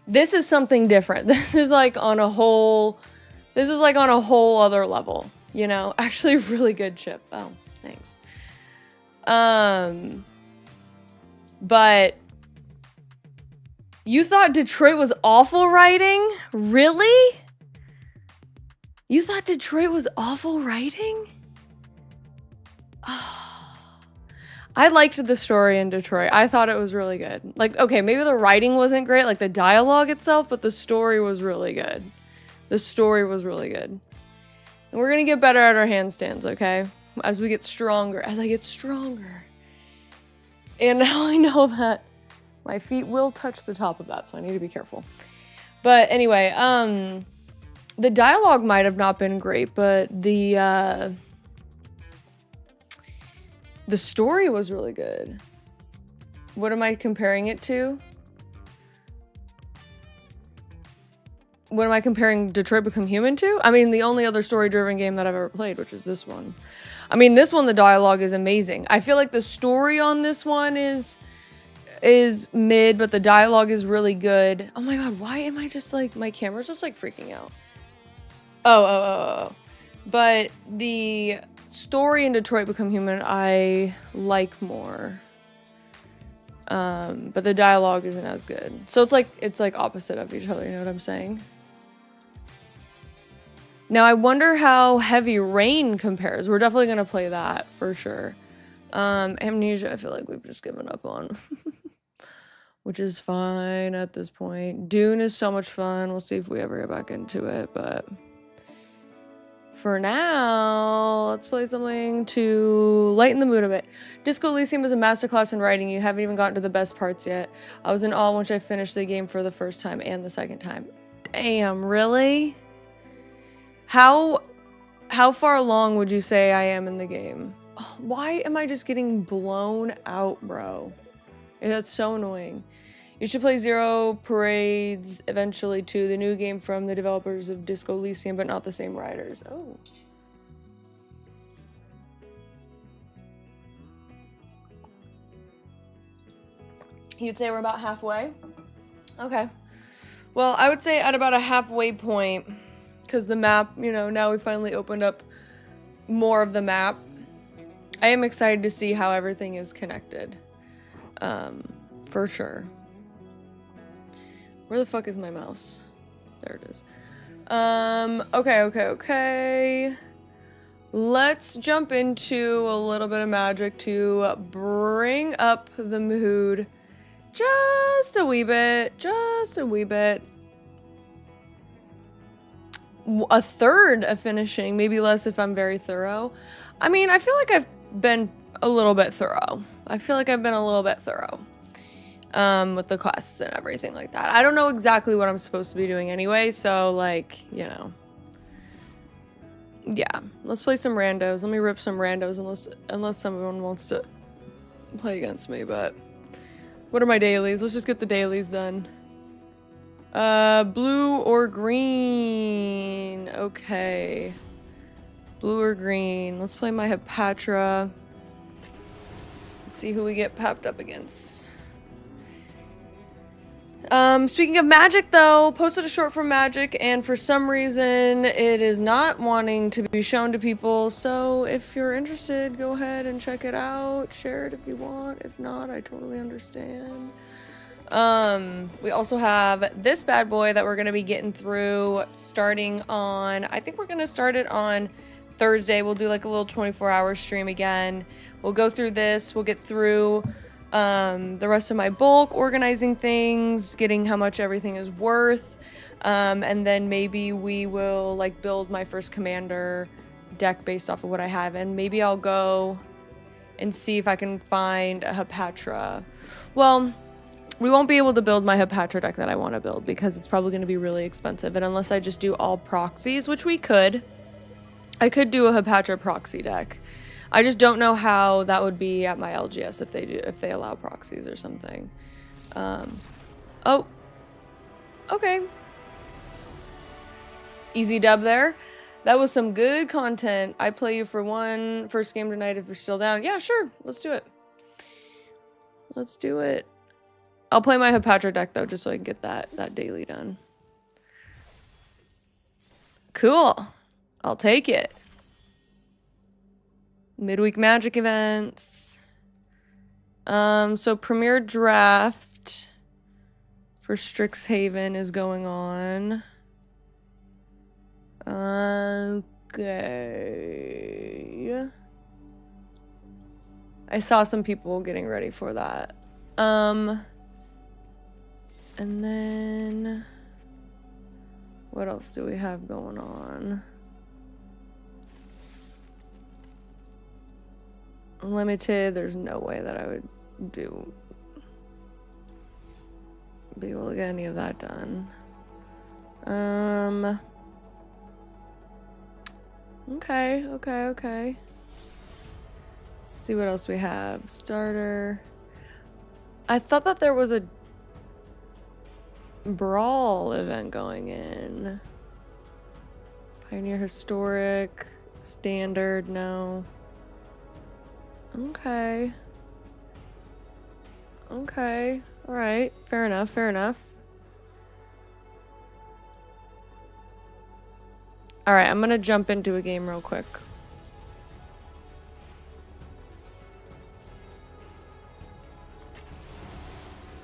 This is something different. This is like on a whole other level, you know? Actually, really good, Chip. Oh, thanks. But you thought Detroit was awful writing? Really? You thought Detroit was awful writing? I liked the story in Detroit. I thought it was really good. Like, okay, maybe the writing wasn't great, like the dialogue itself, but the story was really good. And we're gonna get better at our handstands, okay? As I get stronger. And now I know that my feet will touch the top of that, so I need to be careful. But anyway, the dialogue might have not been great, but the story was really good. What am I comparing it to? What am I comparing Detroit Become Human to? I mean, the only other story-driven game that I've ever played, which is this one. I mean, this one, the dialogue is amazing. I feel like the story on this one is mid, but the dialogue is really good. Oh my god, why am I just like, my camera's just like freaking out. Oh. But the story in Detroit Become Human I like more. But the dialogue isn't as good. So it's like opposite of each other, you know what I'm saying? Now I wonder how Heavy Rain compares. We're definitely gonna play that for sure. Amnesia I feel like we've just given up on. Which is fine at this point. Dune is so much fun. We'll see if we ever get back into it, but for now, let's play something to lighten the mood a bit. Disco Elysium is a masterclass in writing. You haven't even gotten to the best parts yet. I was in awe once I finished the game for the first time and the second time. Damn, really? How far along would you say I am in the game? Oh, why am I just getting blown out, bro? That's so annoying. You should play Zero Parades eventually too, the new game from the developers of Disco Elysium, but not the same writers. Oh. You'd say we're about halfway? Okay. Well, I would say at about a halfway point, because the map, you know, now we finally opened up more of the map. I am excited to see how everything is connected. For sure. Where the fuck is my mouse? There it is. Okay. Let's jump into a little bit of magic to bring up the mood just a wee bit. A third of finishing, maybe less if I'm very thorough. I mean, I feel like I've been a little bit thorough. With the quests and everything like that. I don't know exactly what I'm supposed to be doing anyway, so like, you know. Yeah, let's play some randos. Let me rip some randos unless someone wants to play against me, but what are my dailies? Let's just get the dailies done. Blue or green? Okay. Blue or green. Let's play my Hepatra. Let's see who we get papped up against. Speaking of magic though, posted a short for magic and for some reason it is not wanting to be shown to people, so if you're interested, go ahead and check it out. Share it if you want. If not, I totally understand. We also have this bad boy that we're gonna be getting through starting on, I think we're gonna start it on Thursday. We'll do like a little 24-hour stream again. We'll go through this, we'll get through the rest of my bulk, organizing things, getting how much everything is worth, and then maybe we will like build my first commander deck based off of what I have, and maybe I'll go and see if I can find a Hepatra. Well, we won't be able to build my Hepatra deck that I want to build because it's probably going to be really expensive, and unless I just do all proxies, which we could, I could do a Hepatra proxy deck. I just don't know how that would be at my LGS if they allow proxies or something. Oh, okay. Easy dub there. That was some good content. I play you for one first game tonight if you're still down. Yeah, sure. Let's do it. Let's do it. I'll play my Hepatra deck though, just so I can get that daily done. Cool. I'll take it. Midweek magic events. So Premier Draft for Strixhaven is going on. Okay. I saw some people getting ready for that. And then what else do we have going on? Limited, there's no way that I would be able to get any of that done. Okay. Let's see what else we have. Starter. I thought that there was a brawl event going in. Pioneer Historic. Standard, no. Okay. Alright. Fair enough. Alright, I'm gonna jump into a game real quick.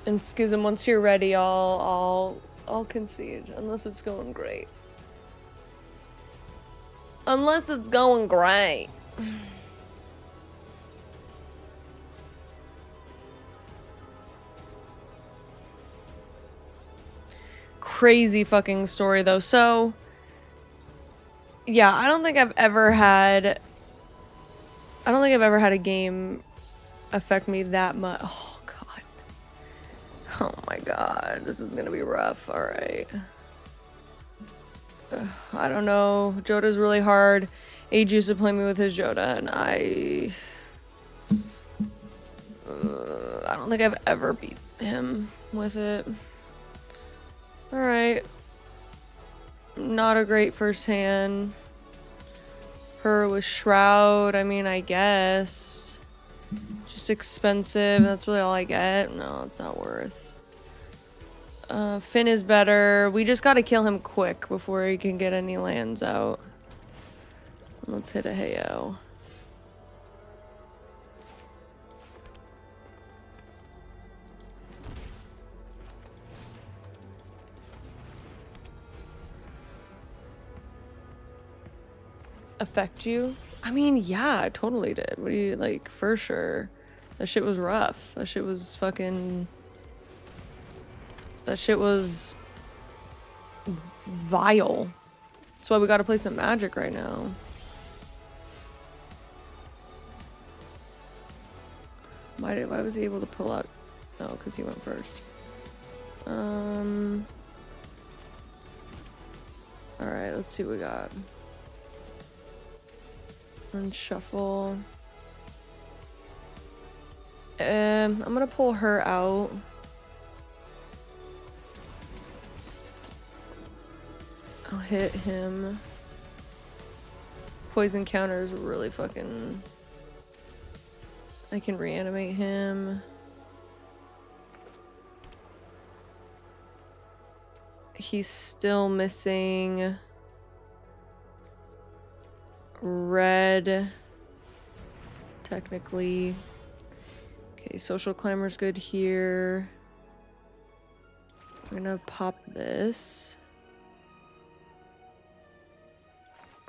And Schism, once you're ready, I'll concede. Unless it's going great. Crazy fucking story though. So yeah, I don't think I've ever had a game affect me that much. Oh god. Oh my god, this is gonna be rough. All right. I don't know. Jota's really hard. Age used to play me with his Joda, and I don't think I've ever beat him with it. Alright. Not a great first hand. Her with Shroud, I mean, I guess. Just expensive, that's really all I get. No, it's not worth. Finn is better. We just gotta kill him quick before he can get any lands out. Let's hit a Heyo. Affect you? I mean, yeah, it totally did. What do you, like, for sure. That shit was rough. That shit was fucking... That shit was... vile. That's why we gotta play some Magic right now. Why was he able to pull out? Oh, because he went first. Alright, let's see what we got. Unshuffle. I'm gonna pull her out. I'll hit him. Poison counter is really fucking... I can reanimate him. He's still missing... red, technically. Okay, social climber's good here. We're gonna pop this.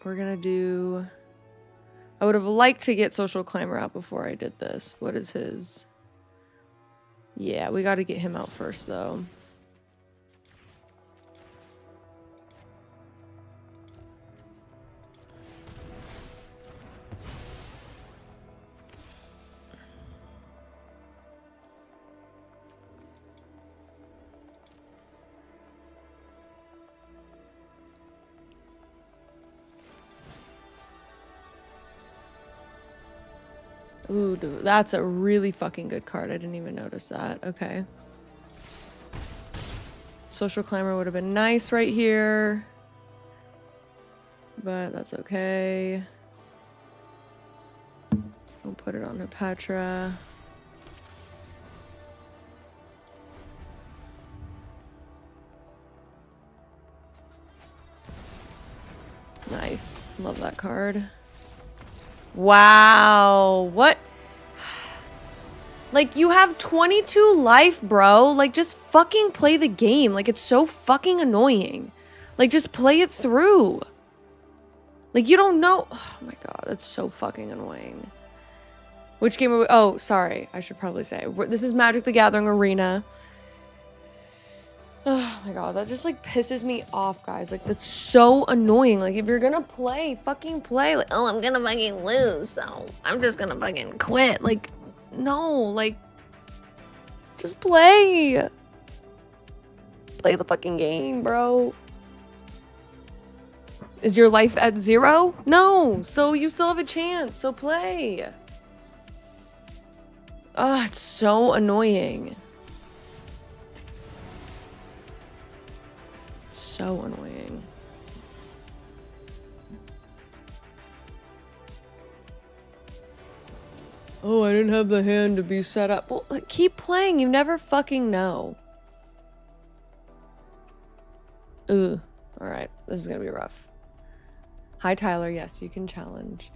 We're gonna do... I would have liked to get social climber out before I did this. What is his? Yeah, we gotta get him out first though. Ooh, dude, that's a really fucking good card. I didn't even notice that. Okay. Social climber would have been nice right here. But that's okay. We'll put it on Hepatra. Nice. Love that card. Wow. What? Like, you have 22 life, bro. Like, just fucking play the game. Like, it's so fucking annoying. Like, just play it through. Like, you don't know. Oh my god, that's so fucking annoying. Which game are we? Oh, sorry. I should probably say. This is Magic the Gathering Arena. Oh my god, that just like pisses me off, guys. Like, that's so annoying. Like, if you're gonna play, fucking play. Like, oh, I'm gonna fucking lose, so I'm just gonna fucking quit. Like, no, like, just play. Play the fucking game, bro. Is your life at 0? No, so you still have a chance, so play. Ah, it's so annoying. So annoying. Oh, I didn't have the hand to be set up. Well, like, keep playing. You never fucking know. Ugh. Alright, this is gonna be rough. Hi, Tyler. Yes, you can challenge.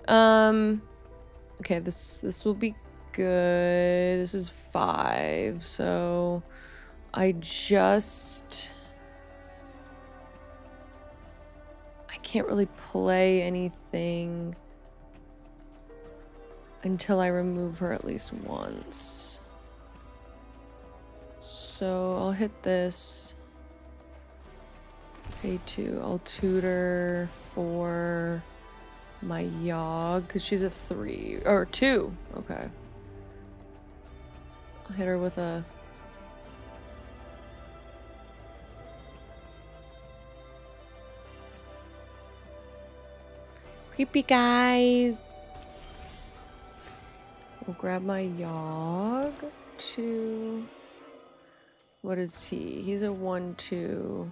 Okay, this will be good. This is 5, so I can't really play anything until I remove her at least once. So I'll hit this. Pay 2. I'll tutor for my Yogg because she's a 3 or 2. Okay. I'll hit her with a... Creepy guys. We'll grab my Yogg. 2. What is he? He's a 1-2.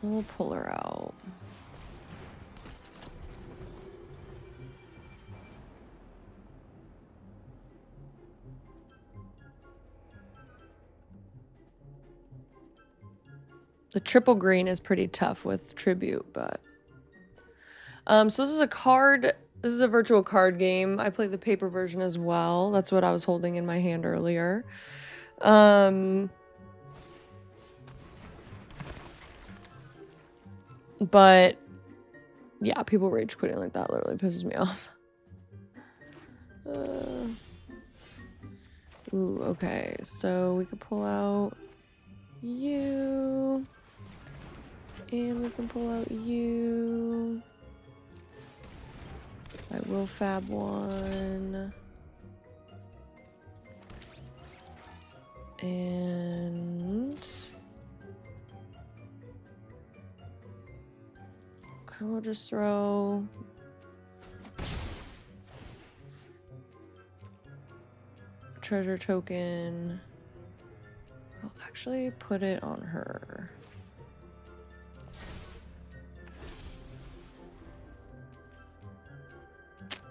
We'll pull her out. The triple green is pretty tough with tribute, but so this is a card. This is a virtual card game. I played the paper version as well. That's what I was holding in my hand earlier. But yeah, people rage quitting like that literally pisses me off. Ooh, okay. So we could pull out you. And we can pull out you. I will fab 1. And I will just throw a treasure token. I'll actually put it on her.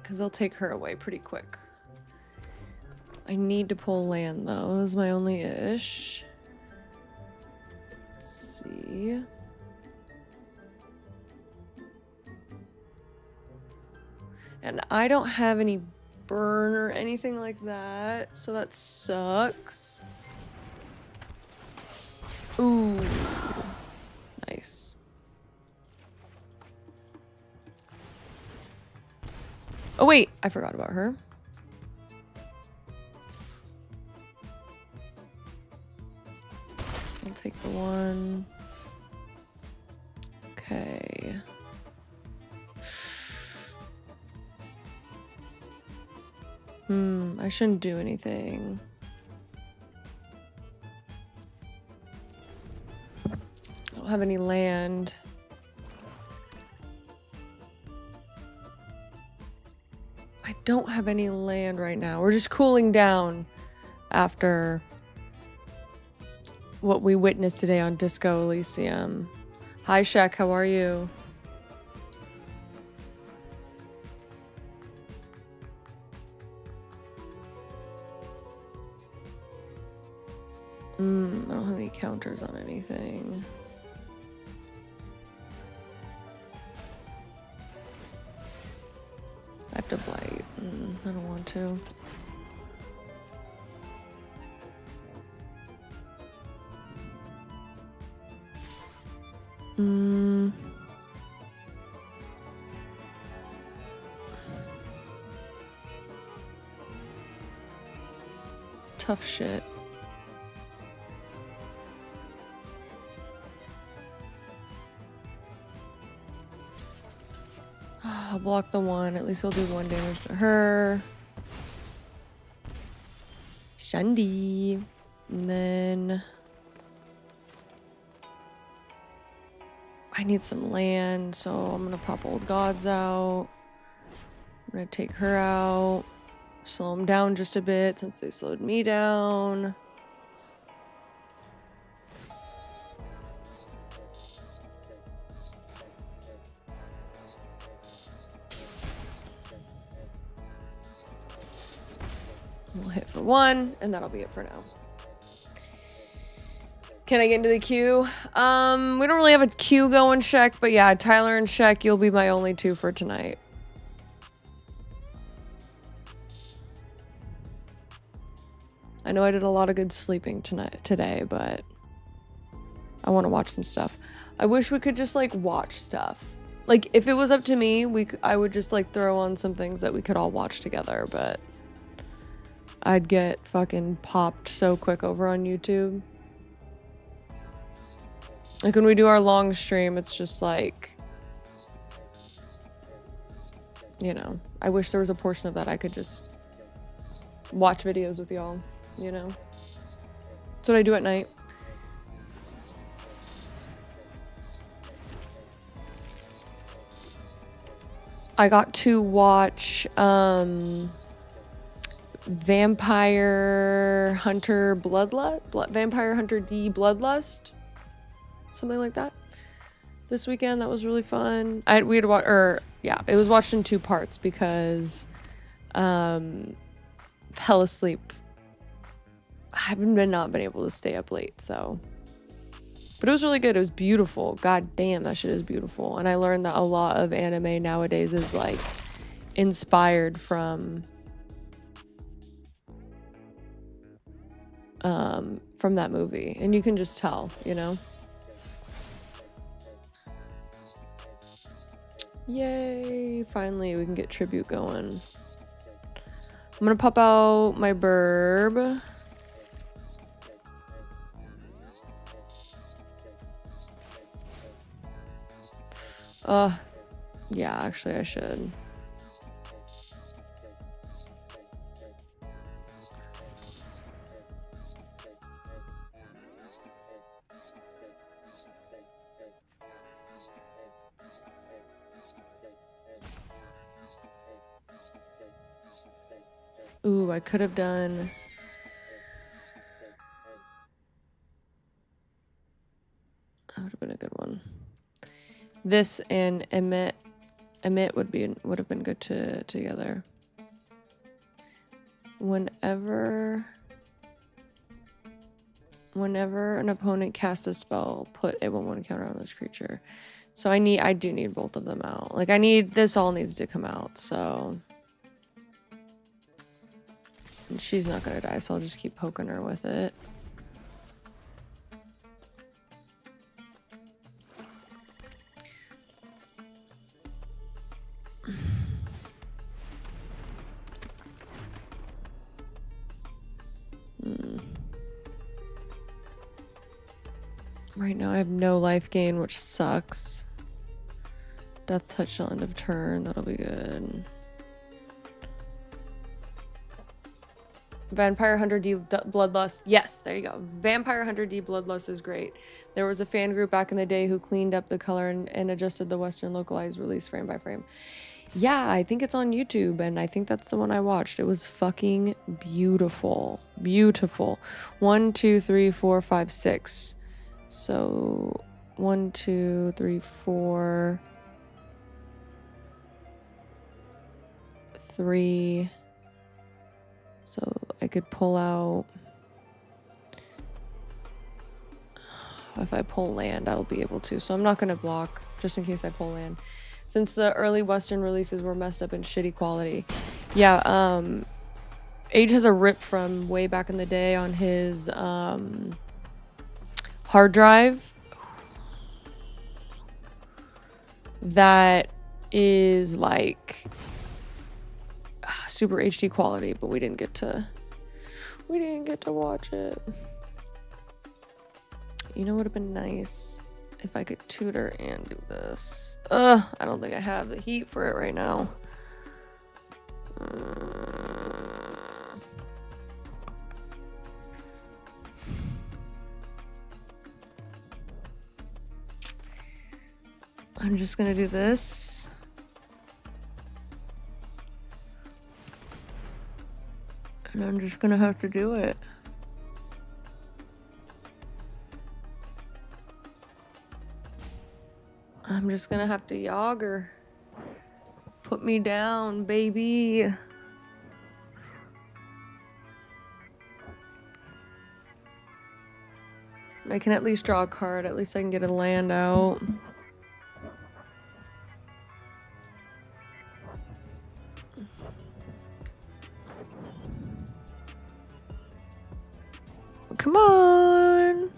Because they'll take her away pretty quick. I need to pull land though, is my only ish. Let's see. And I don't have any burn or anything like that, so that sucks. Ooh. Nice. Oh wait, I forgot about her. I'll take the 1. Okay. I shouldn't do anything. I don't have any land. I don't have any land right now. We're just cooling down after what we witnessed today on Disco Elysium. Hi, Shaq. How are you? I don't have any counters on anything. I have to blight. I don't want to. Tough shit. I'll block the 1. At least I'll do 1 damage to her. Shandy. And then I need some land, so I'm gonna pop Old Gods out. I'm gonna take her out. Slow them down just a bit since they slowed me down. We'll hit for 1, and that'll be it for now. Can I get into the queue? We don't really have a queue going, Shek, but yeah, Tyler and Shek, you'll be my only 2 for tonight. I know I did a lot of good sleeping today, but I want to watch some stuff. I wish we could just like watch stuff. Like if it was up to me, I would just like throw on some things that we could all watch together, but I'd get fucking popped so quick over on YouTube. Like when we do our long stream, it's just like, you know, I wish there was a portion of that I could just watch videos with y'all, you know? That's what I do at night. I got to watch Vampire Hunter Vampire Hunter D Bloodlust, something like that, this weekend. That was really fun. We had watched, or yeah, it was watched in 2 parts because fell asleep. I haven't not been able to stay up late, so. But it was really good. It was beautiful. God damn, that shit is beautiful. And I learned that a lot of anime nowadays is like inspired from that movie. And you can just tell, you know? Yay, finally we can get tribute going. I'm gonna pop out my burb. Yeah, actually I should. Ooh, I could have done... That would have been a good one. This and Emmet would have been good together. Whenever an opponent casts a spell, put a 1/1 counter on this creature. So I do need both of them out. Like this all needs to come out, so. And she's not gonna die, so I'll just keep poking her with it. Right now I have no life gain, which sucks. Death touch till end of turn, that'll be good. Vampire Hunter D Bloodlust. Yes, there you go. Vampire Hunter D Bloodlust is great. There was a fan group back in the day who cleaned up the color and adjusted the Western localized release frame by frame. Yeah, I think it's on YouTube, and I think that's the one I watched. It was fucking beautiful. Beautiful. 1, 2, 3, 4, 5, 6. So 1, 2, 3, 4, 3. So I could pull out. If I pull land, I'll be able to. So I'm not going to block just in case I pull land. Since the early Western releases were messed up in shitty quality. Yeah, Age has a rip from way back in the day on his hard drive that is like super HD quality, but we didn't get to watch it. You know what would have been nice if I could tutor and do this. I don't think I have the heat for it right now. I'm just gonna do this. And I'm just gonna have to do it. I'm just gonna have to Yager. Put me down, baby. I can at least draw a card. At least I can get a land out. Come on.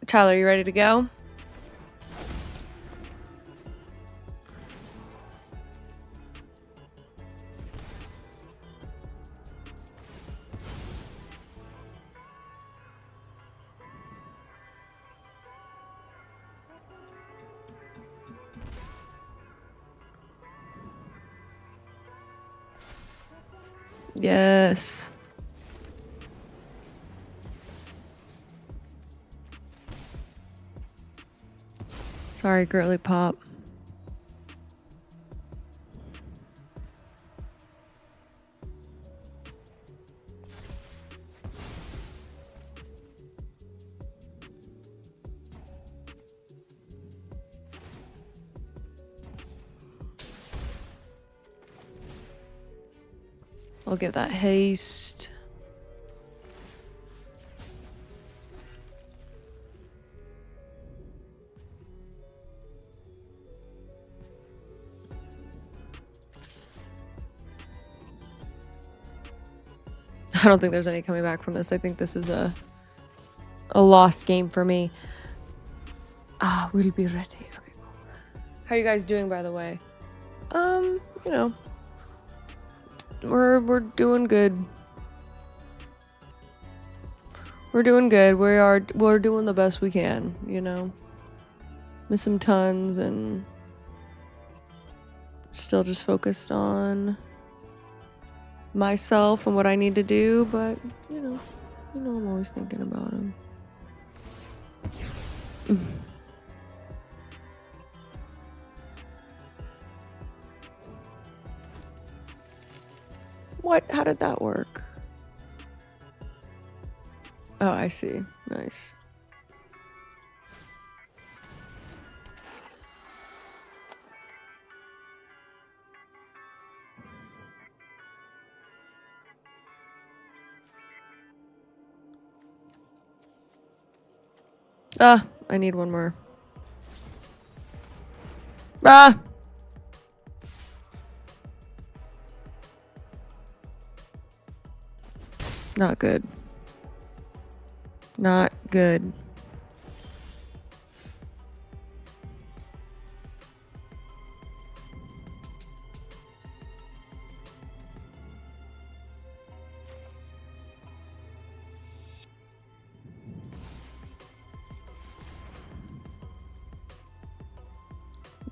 Tyler, you ready to go? Yes. Sorry, girly pop. I'll give that haste. I don't think there's any coming back from this. I think this is a lost game for me. Ah, we'll be ready. Okay, cool. How are you guys doing, by the way? You know, we're doing good. We're doing good. We're doing the best we can, you know. Missing tons and still just focused on myself and what I need to do, but you know I'm always thinking about him. What? How did that work? Oh, I see. Nice. Ah, I need one more. Ah! Not good. Not good.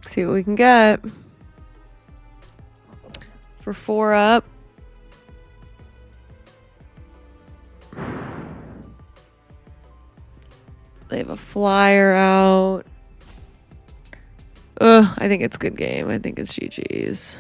See what we can get. For 4 up. They have a flyer out. Ugh, I think it's good game. I think it's GG's.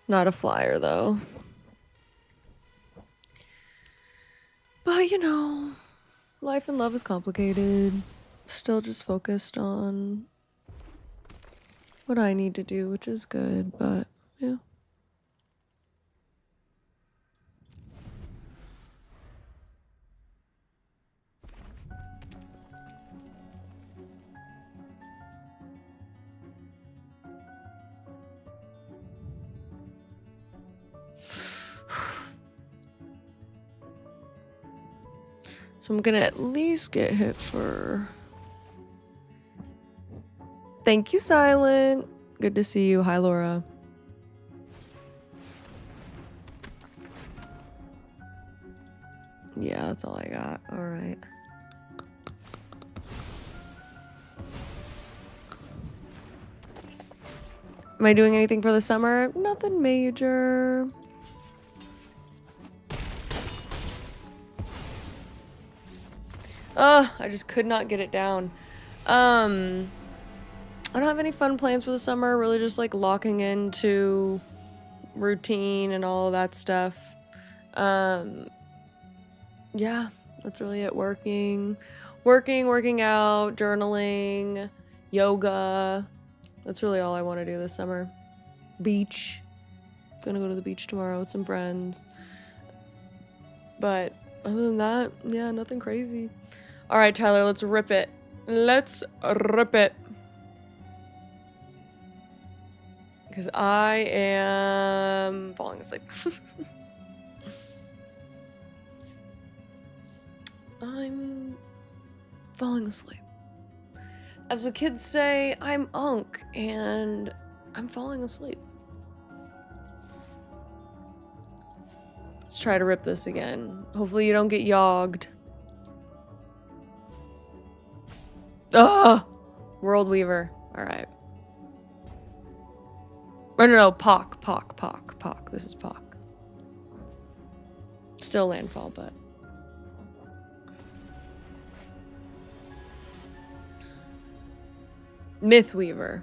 Not a flyer, though. But, you know, life and love is complicated. Still just focused on what I need to do, which is good, but, yeah. So I'm gonna at least get hit for... Thank you, Silent. Good to see you. Hi, Laura. Yeah, that's all I got. All right. Am I doing anything for the summer? Nothing major. I just could not get it down. I don't have any fun plans for the summer. Really just like locking into routine and all of that stuff. Yeah, that's really it. Working out, journaling, yoga. That's really all I want to do this summer. Beach. Gonna go to the beach tomorrow with some friends. But other than that, yeah, nothing crazy. All right, Tyler, let's rip it. Let's rip it. Because I am falling asleep. I'm falling asleep. As the kids say, I'm Unk, and I'm falling asleep. Let's try to rip this again. Hopefully you don't get yogged. Ugh! World Weaver. Alright. Oh, no, Pock. This is Pock. Still landfall, but... Mythweaver.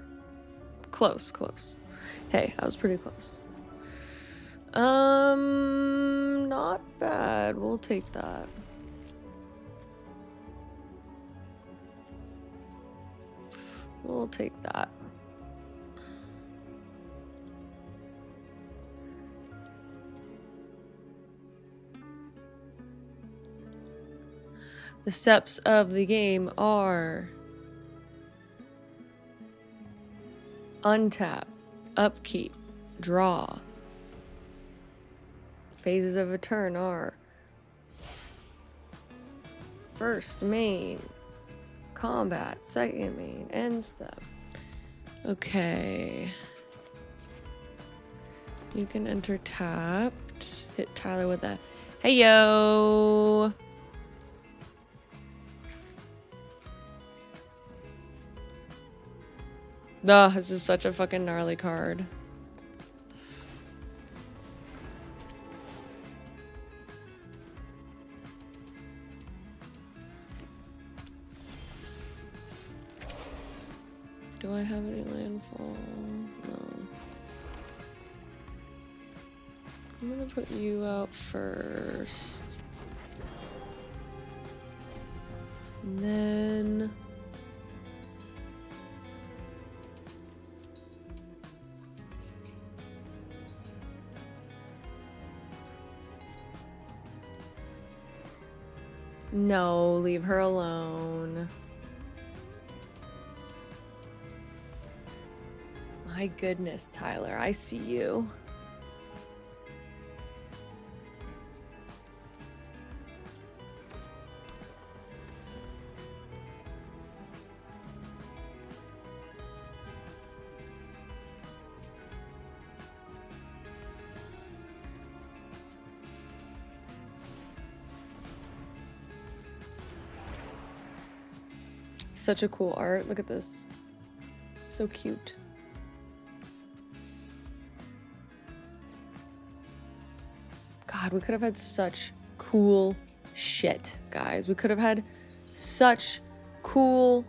Close. Hey, I was pretty close. Not bad. We'll take that. We'll take that. The steps of the game are untap, upkeep, draw. Phases of a turn are first main, combat, second main, end step. Okay. You can enter tapped. Hit Tyler with that. Hey yo! Ugh, this is such a fucking gnarly card. Do I have any landfall? No. I'm gonna put you out first. And then... No, leave her alone. My goodness, Tyler, I see you. Such a cool art. Look at this. So cute. God, we could have had such cool shit, guys. We could have had such cool,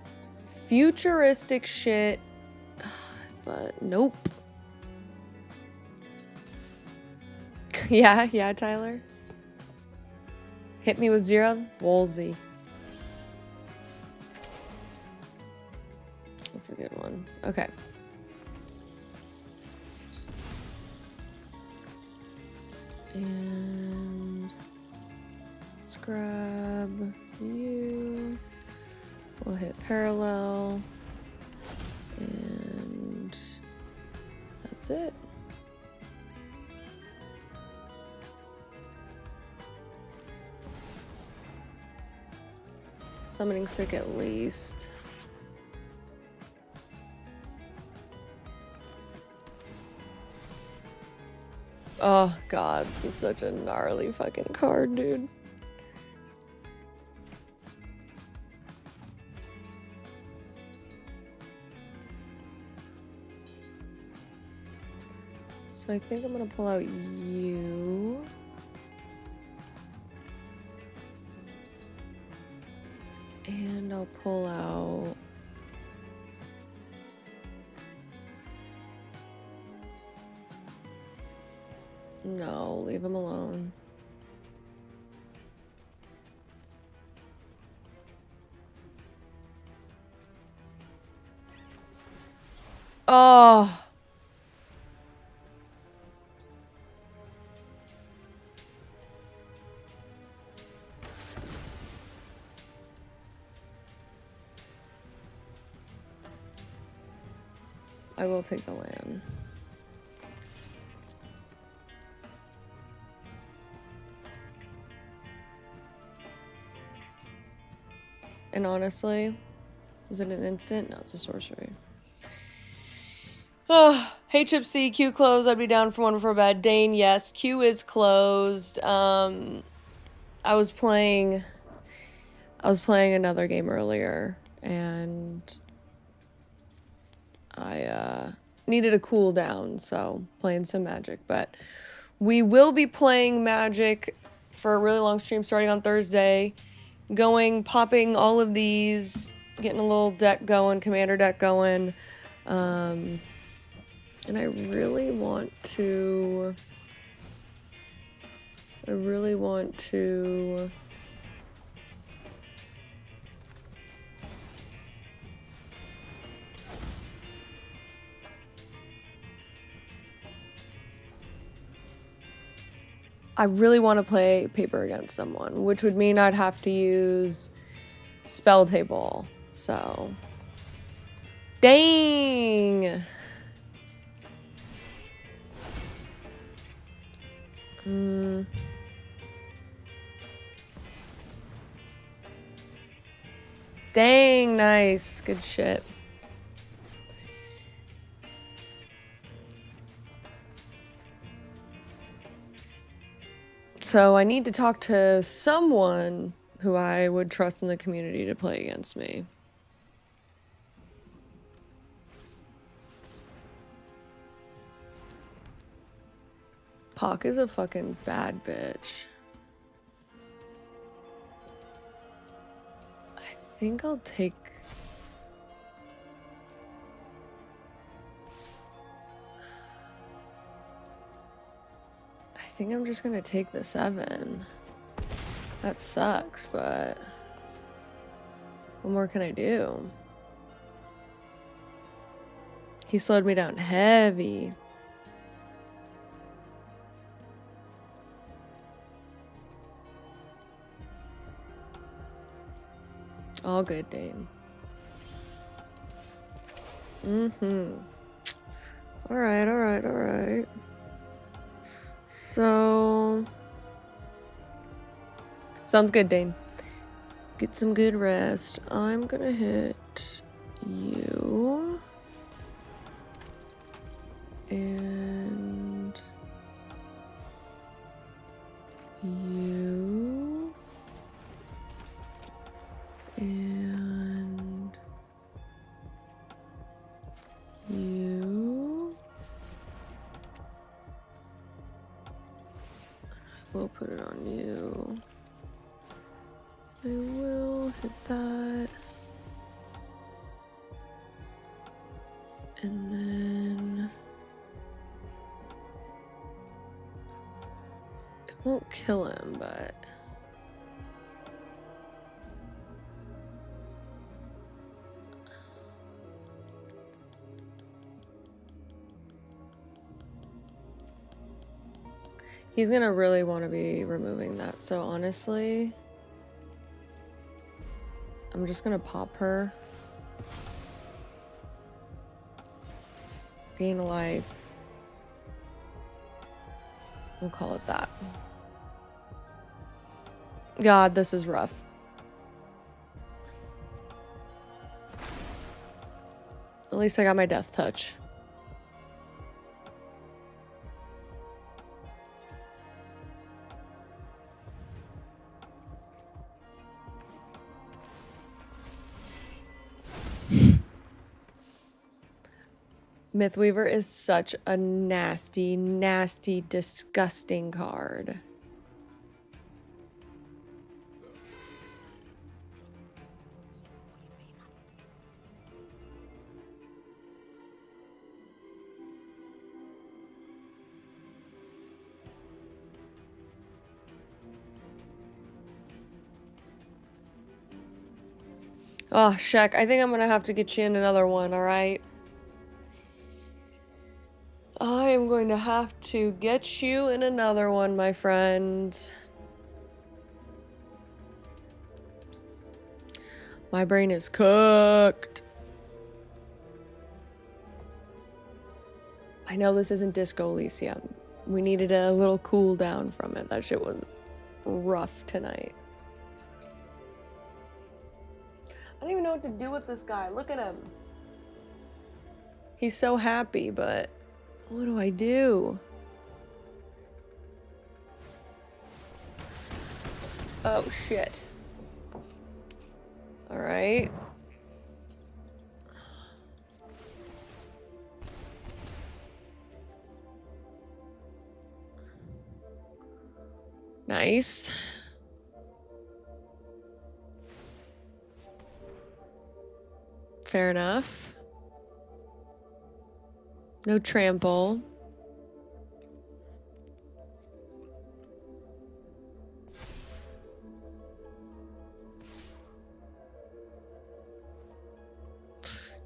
futuristic shit. But nope. Yeah, Tyler. Hit me with 0. Woolsey. That's a good one. Okay. And let's grab you. We'll hit parallel. And that's it. Summoning sick at least. Oh god, this is such a gnarly fucking card, dude. So I think I'm gonna pull out you. And I'll pull out... No, leave him alone. Oh. I will take the land. And honestly, is it an instant? No, it's a sorcery. Oh, hey Chipzy, Q closed. I'd be down for one for bed. Dane, yes, Q is closed. I was playing another game earlier, and I needed a cool down, so playing some Magic. But we will be playing Magic for a really long stream starting on Thursday. Popping all of these, getting a little deck going, commander deck going. And I really want to play paper against someone, which would mean I'd have to use spell table. So, dang. Dang, nice. Good shit. So I need to talk to someone who I would trust in the community to play against me. Pock is a fucking bad bitch. I think I'll take... I think I'm just gonna take the 7. That sucks, but... what more can I do? He slowed me down heavy. All good, Dane. Alright. So... sounds good, Dane. Get some good rest. I'm gonna hit you. And... you. And... you. We'll put it on you. I will hit that. And then... it won't kill him, but... he's gonna really want to be removing that, so honestly... I'm just gonna pop her. Gain a life. We'll call it that. God, this is rough. At least I got my death touch. Mythweaver is such a nasty, nasty, disgusting card. Oh, Shek, I think I'm gonna have to get you in another one, alright? I am going to have to get you in another one, my friend. My brain is cooked. I know this isn't Disco Elysium. We needed a little cool down from it. That shit was rough tonight. I don't even know what to do with this guy. Look at him. He's so happy, but what do I do? Oh, shit. All right. Nice. Fair enough. No trample.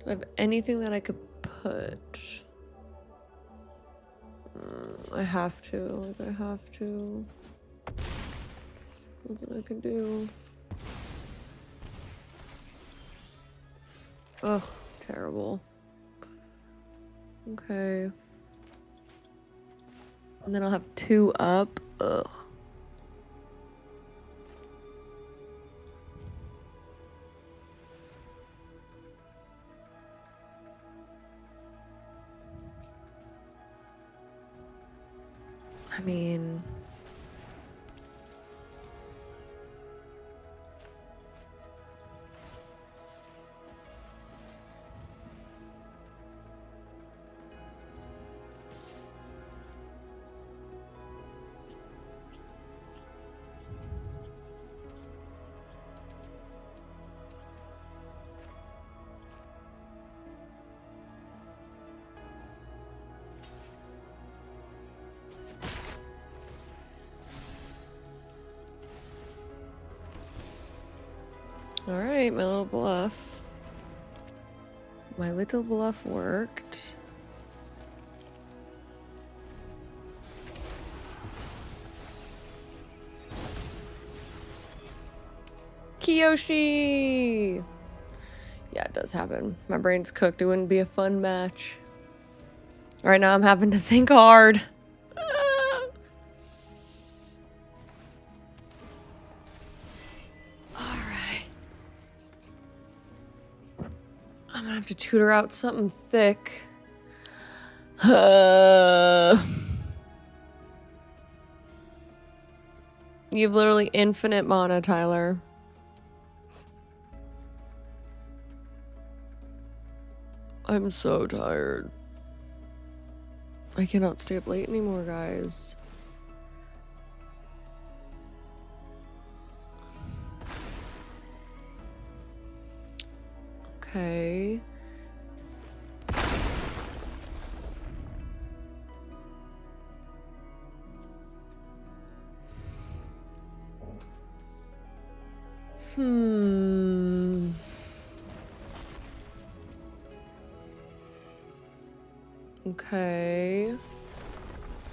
Do I have anything that I could put? I have to. Like, I have to. There's nothing I can do. Ugh, terrible. Okay. And then I'll have 2 up. Ugh. I mean... Alright, my little bluff. My little bluff worked. Kiyoshi! Yeah, it does happen. My brain's cooked. It wouldn't be a fun match. Right now I'm having to think hard. I'm gonna have to tutor out something thick. You've literally infinite mana, Tyler. I'm so tired. I cannot stay up late anymore, guys. Okay. Okay.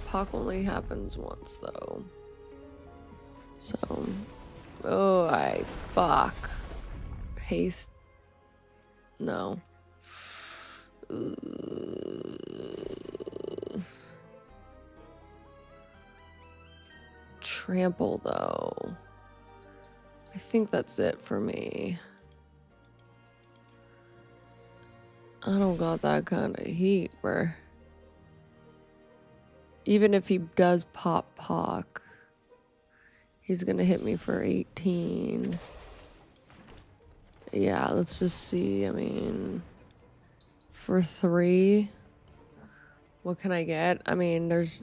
Pock only happens once, though. So. Oh, I fuck. Haste. No. Trample, though. I think that's it for me. I don't got that kind of heat, bruh. Even if he does pop Pock, he's gonna hit me for 18. Yeah, let's just see. I mean, for 3, what can I get? I mean, there's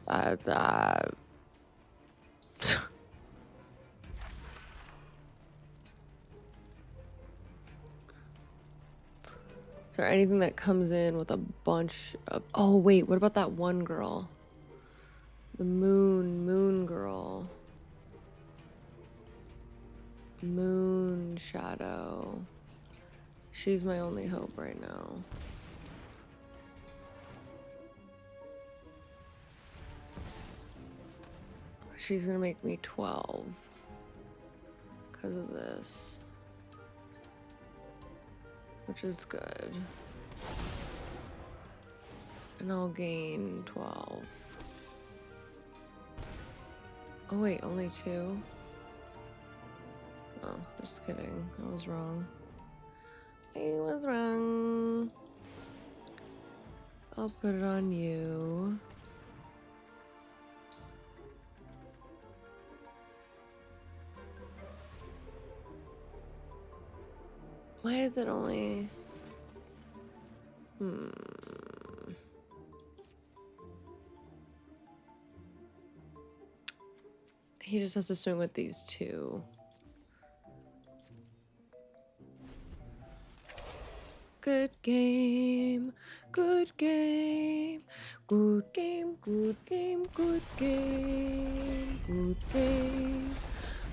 Is there anything that comes in with a bunch of... Oh, wait, what about that one girl? The moon girl. Moon Shadow. She's my only hope right now. She's gonna make me 12 because of this, which is good. And I'll gain 12. Oh wait, only 2? Oh, just kidding. I was wrong. I was wrong. I'll put it on you. Why is it only... He just has to swing with these 2. Good game, good game, good game, good game, good game, good game,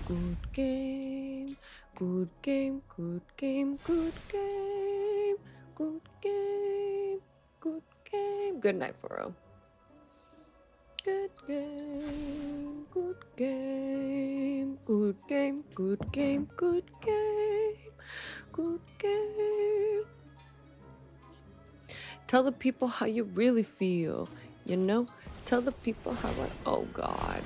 good game, good game, good game, good game, good game, good game. Good night, Foro. Good game, good game, good game, good game, good game, good game. Tell the people how you really feel, you know? Tell the people how I... Oh, God.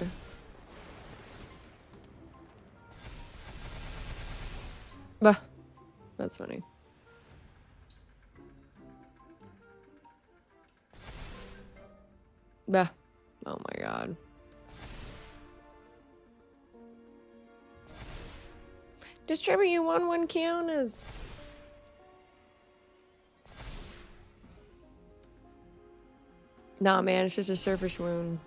Bah. That's funny. Bah. Oh, my God. Distribute 1 Kiana's. Nah, man, it's just a surface wound.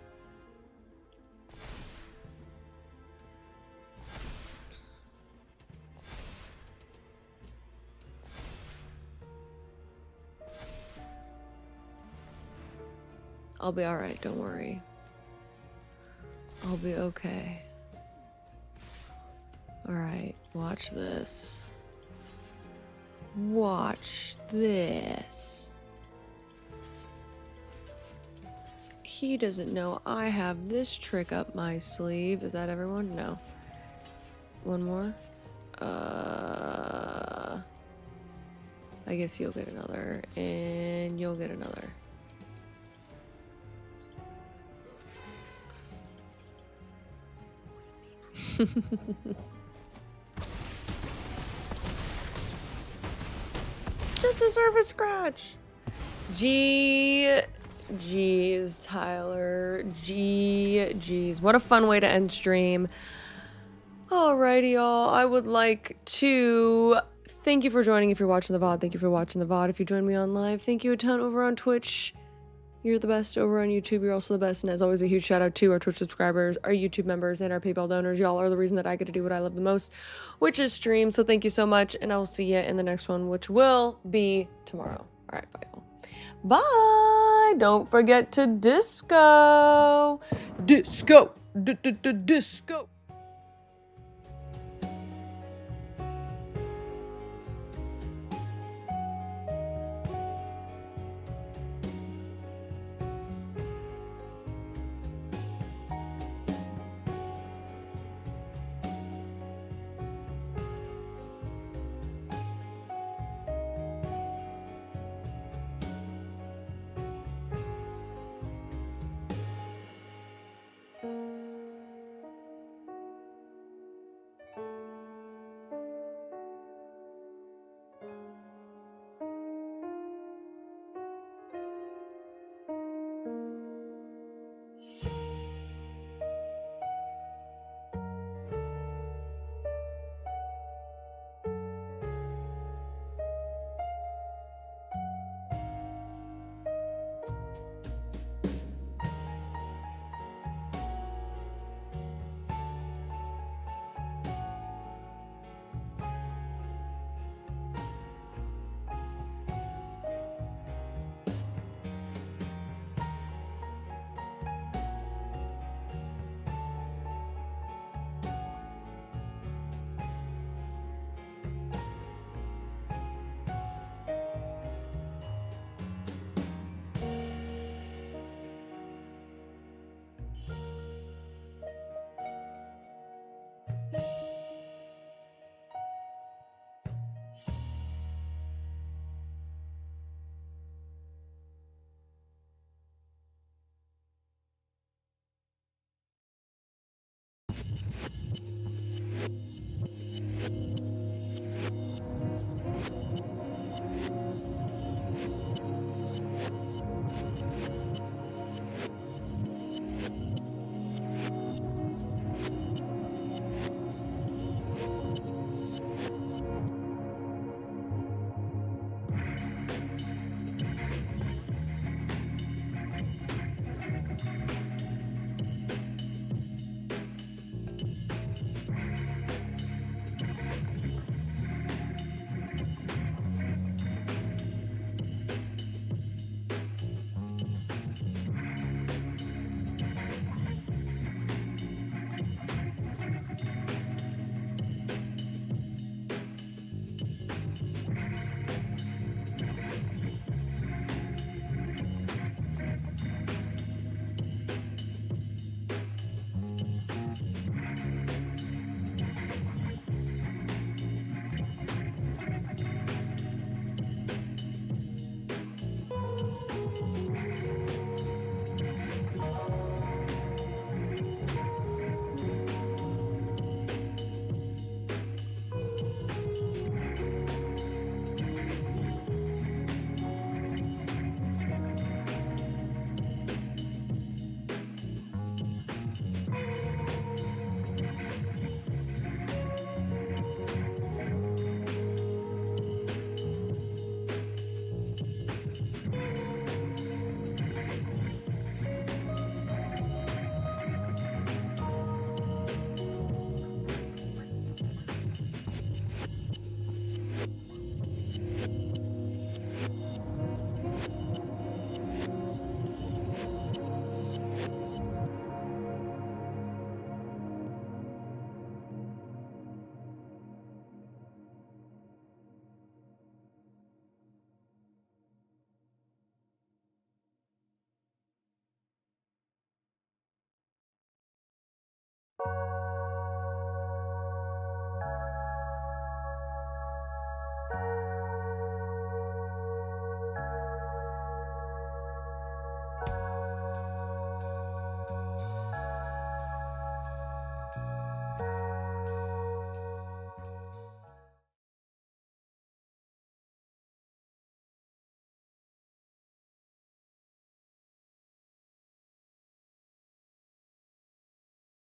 I'll be alright, don't worry. I'll be okay. Alright, watch this. Watch this. He doesn't know I have this trick up my sleeve. Is that everyone? No. One more? I guess you'll get another, and you'll get another. Just a surface scratch. Jeez, Tyler. Jeez. What a fun way to end stream. Alrighty, y'all. I would like to thank you for joining if you're watching the VOD. Thank you for watching the VOD. If you joined me on live, thank you a ton over on Twitch. You're the best over on YouTube. You're also the best. And as always, a huge shout out to our Twitch subscribers, our YouTube members, and our PayPal donors. Y'all are the reason that I get to do what I love the most, which is stream. So thank you so much. And I will see you in the next one, which will be tomorrow. All right, bye, y'all. Bye. Don't forget to disco. Disco. Disco.